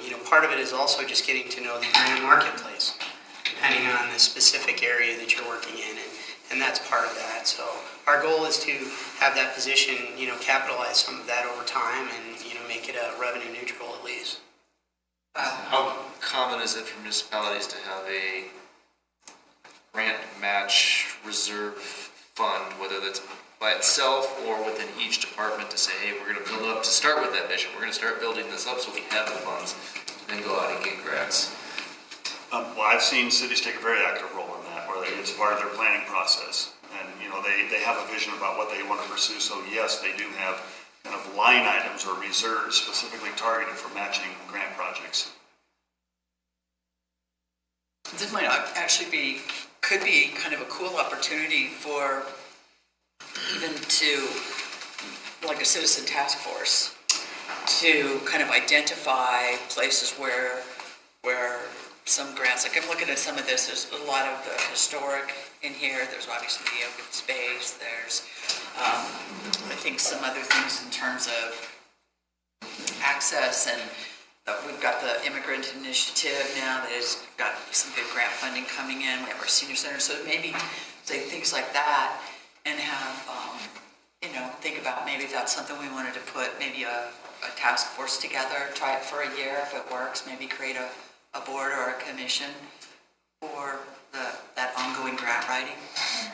You know, part of it is also just getting to know the grant marketplace, depending on the specific area that you're working in, and that's part of that. So our goal is to have that position, you know, capitalize some of that over time and, you know, make it a revenue neutral at least. How common is it for municipalities to have a grant match reserve fund, whether that's by itself or within each department, to say, hey, we're going to build up, to start with that mission, we're going to start building this up so we have the funds, and then go out and get grants? Well, I've seen cities take a very active role in that, where it's part of their planning process. And, you know, they have a vision about what they want to pursue. So yes, they do have kind of line items or reserves specifically targeted for matching grant projects. This might actually could be kind of a cool opportunity for even to, like a citizen task force, to kind of identify places where some grants, like I'm looking at some of this, there's a lot of the historic in here, there's obviously the open space, there's I think some other things in terms of access, and we've got the immigrant initiative now that has got some good grant funding coming in, we have our senior center, so maybe say things like that and have, you know, think about maybe if that's something we wanted to put maybe a task force together, try it for a year, if it works, maybe create a board or a commission for that ongoing grant writing.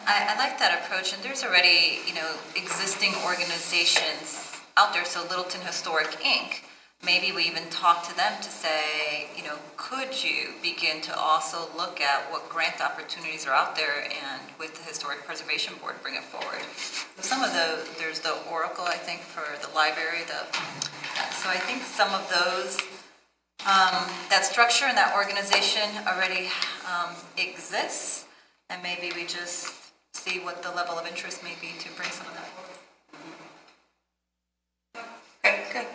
I like that approach, and there's already, you know, existing organizations out there. So Littleton Historic Inc., maybe we even talk to them to say, you know, could you begin to also look at what grant opportunities are out there, and with the Historic Preservation Board, bring it forward. Some of there's the Oracle, I think, for the library. So I think some of those, that structure and that organization already exists, and maybe we just see what the level of interest may be to bring some of that forward. Okay, good.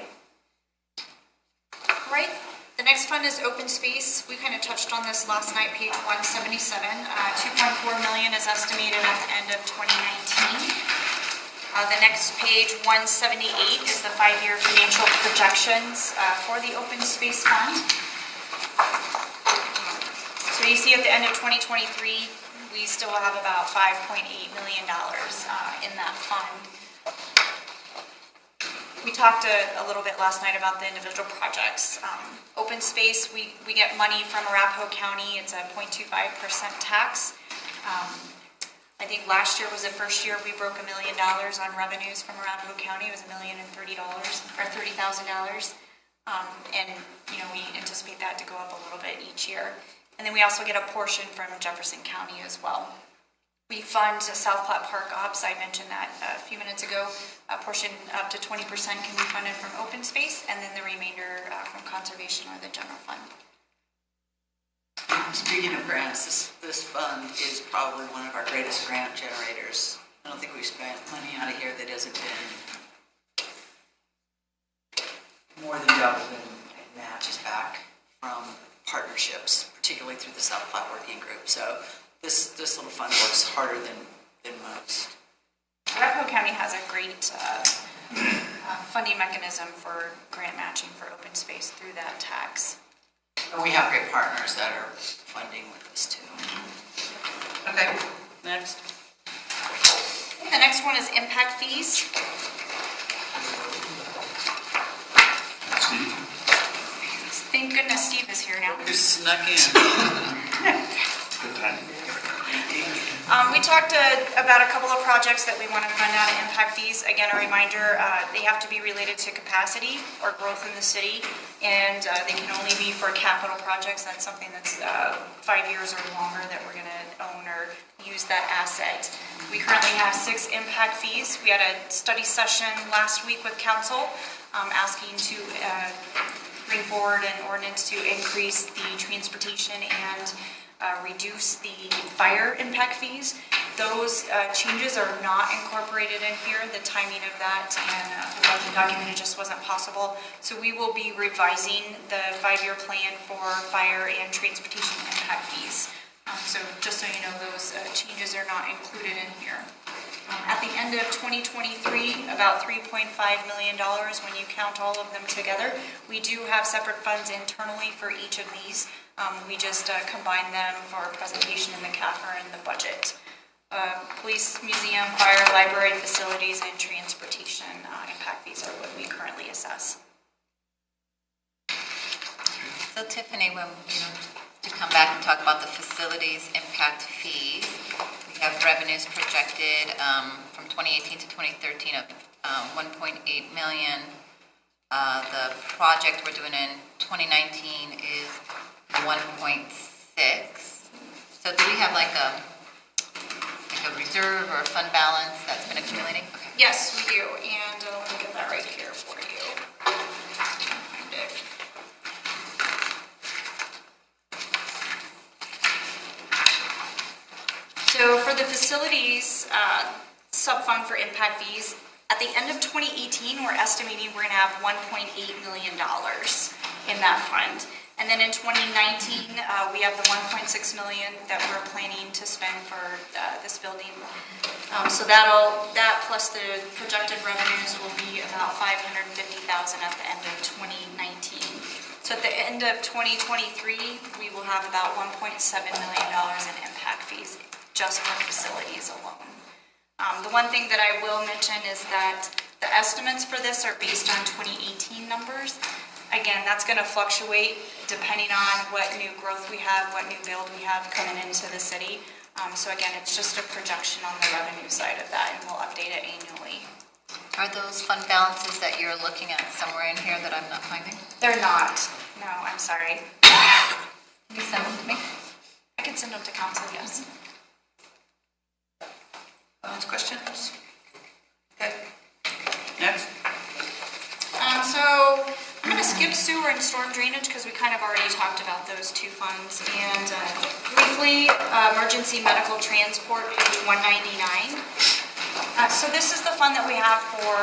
All right, the next fund is open space. We kind of touched on this last night, page 177. 2.4 million is estimated at the end of 2019. The next page, 178, is the 5-year financial projections for the open space fund. So you see at the end of 2023, we still have about $5.8 million in that fund. We talked a little bit last night about the individual projects. Open space, we get money from Arapahoe County. It's a 0.25% tax. I think last year was the first year we broke $1 million on revenues from Arapahoe County. It was $1,030,000 or $30,000. And you know, we anticipate that to go up a little bit each year. And then we also get a portion from Jefferson County as well. We fund South Platte Park Ops. I mentioned that a few minutes ago. A portion up to 20% can be funded from open space, and then the remainder from conservation or the general fund. Speaking of grants, this fund is probably one of our greatest grant generators. I don't think we've spent money out of here that hasn't been more than doubled in matches back from partnerships, particularly through the South Platte Working Group. So this little fund works harder than most. Arapahoe County has a great funding mechanism for grant matching for open space through that tax. And we have great partners that are funding with us too. Okay, next. The next one is impact fees. Steve. Thank goodness Steve is here now. Who snuck in? Good timing. We talked about a couple of projects that we want to fund out of impact fees. Again, a reminder, they have to be related to capacity or growth in the city, and they can only be for capital projects. That's something that's 5 years or longer that we're going to own or use that asset. We currently have 6 impact fees. We had a study session last week with council asking to bring forward an ordinance to increase the transportation and reduce the fire impact fees. Those changes are not incorporated in here. The timing of that and the budget document, it just wasn't possible. So we will be revising the 5-year plan for fire and transportation impact fees. So just so you know, those changes are not included in here. At the end of 2023, about $3.5 million when you count all of them together. We do have separate funds internally for each of these. We just combine them for presentation in the CAFR and the budget. Police, museum, fire, library, facilities, and transportation impact fees are what we currently assess. So Tiffany, when, to come back and talk about the facilities impact fees, we have revenues projected from 2018 to 2013 of 1.8 million. The project we're doing in 2019 is 1.6. So do we have like a reserve or a fund balance that's been accumulating? Okay. Yes, we do, and let me get that right here for you. Find it. So for the facilities sub-fund for impact fees, at the end of 2018, we're estimating we're going to have $1.8 million in that fund. And then in 2019, we have the $1.6 million that we're planning to spend for this building. So that plus the projected revenues will be about $550,000 at the end of 2019. So at the end of 2023, we will have about $1.7 million in impact fees just for facilities alone. The one thing that I will mention is that the estimates for this are based on 2018 numbers. Again, that's going to fluctuate depending on what new growth we have, what new build we have coming into the city. So again, it's just a projection on the revenue side of that, and we'll update it annually. Are those fund balances that you're looking at somewhere in here that I'm not finding? They're not. No, I'm sorry. Can you send them to me? I can send them to council, yes. Questions? Okay. Next. So I'm going to skip sewer and storm drainage because we kind of already talked about those two funds. And briefly, emergency medical transport, page 199. So this is the fund that we have for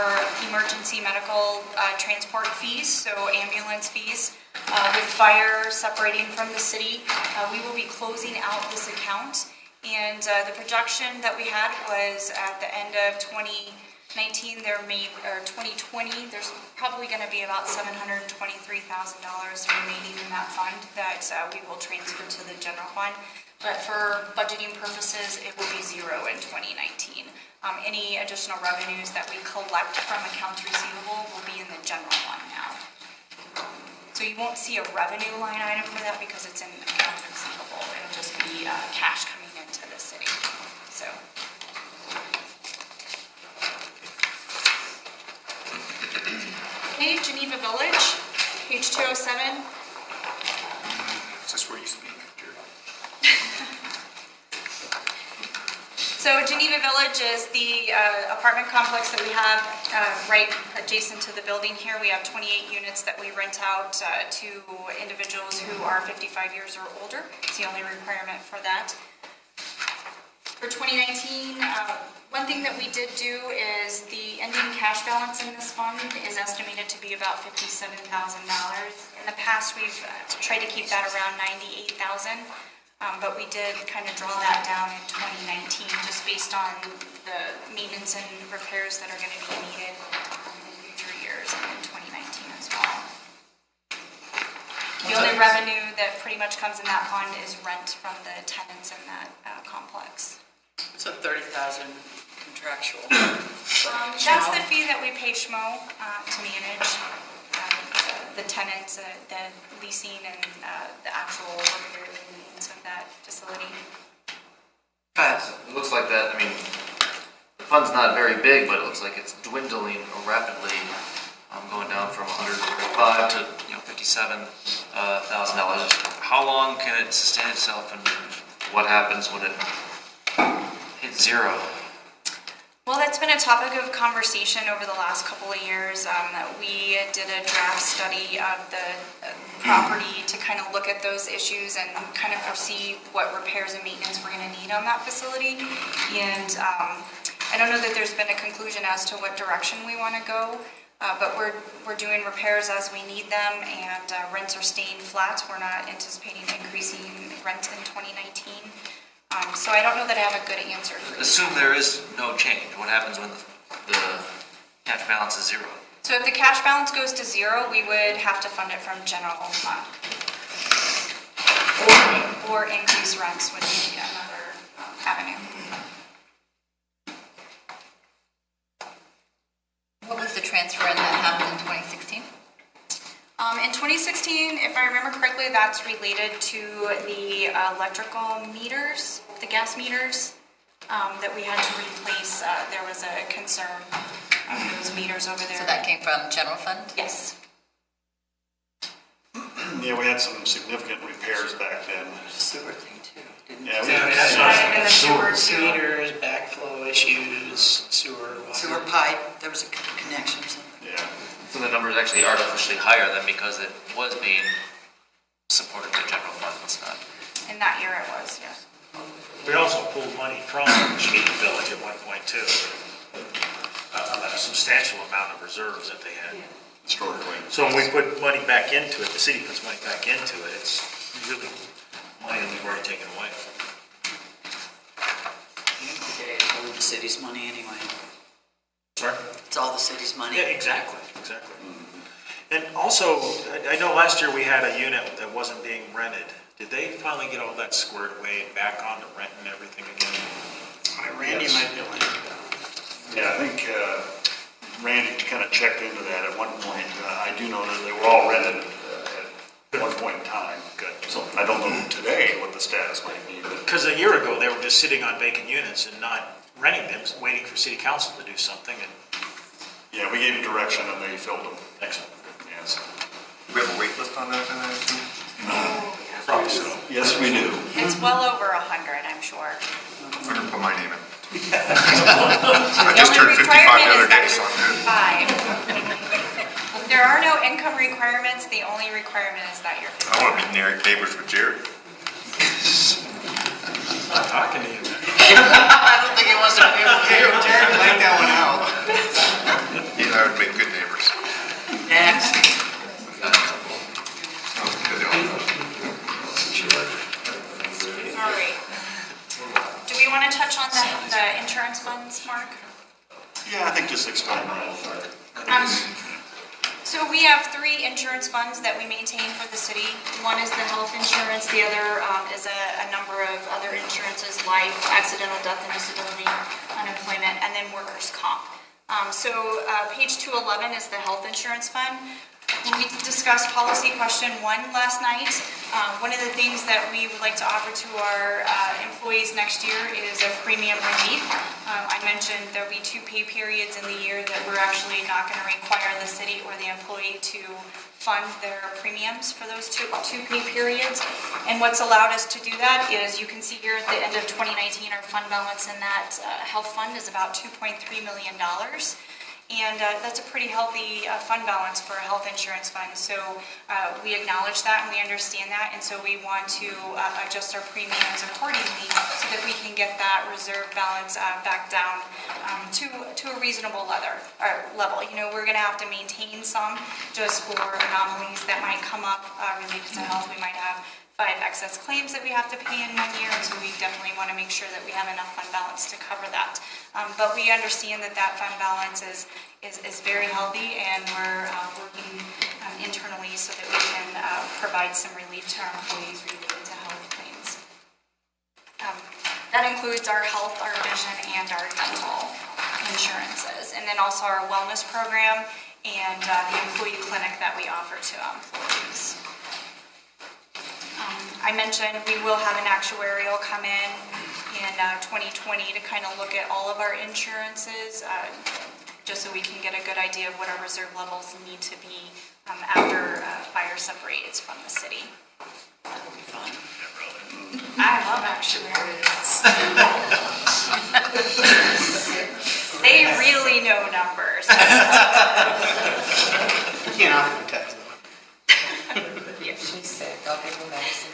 emergency medical transport fees, so ambulance fees. With fire separating from the city, we will be closing out this account. And the projection that we had was at the end of 2019, or 2020, there's probably going to be about $723,000 remaining in that fund that we will transfer to the general fund. But for budgeting purposes, it will be zero in 2019. Any additional revenues that we collect from accounts receivable will be in the general fund now. So you won't see a revenue line item for that because it's in accounts receivable. It'll just be cash coming into the city. So. Okay, Geneva Village, page 207. Is this where you speak, Jared? So Geneva Village is the apartment complex that we have right adjacent to the building here. We have 28 units that we rent out to individuals who are 55 years or older. It's the only requirement for that. For 2019, one thing that we did do is the ending cash balance in this fund is estimated to be about $57,000. In the past, we've tried to keep that around $98,000. But we did kind of draw that down in 2019, just based on the maintenance and repairs that are going to be needed in future years and in 2019 as well. The only revenue that pretty much comes in that fund is rent from the tenants in that complex. It's a $30,000 contractual. That's the fee that we pay Schmo to manage. the tenants, the leasing and the actual repair and maintenance of that facility. It looks like that, I mean, the fund's not very big, but it looks like it's dwindling rapidly, going down from 105 to, $57,000. How long can it sustain itself, and what happens when it hits zero? Well, that's been a topic of conversation over the last couple of years. We did a draft study of the property to kind of look at those issues and kind of foresee what repairs and maintenance we're going to need on that facility. And I don't know that there's been a conclusion as to what direction we want to go, but we're doing repairs as we need them, and rents are staying flat. We're not anticipating increasing rent in 2019. So I don't know that I have a good answer for you. Assume there is no change. What happens when the cash balance is zero? So if the cash balance goes to zero, we would have to fund it from general fund. Or increase rents would be another avenue. What was the transfer in that happened in 2016? In 2016, if I remember correctly, that's related to the electrical meters, the gas meters that we had to replace. There was a concern of those meters over there. So that came from general fund? Yes. Yeah, we had some significant repairs back then. Sewer thing too. Yeah, we That's had right. And the sewer too. Meters, backflow issues, sewer. water. Sewer pipe, there was a connection or something. Yeah. So the number is actually artificially higher than because it was being supported to general fund. It's not. In that year it was, yes. We also pulled money from Geneva Village at one point too. A substantial amount of reserves that they had. Historically. So when we put money back into it, the city puts money back into it, it's really money that we've already taken away. Today, it's all the city's money anyway. Sorry? It's all the city's money. Yeah, exactly. And also, I know last year we had a unit that wasn't being rented. Did they finally get all that squared away and back on to rent and everything again? Randy Yes. might be able to. Yeah, I think Randy kind of checked into that at one point. I do know that they were all rented at one point in time. Good. So I don't know today what the status might be. Because a year ago, they were just sitting on vacant units and not renting them, waiting for city council to do something. And Yeah, we gave them direction and they filled them. excellent. Yes. Do we have a wait list on that, I assume? Probably so. Yes, we do. It's well over 100, I'm sure. I'm gonna put my name in. I The just only turned 55 the requirement other is that day, so I'm good. you're 55. There are no income requirements. The only requirement is that you're 55. I want to be neighbors with Jared. Not talking to you, man. I don't think he wants to be with you. Jared laid that one out. He and I would make good neighbors. Next. All right. Do we want to touch on the insurance funds, Mark? Yeah, I think just explain that. So we have 3 insurance funds that we maintain for the city. One is the health insurance, the other is a number of other insurances, life, accidental death and disability, unemployment, and then workers' comp. So page 211 is the health insurance fund. When we discussed policy question 1 last night, one of the things that we would like to offer to our employees next year is a premium relief. I mentioned there'll be 2 pay periods in the year that we're actually not going to require the city or the employee to fund their premiums for those two pay periods. And what's allowed us to do that is, you can see here at the end of 2019, our fund balance in that health fund is about $2.3 million. And that's a pretty healthy fund balance for a health insurance fund. So we acknowledge that and we understand that. And so we want to adjust our premiums accordingly so that we can get that reserve balance back down to a reasonable level. You know, we're going to have to maintain some just for anomalies that might come up related to health. We might have 5 excess claims that we have to pay in 1 year, and so we definitely want to make sure that we have enough fund balance to cover that. But we understand that that fund balance is very healthy, and we're working internally so that we can provide some relief to our employees related to health claims. That includes our health, our vision, and our dental insurances, and then also our wellness program and the employee clinic that we offer to employees. I mentioned we will have an actuarial come in 2020 to kind of look at all of our insurances, just so we can get a good idea of what our reserve levels need to be after fire separates from the city. That'll be fun. I love actuaries. They really know numbers. You can't offer a test, though. She's sick, I'll give her medicine.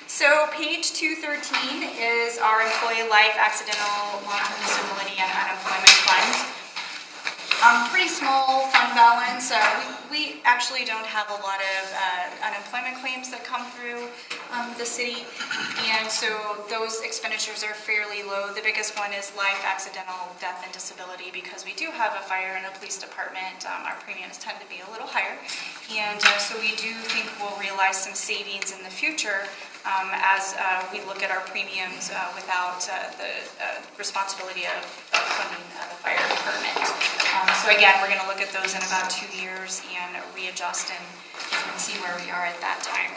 So page 213 is our employee life, accidental, long-term disability, and unemployment funds. Pretty small fund balance. We actually don't have a lot of unemployment claims that come through the city, and so those expenditures are fairly low. The biggest one is life, accidental, death, and disability, because we do have a fire and a police department. Our premiums tend to be a little higher, and so we do think we'll realize some savings in the future as we look at our premiums without the responsibility of funding the fire department. So again, we're going to look at those in about 2 years and readjust and see where we are at that time.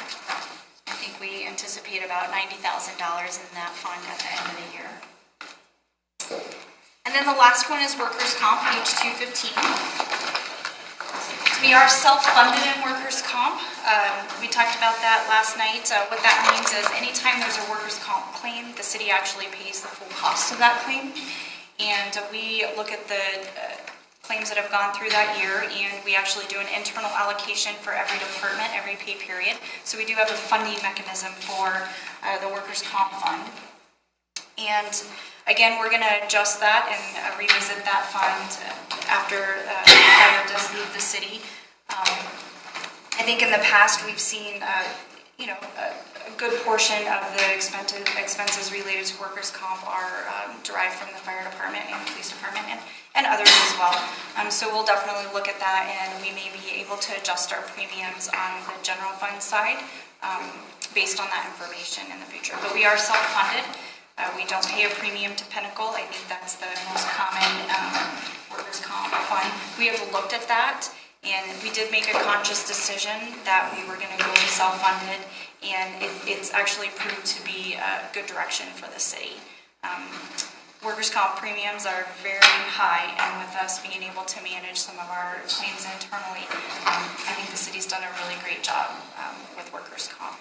I think we anticipate about $90,000 in that fund at the end of the year. And then the last one is workers' comp, page 215. We are self-funded in workers' comp. We talked about that last night. What that means is anytime there's a workers' comp claim, the city actually pays the full cost of that claim. And we look at the claims that have gone through that year, and we actually do an internal allocation for every department, every pay period. So we do have a funding mechanism for the workers' comp fund. And again, we're going to adjust that and revisit that fund after fire does leave the city. I think in the past we've seen, a good portion of the expenses related to workers' comp are derived from the fire department and police department and others as well. So we'll definitely look at that, and we may be able to adjust our premiums on the general fund side based on that information in the future. But we are self-funded. We don't pay a premium to Pinnacle. I think that's the most common workers' comp fund. We have looked at that, and we did make a conscious decision that we were going to go self-funded, and it's actually proved to be a good direction for the city. Workers' comp premiums are very high, and with us being able to manage some of our claims internally, I think the city's done a really great job with workers' comp.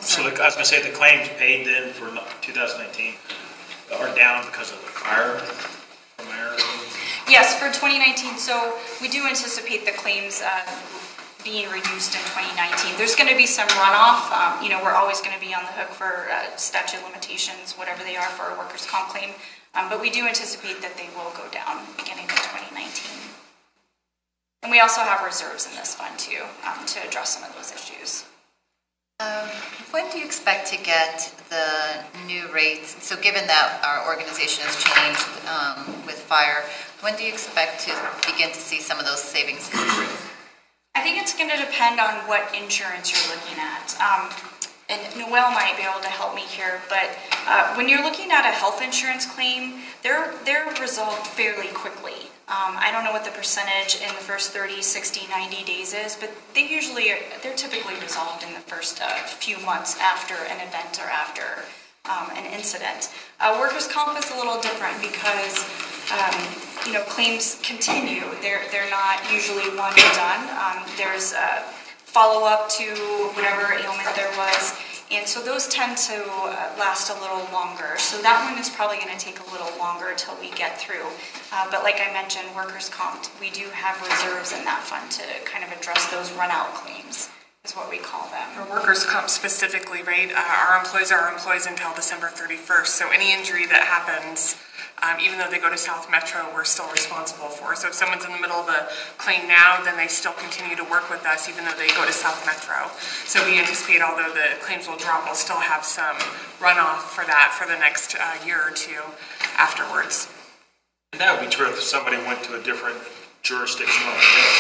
So I was going to say the claims paid then for 2019 are down because of the fire from there? Yes, for 2019, so we do anticipate the claims being reduced in 2019. There's going to be some runoff. We're always going to be on the hook for statute of limitations, whatever they are for a workers' comp claim. But we do anticipate that they will go down beginning in 2019. And we also have reserves in this fund too to address some of those issues. When do you expect to get the new rates? So given that our organization has changed with fire, when do you expect to begin to see some of those savings come through? I think it's going to depend on what insurance you're looking at. And Noelle might be able to help me here, but when you're looking at a health insurance claim, they're resolved fairly quickly. I don't know what the percentage in the first 30, 60, 90 days is, but they're typically resolved in the first few months after an event or after an incident. Workers' comp is a little different because claims continue. They're not usually one and done. There's follow-up to whatever ailment there was. And so those tend to last a little longer. So that one is probably going to take a little longer till we get through. But like I mentioned, workers' comp, we do have reserves in that fund to kind of address those run-out claims, is what we call them. For workers' comp specifically, right, our employees are our employees until December 31st. So any injury that happens, even though they go to South Metro, we're still responsible for. So if someone's in the middle of a claim now, then they still continue to work with us, even though they go to South Metro. So we anticipate, although the claims will drop, we'll still have some runoff for that for the next year or two afterwards. And that would be true if somebody went to a different jurisdiction on the hill,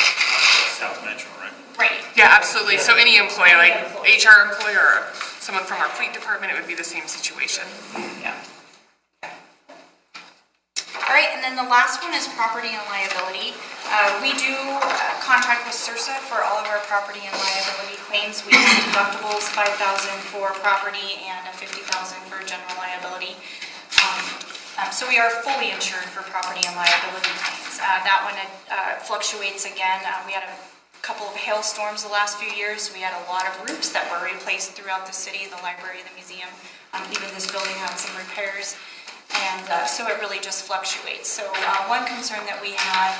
South Metro, right? Right. Yeah, absolutely. So any employee, like HR employee or someone from our fleet department, it would be the same situation. Yeah. All right, and then the last one is property and liability. We do contract with CIRSA for all of our property and liability claims. We have deductibles, $5,000 for property and $50,000 for general liability. So we are fully insured for property and liability claims. That one fluctuates again. We had a couple of hailstorms the last few years. We had a lot of roofs that were replaced throughout the city, the library, the museum. Even this building had some repairs. And so it really just fluctuates. So one concern that we have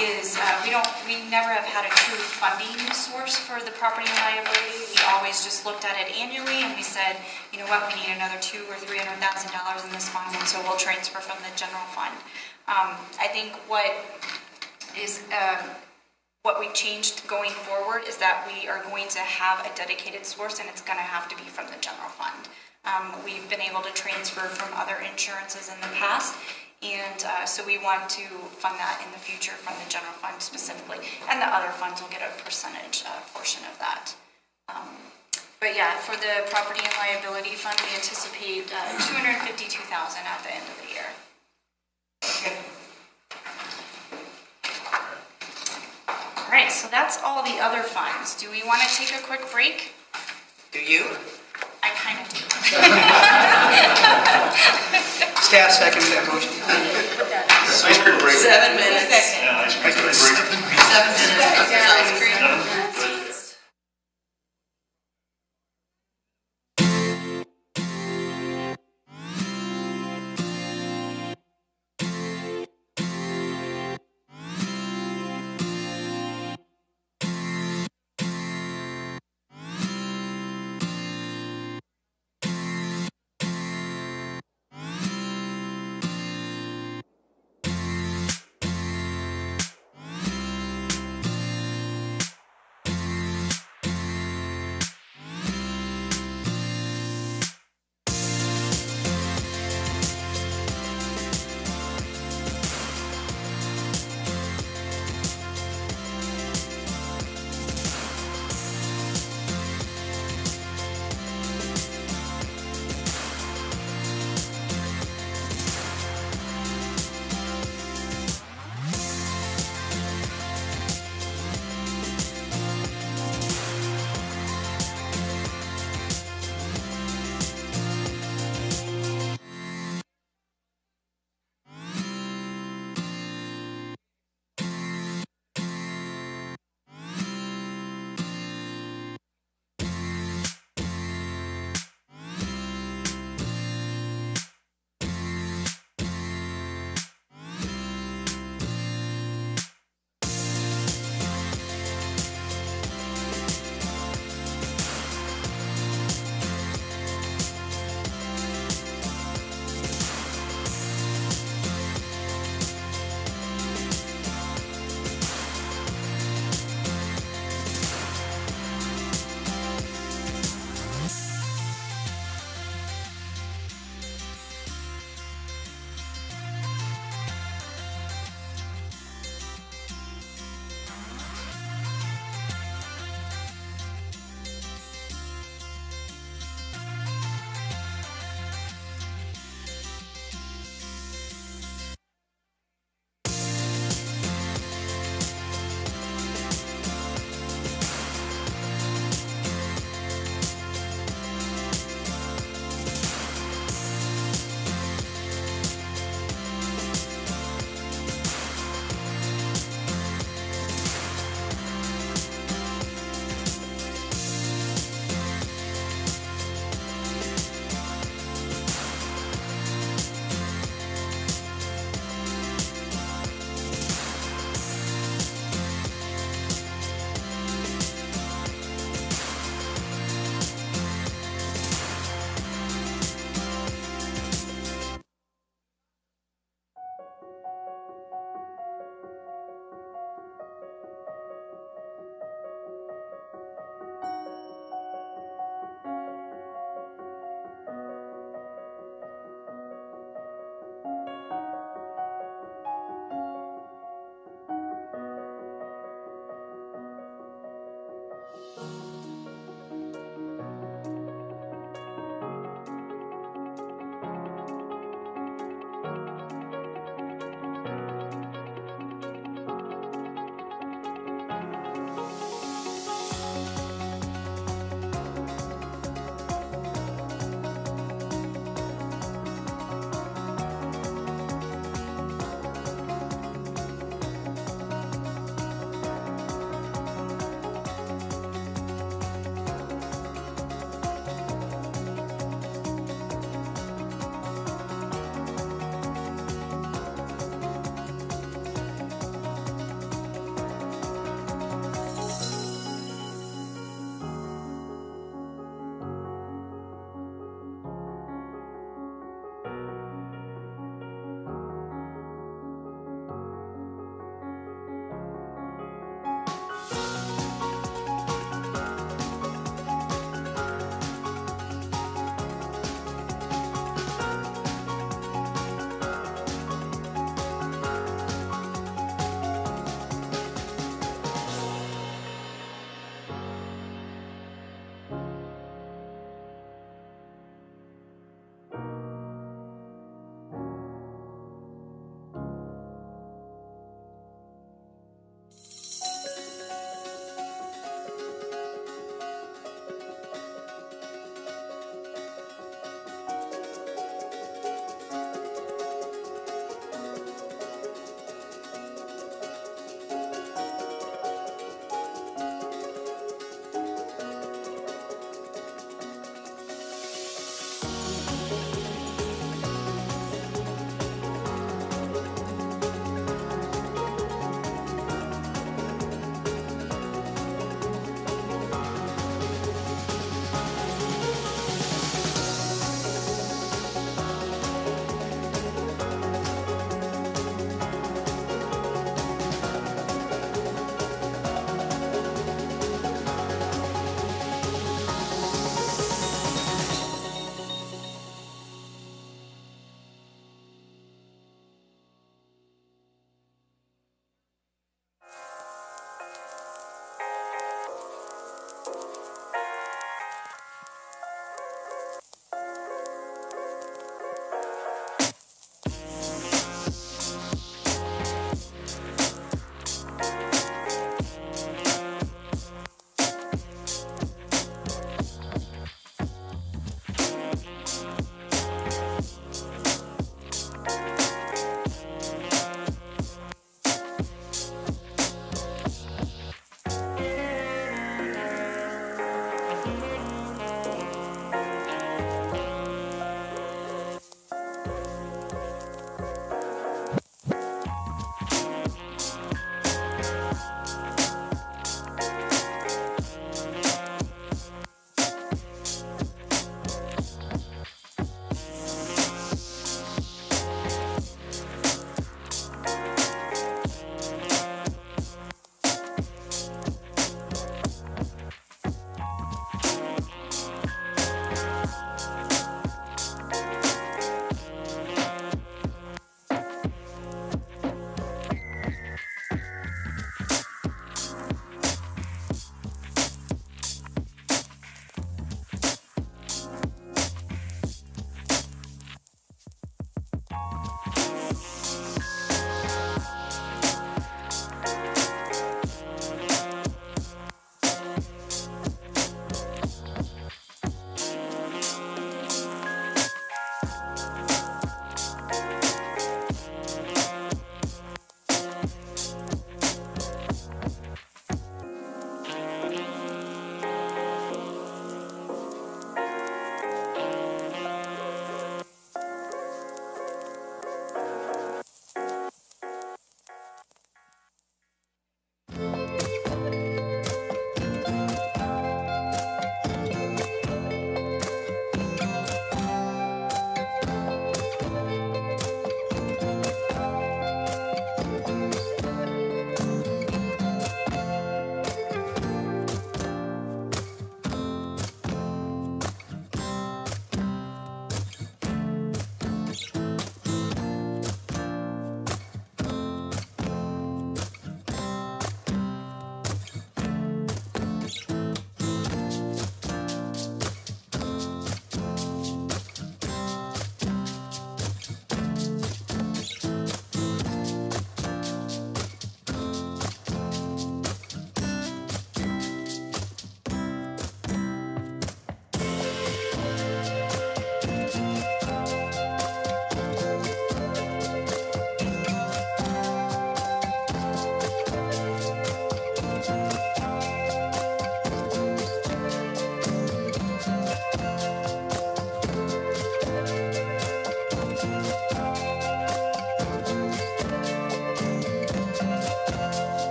is we never have had a true funding source for the property and liability. We always just looked at it annually and we said, you know what, we need another $200,000 or $300,000 in this fund, and so we'll transfer from the general fund. I think what we changed going forward is that we are going to have a dedicated source, and it's going to have to be from the general fund. We've been able to transfer from other insurances in the past, and so we want to fund that in the future from the general fund specifically, and the other funds will get a percentage portion of that. But yeah, for the property and liability fund, we anticipate $252,000 at the end of the year. All right, so that's all the other funds. Do we want to take a quick break? Do you? I kind of do. Staff seconds that motion. Ice cream break. 7 minutes. Yeah, ice cream break. 7 minutes. Ice cream.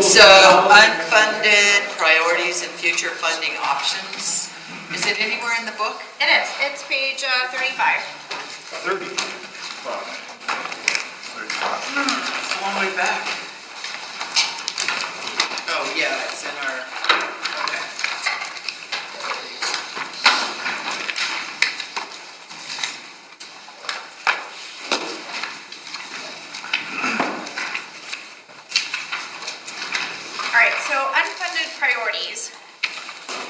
So unfunded priorities and future funding options. Is it anywhere in the book? It is. It's page 35. 30. It's a long way back. Oh, yeah, it's in our, okay. All right, so unfunded priorities.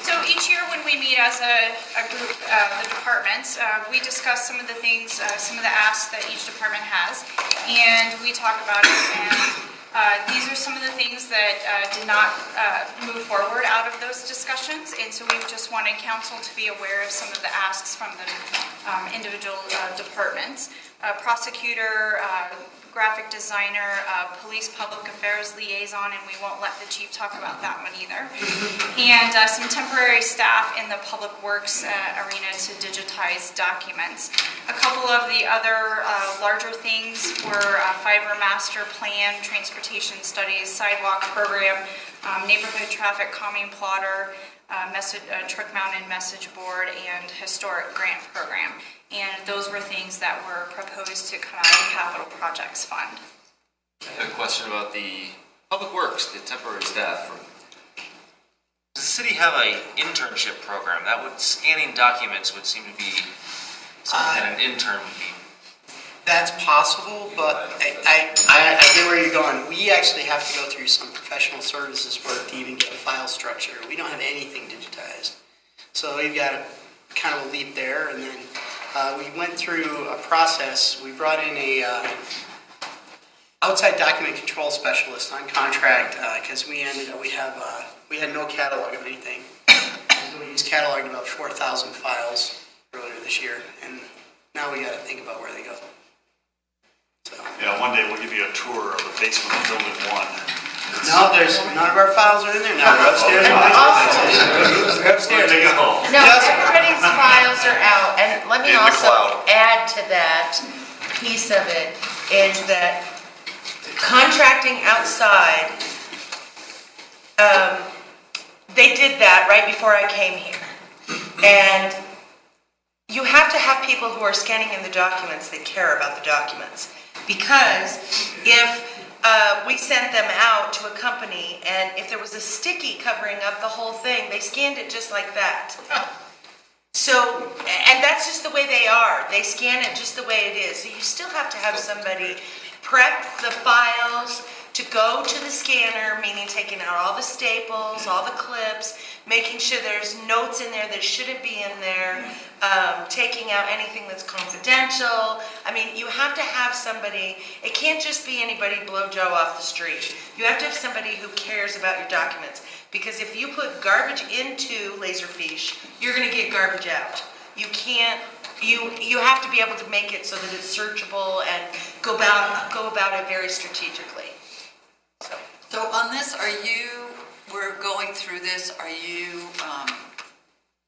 So each year when we meet as a group, the departments, we discuss some of the things, some of the asks that each department has, and we talk about it. And these are some of the things that did not move forward out of those discussions, and so we just wanted council to be aware of some of the asks from the individual departments. Prosecutor, graphic designer, police public affairs liaison, and we won't let the chief talk about that one either. And some temporary staff in the public works arena to digitize documents. A couple of the other larger things were fiber master plan, transportation studies, sidewalk program, neighborhood traffic calming plotter, truck mounted message board, and historic grant program. And those were things that were proposed to come out of the capital projects fund. I have a question about the public works, the temporary staff. Does the city have an internship program? That would, scanning documents would seem to be something that an intern would be. That's possible, but I get where you're going. We actually have to go through some professional services work to even get a file structure. We don't have anything digitized. So we've got a kind of a leap there, and then we went through a process. We brought in a outside document control specialist on contract because we had no catalog of anything. So we just cataloged about 4,000 files earlier this year, and now we got to think about where they go. So. Yeah, one day we'll give you a tour of the basement of Building 1. No, there's none of our files are in there. No, they're upstairs. They're upstairs. There you go. No, everybody's files are out, and let me In the also cloud. add to that piece of it, is that contracting outside, they did that right before I came here. And you have to have people who are scanning in the documents that care about the documents. Because if we sent them out to a company, and if there was a sticky covering up the whole thing, they scanned it just like that. So, and that's just the way they are. They scan it just the way it is. So you still have to have somebody prep the files to go to the scanner, meaning taking out all the staples, all the clips, making sure there's notes in there that shouldn't be in there, taking out anything that's confidential. I mean, you have to have somebody, it can't just be anybody blow Joe off the street. You have to have somebody who cares about your documents. Because if you put garbage into Laserfiche, you're going to get garbage out. You can't, you have to be able to make it so that it's searchable and go about it very strategically. So on this, we're going through this, are you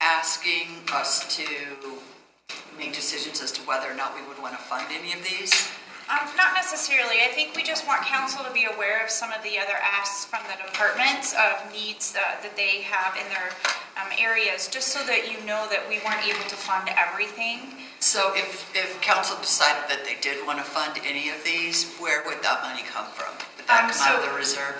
asking us to make decisions as to whether or not we would want to fund any of these? Not necessarily. I think we just want council to be aware of some of the other asks from the departments of needs that they have in their areas, just so that you know that we weren't able to fund everything. So if council decided that they did want to fund any of these, where would that money come from? Would that come out of the reserve?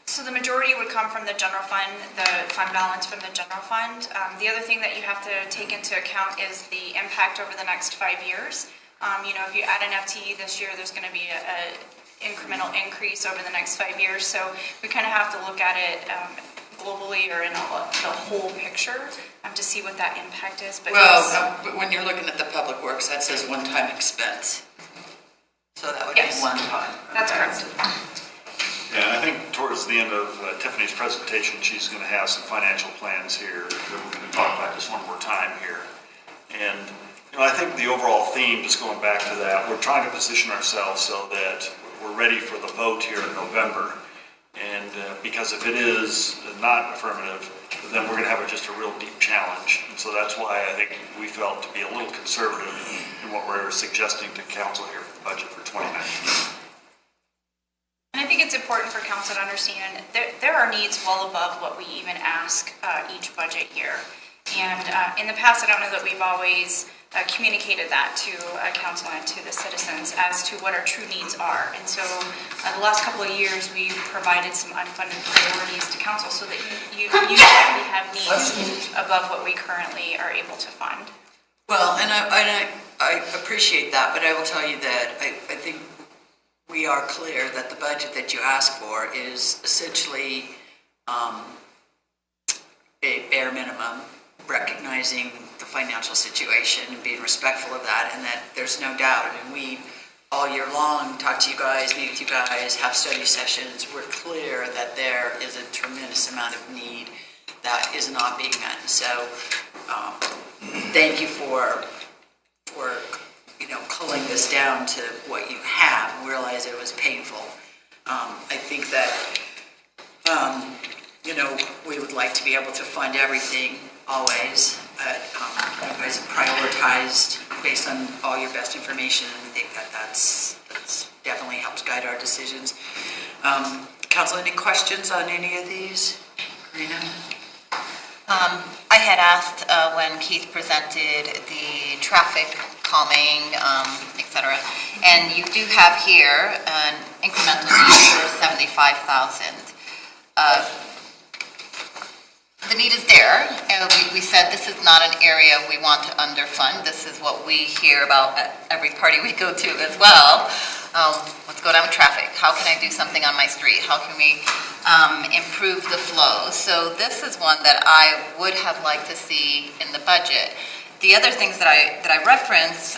So the majority would come from the general fund, the fund balance from the general fund. The other thing that you have to take into account is the impact over the next 5 years. If you add an FTE this year, there's going to be an incremental increase over the next 5 years. So we kind of have to look at it globally or in the whole picture to see what that impact is. But but when you're looking at the public works, that says one-time expense. So that would be one time. That's correct. Yeah, I think towards the end of Tiffany's presentation, she's going to have some financial plans here that we're going to talk about just one more time here. And I think the overall theme, just going back to that, we're trying to position ourselves so that we're ready for the vote here in November. And because if it is not affirmative, then we're going to have just a real deep challenge. And so that's why I think we felt to be a little conservative in what we're suggesting to council here for the budget for 2019. And I think it's it's important for council to understand, there are needs well above what we even ask each budget year. And in the past, I don't know that we've always communicated that to council and to the citizens as to what our true needs are. And so the last couple of years, we've provided some unfunded priorities to council so that you actually have needs above what we currently are able to fund. Well, and I appreciate that, but I will tell you that I think we are clear that the budget that you ask for is essentially a bare minimum, recognizing the financial situation and being respectful of that, and that there's no doubt. I mean, we all year long talk to you guys, meet with you guys, have study sessions. We're clear that there is a tremendous amount of need that is not being met. So thank you for culling this down to what you have. I realize it was painful. I think that we would like to be able to fund everything always, but you guys have prioritized based on all your best information, and I think that's definitely helps guide our decisions. Council, any questions on any of these? Karina? I had asked when Keith presented the traffic calming, et cetera, and you do have here an incremental need for 75,000. The need is there. We said this is not an area we want to underfund. This is what we hear about at every party we go to as well. Let's go down traffic. How can I do something on my street? How can we improve the flow? So this is one that I would have liked to see in the budget. The other things that I referenced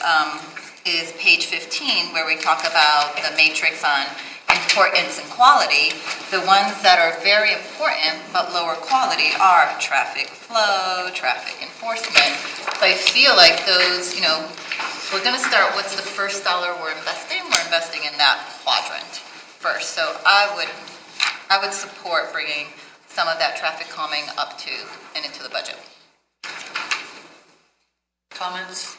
is page 15, where we talk about the matrix on importance and quality. The ones that are very important but lower quality are traffic flow, traffic enforcement. So I feel like those, we're going to start, what's the first dollar we're investing? We're investing in that quadrant first. So I would support bringing some of that traffic calming up to and into the budget. Comments?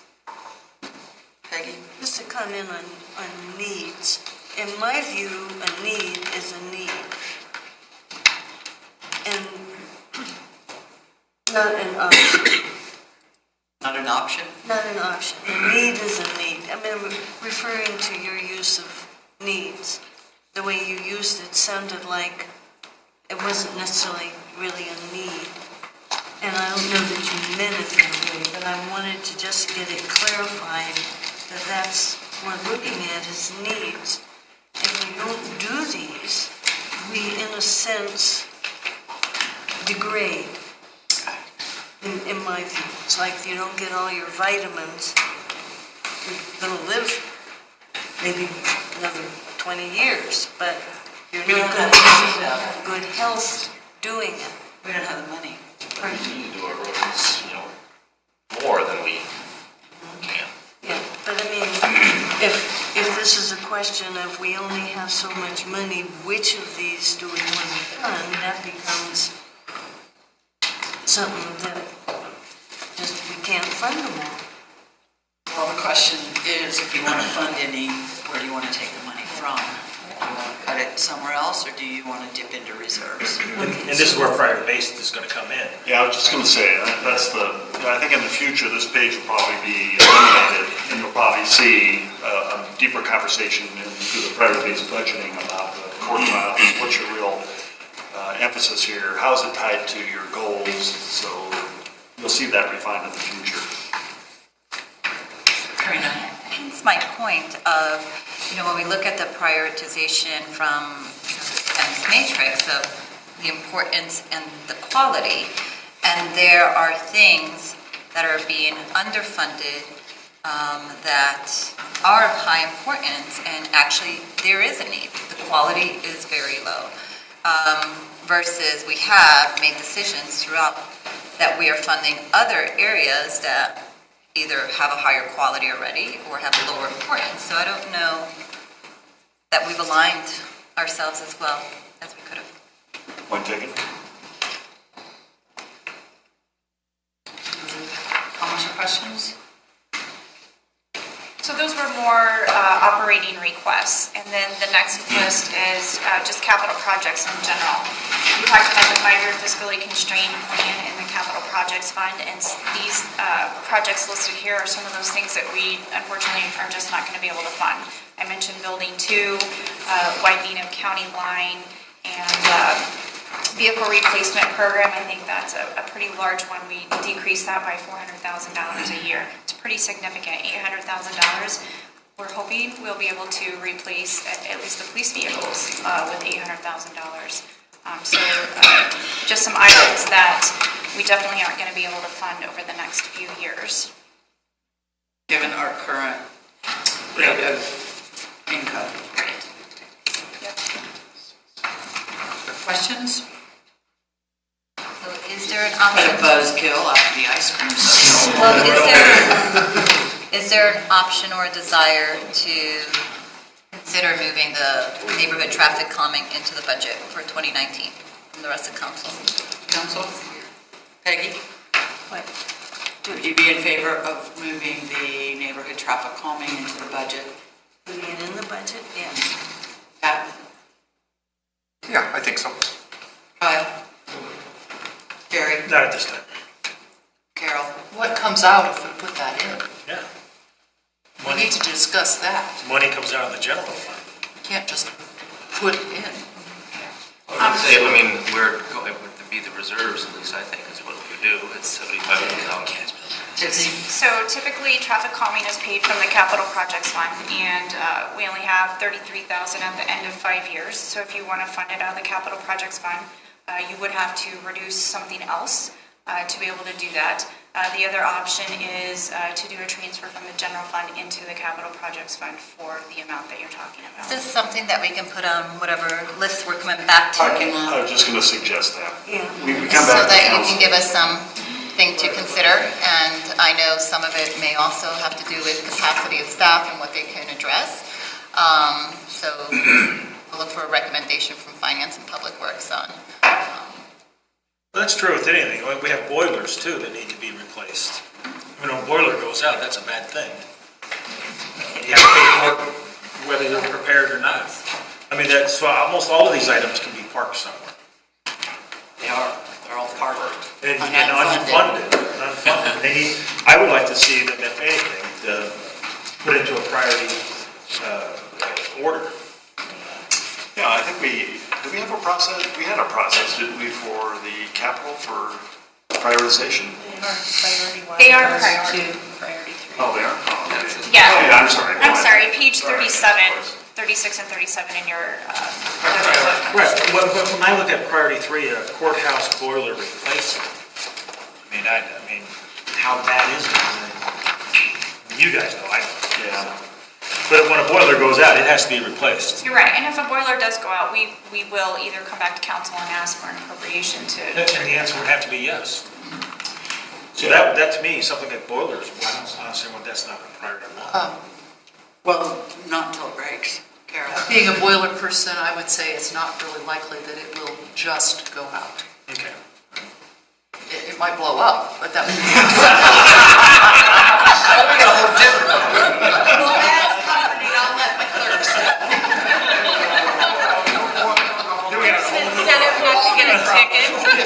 Peggy? Just to comment on needs. In my view, a need is a need. And not an option. Not an option? Not an option. A need is a need. I mean, referring to your use of needs, the way you used it sounded like it wasn't necessarily really a need. And I don't know that you meant it that way, but I wanted to just get it clarified that that's what we're looking at is needs. If we don't do these, we, in a sense, degrade, in my view. It's like you don't get all your vitamins, you're going to live maybe another 20 years, but you're not going to have good health doing it. We don't have the money. Right. We need to do our roads, more than we can. Yeah, but I mean, if this is a question of we only have so much money, which of these do we want to fund, that becomes something that just we can't fund them all. Well, the question is, if you want to fund any, where do you want to take the money from? Do you want to cut it somewhere else, or do you want to dip into reserves? And this is where private base is going to come in. Yeah, I was just going to say, I think in the future, this page will probably be eliminated, and you'll probably see a deeper conversation through the private-based budgeting about the court trial. What's your real emphasis here? How is it tied to your goals? So you'll see that refined in the future. Karina? It's my point of, when we look at the prioritization from this matrix of the importance and the quality, and there are things that are being underfunded that are of high importance, and actually there is a need. The quality is very low. Versus we have made decisions throughout that we are funding other areas that either have a higher quality already or have a lower importance. So I don't know that we've aligned ourselves as well as we could have. Point taken. Comments or questions? So those were more operating requests. And then the next list is just capital projects in general. We talked about the 5-year fiscally constrained plan and the capital projects fund. And these projects listed here are some of those things that we unfortunately are just not going to be able to fund. I mentioned Building 2, widening of county line, and vehicle replacement program. I think that's a pretty large one. We decreased that by $400,000 a year. It's pretty significant, $800,000. We're hoping we'll be able to replace at least the police vehicles with $800,000. So just some items that we definitely aren't going to be able to fund over the next few years. Given our current rate of income. Questions? So is there an Put a option? buzzkill after the ice cream social. Well, is there an option or a desire to consider moving the neighborhood traffic calming into the budget for 2019 from the rest of council? Council? Peggy? What? Would you be in favor of moving the neighborhood traffic calming into the budget? Putting it in the budget? Yeah. Pat? Yeah, I think so. Kyle? Gary? Not at this time. Carol? What comes out if we put that in? Yeah. We need to discuss that. Money comes out of the general fund. We can't just put it in. I would say, I mean, we're going, it would be the reserves, at least I think, is what we do. It's 75,000. So typically, traffic calming is paid from the capital projects fund, and we only have $33,000 at the end of 5 years. So if you want to fund it out of the capital projects fund, you would have to reduce something else to be able to do that. The other option is to do a transfer from the general fund into the capital projects fund for the amount that you're talking about. Is this something that we can put on whatever list we're coming back to? I was just going to suggest that. Yeah. We come back to So that you council. can give us something to consider, and I know some of it may also have to do with capacity of staff and what they can address. So we'll look for a recommendation from Finance and Public Works on. That's true with anything. Like, we have boilers too that need to be replaced. When a boiler goes out, that's a bad thing. You have to pay for it whether they're repaired or not. I mean, that's why almost all of these items can be parked somewhere. They are. They're all parked. And unfunded. They need, I would like to see them, if anything, put into a priority order. Yeah, I think do we have a process? We had a process, didn't we, for the capital for prioritization? They are priority. Oh, they are? Oh, okay. Yeah. Oh, yeah, I'm sorry. Go I'm ahead. sorry, page 36 and 37 in your, Right, but when I look at priority 3, a courthouse boiler replacement, I mean, how bad is it? You guys know, yeah. But when a boiler goes out, it has to be replaced. you're right, and if a boiler does go out, we will either come back to council and ask for an appropriation to. And the answer would have to be yes. So that to me, something like boilers, well, I don't see why that's not a priority one. Well, not until it breaks. Carol? Being a boiler person, I would say it's not really likely that it will just go out. Okay. It might blow up, but that would be. Well, that's comforting. I'll let my clerks know. Incentive not to get a ticket. When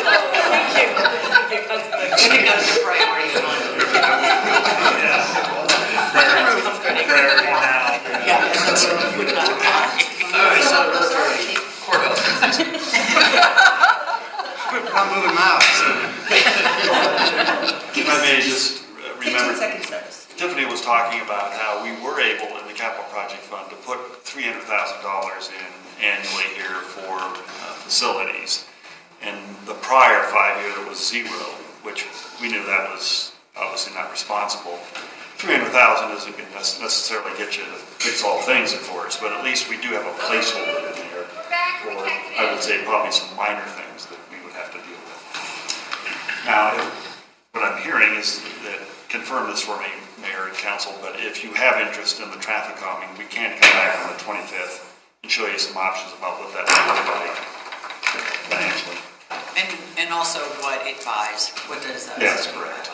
it goes to priority one. Priority now. Yeah, and the roof would not count. All right, so Courthouse. Not moving miles. If I may just remember, 15 seconds. Tiffany was talking about how we were able in the capital project fund to put $300,000 in annually here for facilities. And the prior 5 year, there was zero, which we knew that was obviously not responsible. 300,000 isn't going to necessarily get you to fix all things, of course, but at least we do have a placeholder in there for, I would say, probably some minor things that we would have to deal with. Now, what I'm hearing is that, confirm this for me, Mayor and Council, but if you have interest in the traffic calming, we can come back on the 25th and show you some options about what that would look like financially. And also what it buys, what does that? Yes, correct.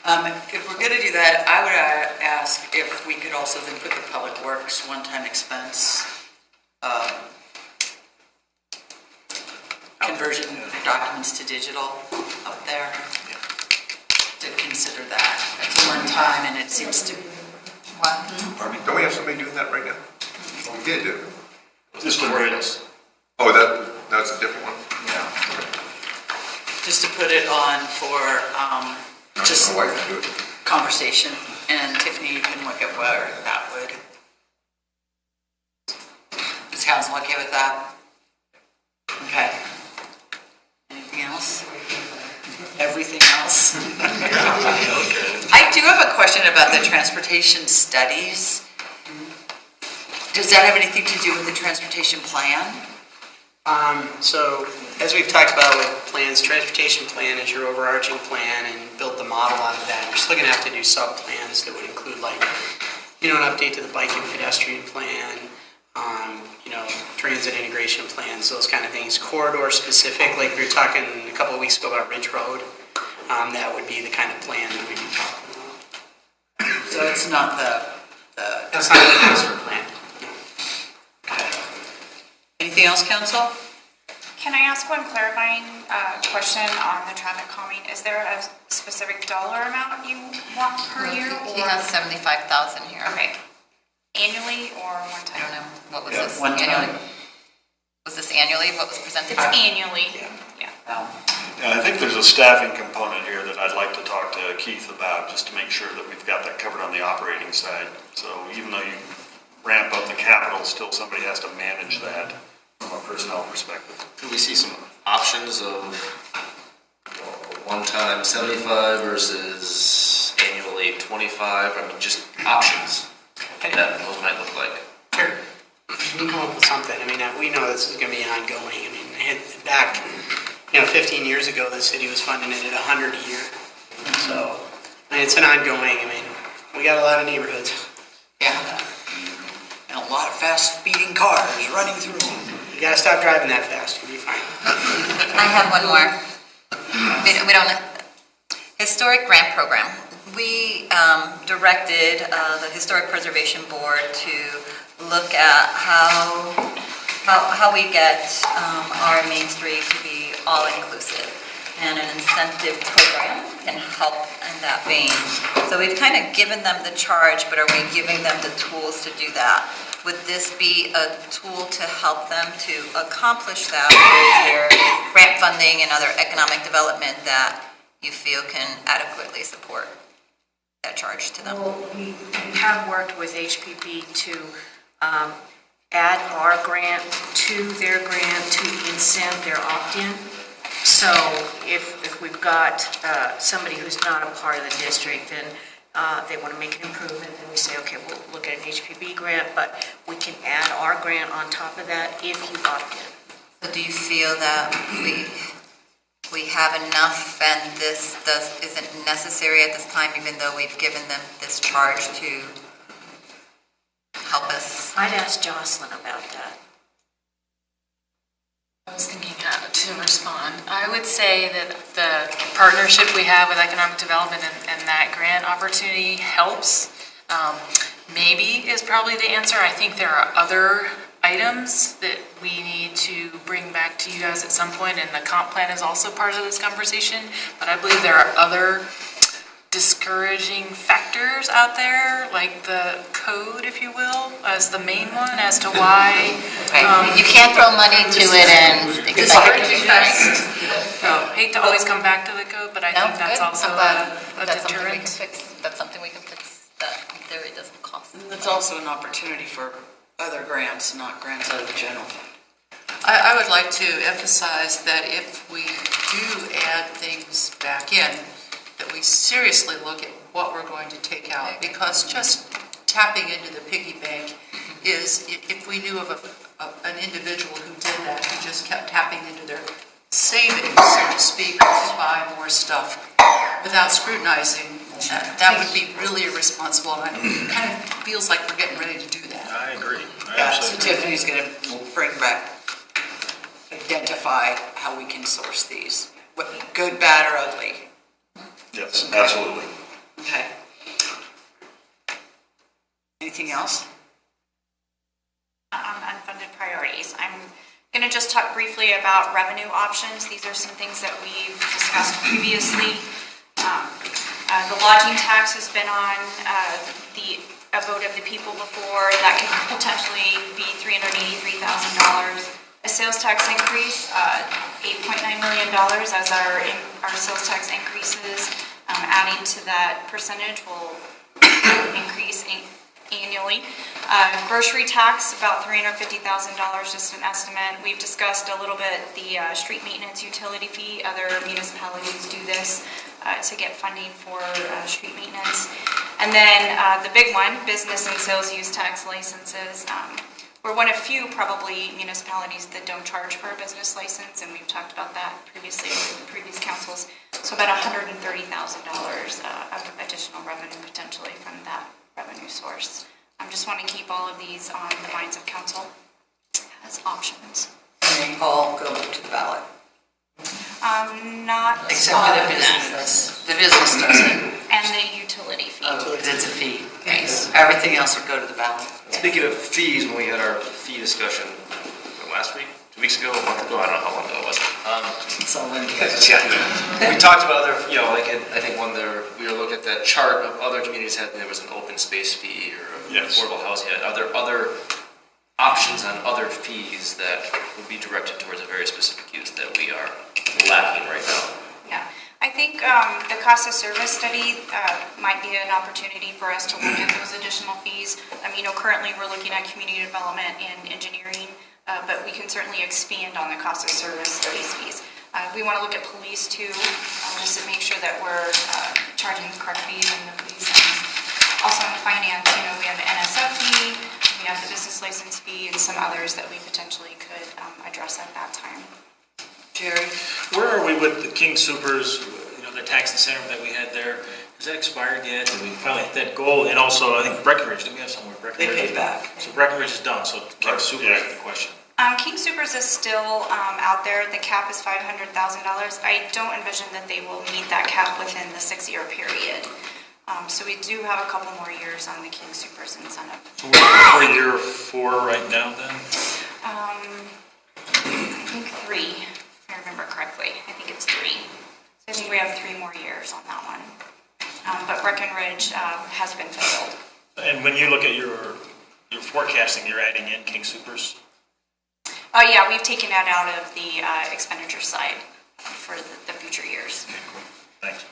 If we're gonna do that, I would ask if we could also then put the Public Works one-time expense, conversion documents to digital up there, to consider that. It's a one-time and it seems to, Pardon me? Don't we have somebody doing that right now? We did, didn't we? Just to bring Oh, that's a different one? yeah. Just to put it on for, just My wife can do it. conversation, and Tiffany, you can look at where that would. Is council okay with that? Okay. Anything else? Everything else? I do have a question about the transportation studies. Does that have anything to do with the transportation plan? So, as we've talked about with plans, transportation plan is your overarching plan and build the model out of that. You're still gonna have to do sub-plans that would include like, an update to the bike and pedestrian plan, transit integration plans, those kind of things. Corridor specific, like we were talking a couple of weeks ago about Ridge Road, that would be the kind of plan that we'd be talking about. So it's not That's not the master plan. Anything else, council? Can I ask one clarifying question on the traffic calming? Is there a specific dollar amount you want per year? He has 75,000 here. Okay. Annually or one I time? don't know, what was this? One time. Annually? Was this annually, what was presented? It's annually. Yeah. And I think there's a staffing component here that I'd like to talk to Keith about, just to make sure that we've got that covered on the operating side. So even though you ramp up the capital, still somebody has to manage that from a personnel perspective. Could we see some options of one-time 75 versus annually 25? I mean, just options that those might look like. Sure. We come up with something. I mean, we know this is going to be ongoing. I mean, back, 15 years ago, the city was funding it at 100 a year. So, I mean, it's an ongoing. I mean, we got a lot of neighborhoods. Yeah. And a lot of fast speeding cars running through them. You got to stop driving that fast. You'll be fine. I have one more. We don't, historic grant program. We directed the Historic Preservation Board to look at how we get our Main Street to be all-inclusive. And an incentive program can help in that vein. So we've kind of given them the charge, but are we giving them the tools to do that? Would this be a tool to help them to accomplish that? Or is there grant funding and other economic development that you feel can adequately support that charge to them? Well, we have worked with HPP to add our grant to their grant to incent their opt-in. So if we've got somebody who's not a part of the district, then they want to make an improvement, then we say, okay, we'll look at an HPP grant, but we can add our grant on top of that if you opt in. So do you feel that we have enough and this isn't necessary at this time, even though we've given them this charge to help us? I'd ask Jocelyn about that. I was thinking to respond. I would say that the partnership we have with economic development and that grant opportunity helps. Maybe is probably the answer. I think there are other items that we need to bring back to you guys at some point, and the comp plan is also part of this conversation. But I believe there are other discouraging factors out there, like the code, if you will, as the main one, as to why. You can't throw money to it and expect it to be fixed. So, hate to always come back to the code, but I think that's also a deterrent. That's something we can fix that in theory doesn't cost. That's also an opportunity for other grants, not grants out of the general fund. I would like to emphasize that if we do add things back in, that we seriously look at what we're going to take out, because just tapping into the piggy bank is, if we knew of an individual who did that, who just kept tapping into their savings, so to speak, to buy more stuff without scrutinizing, that would be really irresponsible, and it kind of feels like we're getting ready to do that. I agree. Yeah, so Tiffany's going to bring back, identify how we can source these, good, bad, or ugly. Yes, absolutely. Okay. Anything else? Unfunded priorities. I'm going to just talk briefly about revenue options. These are some things that we've discussed previously. The lodging tax has been on a vote of the people before. That could potentially be $383,000. A sales tax increase, $8.9 million as our sales tax increases. Adding to that percentage will increase annually. Grocery tax, about $350,000, just an estimate. We've discussed a little bit the street maintenance utility fee. Other municipalities do this to get funding for street maintenance. And then the big one, business and sales use tax licenses. We're one of few probably municipalities that don't charge for a business license, and we've talked about that previously with previous councils. So about $130,000 of additional revenue potentially from that revenue source. I just want to keep all of these on the minds of council as options. And they all go to the ballot. Not Except for the business. The business doesn't. And the utility fee. Oh, because it's a fee. Yes. Everything else would go to the ballot. Speaking of fees, when we had our fee discussion last week, 2 weeks ago, a month ago, I don't know how long ago it was. It's all in Yeah. We talked about other, like I think when we were looking at that chart of other communities had, there was an open space fee or affordable housing. Are there other options on other fees that would be directed towards a very specific use that we are lacking right now? Yeah. I think the cost of service study might be an opportunity for us to look at those additional fees. Currently we're looking at community development and engineering, but we can certainly expand on the cost of service studies fees. We want to look at police too, just to make sure that we're charging the correct fees in the police. Also in finance, we have the NSF fee, we have the business license fee, and some others that we potentially could address at that time. Jerry? Where are we with the King Supers, the tax incentive that we had there? Has that expired yet? Did we finally hit that goal? And also, I think Breckenridge, did we have somewhere? They paid back. So Breckenridge is done, so King Supers is the question. King Supers is still out there. The cap is $500,000. I don't envision that they will meet that cap within the 6-year period. So we do have a couple more years on the King Supers incentive. So we're year 4 right now then? I think 3, if I remember correctly. I think it's 3. So I think we have 3 more years on that one. But Breckenridge has been fulfilled. And when you look at your forecasting, you're adding in King Supers? Yeah, we've taken that out of the expenditure side for the future years. Okay, cool. Thanks.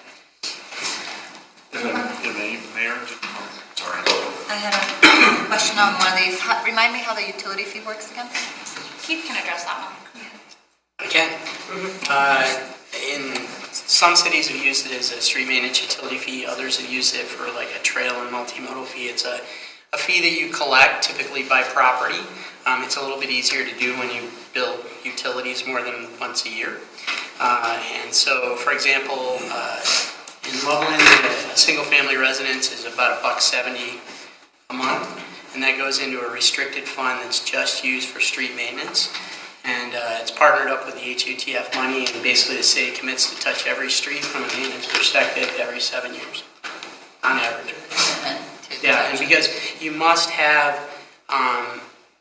Mayor, sorry. I had a question on one of these. Remind me how the utility fee works again? Keith can address that one. Again, in some cities have used it as a street maintenance utility fee, others have used it for like a trail and multimodal fee. It's a fee that you collect typically by property. It's a little bit easier to do when you build utilities more than once a year. And so, for example, in Loveland, a single-family residence is about $1.70 a month, and that goes into a restricted fund that's just used for street maintenance. And it's partnered up with the HUTF money, and basically the city commits to touch every street from a maintenance perspective every 7 years, on average. Yeah, and because you must have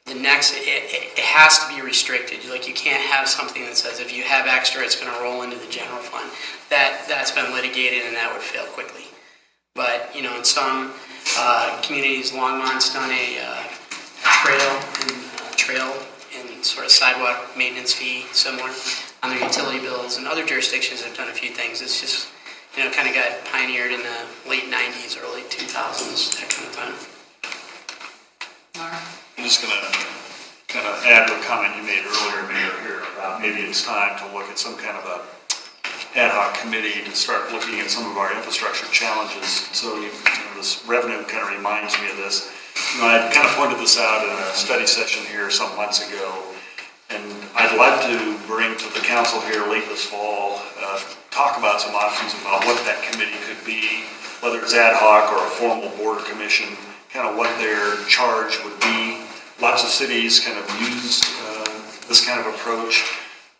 it has to be restricted. Like, you can't have something that says if you have extra, it's going to roll into the general fund. That's been litigated, and that would fail quickly. But, in some communities, Longmont's done a trail and sort of sidewalk maintenance fee similar on their utility bills, and other jurisdictions have done a few things. It's just, kind of got pioneered in the late 90s, early 2000s, that kind of time. I'm just going to kind of add to a comment you made earlier, Mayor, here about maybe it's time to look at some kind of a ad hoc committee to start looking at some of our infrastructure challenges. So this revenue kind of reminds me of this. I kind of pointed this out in a study session here some months ago, and I'd like to bring to the council here late this fall, talk about some options about what that committee could be, whether it's ad hoc or a formal board or commission, kind of what their charge would be. Lots of cities kind of use this kind of approach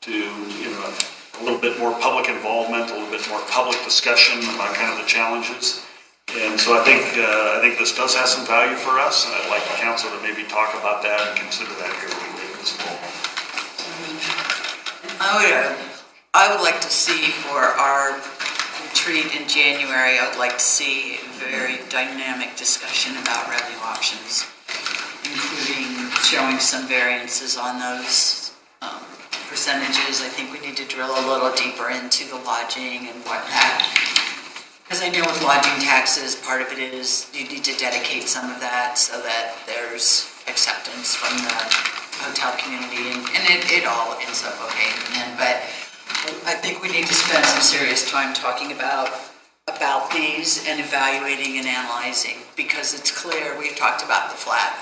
to, a little bit more public involvement, a little bit more public discussion about kind of the challenges. And so I think this does have some value for us, and I'd like the council to maybe talk about that and consider that here when we make this fall. I would like to see for our retreat in January, I would like to see a very dynamic discussion about revenue options, including showing some variances on those percentages. I think we need to drill a little deeper into the lodging and whatnot. Because I know with lodging taxes, part of it is you need to dedicate some of that so that there's acceptance from the hotel community, and it all ends up okay in the end. But I think we need to spend some serious time talking about these and evaluating and analyzing, because it's clear, we've talked about the flat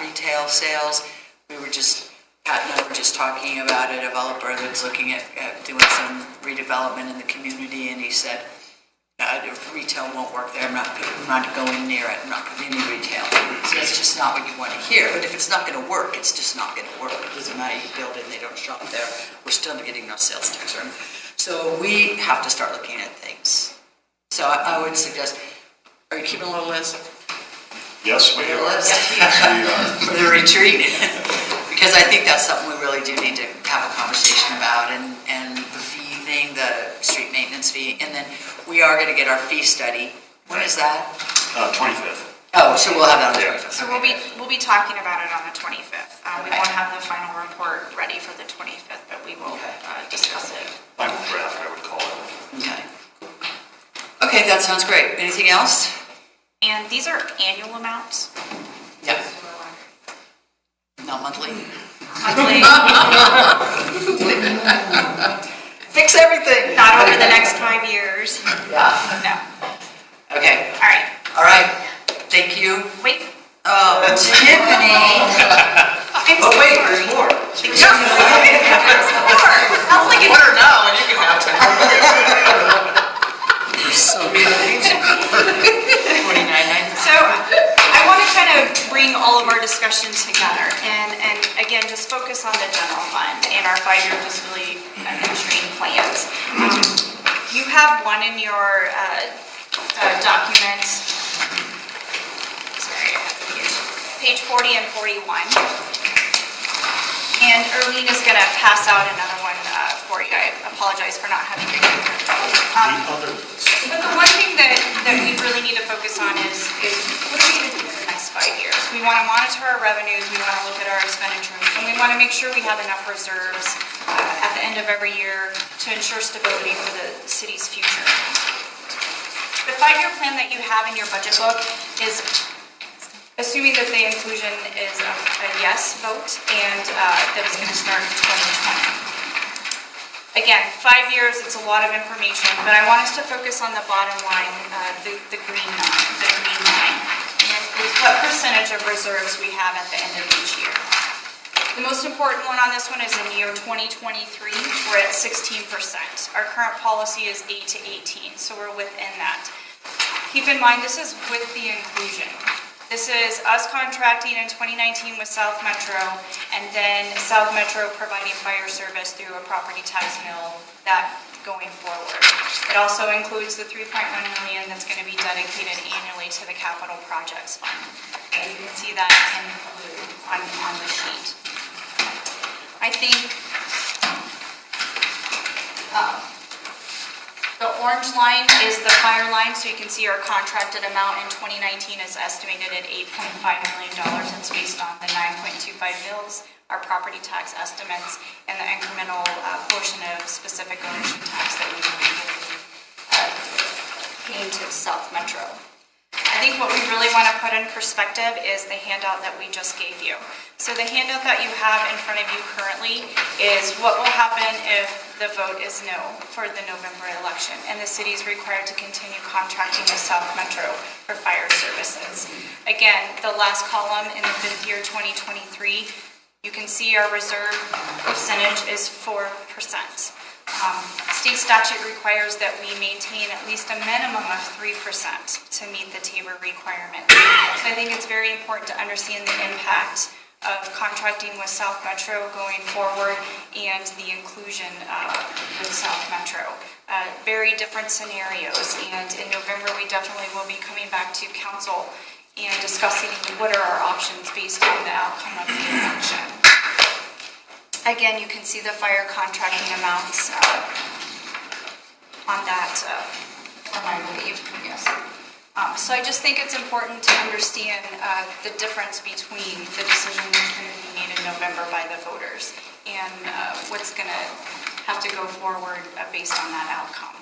retail sales. Pat and I were just talking about a developer that's looking at doing some redevelopment in the community, and he said, retail won't work there, I'm not going near it, I'm not putting any retail. So that's just not what you want to hear. But if it's not going to work, it's just not going to work. It doesn't matter, you build it and they don't shop there, we're still getting no sales tax. So we have to start looking at things. So I would suggest, are you keeping a little list? Yes, we are. For the retreat. Because I think that's something we really do need to have a conversation about, and the fee thing, the street maintenance fee, and then we are going to get our fee study. When is that? 25th. Oh, so we'll have that on the 25th. So we'll be talking about it on the 25th. We won't have the final report ready for the 25th, but we will discuss it. Final draft, I would call it. Okay. Okay, that sounds great. Anything else? And these are annual amounts. Yeah. Not monthly? Monthly. Fix everything. Not over the next 5 years. Yeah. No. Okay. All right. All right. Thank you. Wait. Oh, Tiffany. Oh, wait, there's more. Sounds like it's... Water now, and you can have some. So So I want to kind of bring all of our discussions together and again, just focus on the general fund and our 5-year fiscally constrained plans. You have one in your documents. Sorry, I have page 40 and 41. And Erlene is going to pass out another one for you. I apologize for not having it here. But the one thing that we really need to focus on is what are we going to do for the next 5 years? We want to monitor our revenues, we want to look at our expenditures, and we want to make sure we have enough reserves at the end of every year to ensure stability for the city's future. The 5-year plan that you have in your budget book is assuming that the inclusion is a yes vote and that it's going to start in 2020. Again, 5 years, it's a lot of information, but I want us to focus on the bottom line, the green line. And it's what percentage of reserves we have at the end of each year. The most important one on this one is in year 2023, we're at 16%. Our current policy is 8 to 18, so we're within that. Keep in mind, this is with the inclusion. This is us contracting in 2019 with South Metro, and then South Metro providing fire service through a property tax mill, that going forward. It also includes the $3.1 million that's going to be dedicated annually to the capital projects fund. And you can see that in blue on the sheet. I think the orange line is the fire line, so you can see our contracted amount in 2019 is estimated at $8.5 million. It's based on the 9.25 mills, our property tax estimates, and the incremental portion of specific ownership tax that we will be paying to South Metro. I think what we really want to put in perspective is the handout that we just gave you. So the handout that you have in front of you currently is what will happen if the vote is no for the November election and the city is required to continue contracting with South Metro for fire services. Again, the last column in the 5th year 2023, you can see our reserve percentage is 4%. State statute requires that we maintain at least a minimum of 3% to meet the TABOR requirement. So I think it's very important to understand the impact of contracting with South Metro going forward and the inclusion with South Metro. Very different scenarios, and in November, we definitely will be coming back to council and discussing what are our options based on the outcome of the election. Again, you can see the fire contracting amounts on that form, I believe, yes. So I just think it's important to understand the difference between the decision that's going to be made in November by the voters and what's going to have to go forward based on that outcome.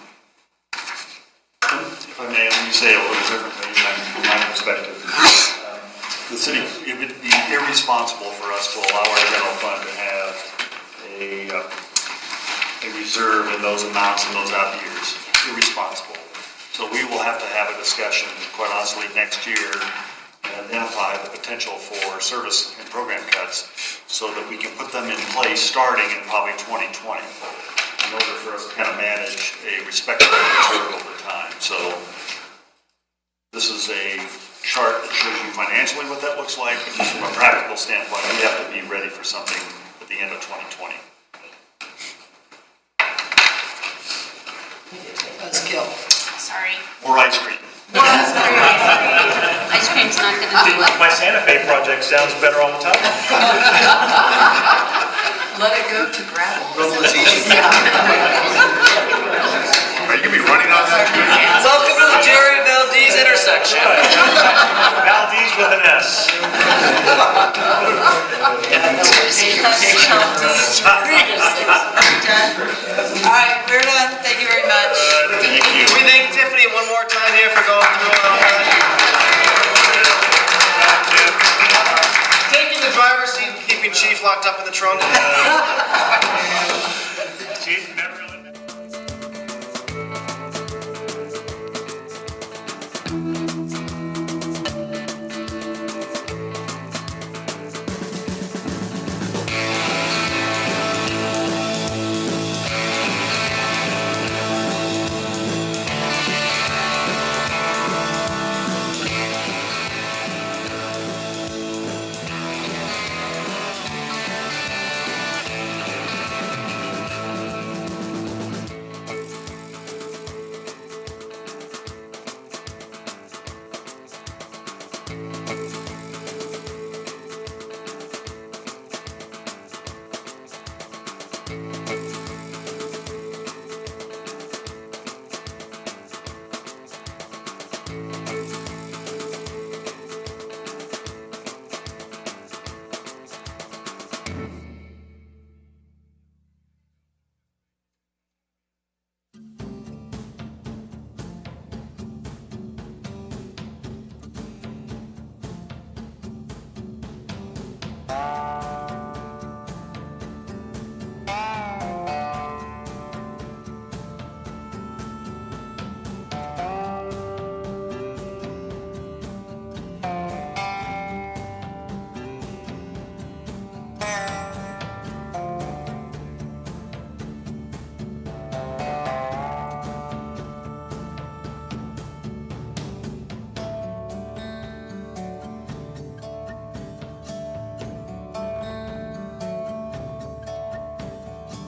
If I may, let me say a little differently from my perspective. The city, it would be irresponsible for us to allow our general fund to have a reserve in those amounts in those out years. Irresponsible. So we will have to have a discussion, quite honestly, next year and identify the potential for service and program cuts so that we can put them in place starting in probably 2020 in order for us to kind of manage a respectable reserve over time. So this is a chart that shows you financially what that looks like, but just from a practical standpoint, we have to be ready for something at the end of 2020. Buzzkill. Sorry. Or ice cream. Ice cream's not going to do it. My Santa Fe project sounds better all the time. Let it go to gravel. Are you gonna be running on that? Welcome to the Jerry Valdez intersection. Valdez with an S. All right, we're done. Thank you very much. Thank you. We thank Tiffany one more time here for going through all that. Taking the driver's seat and keeping Chief locked up in the trunk. Chief,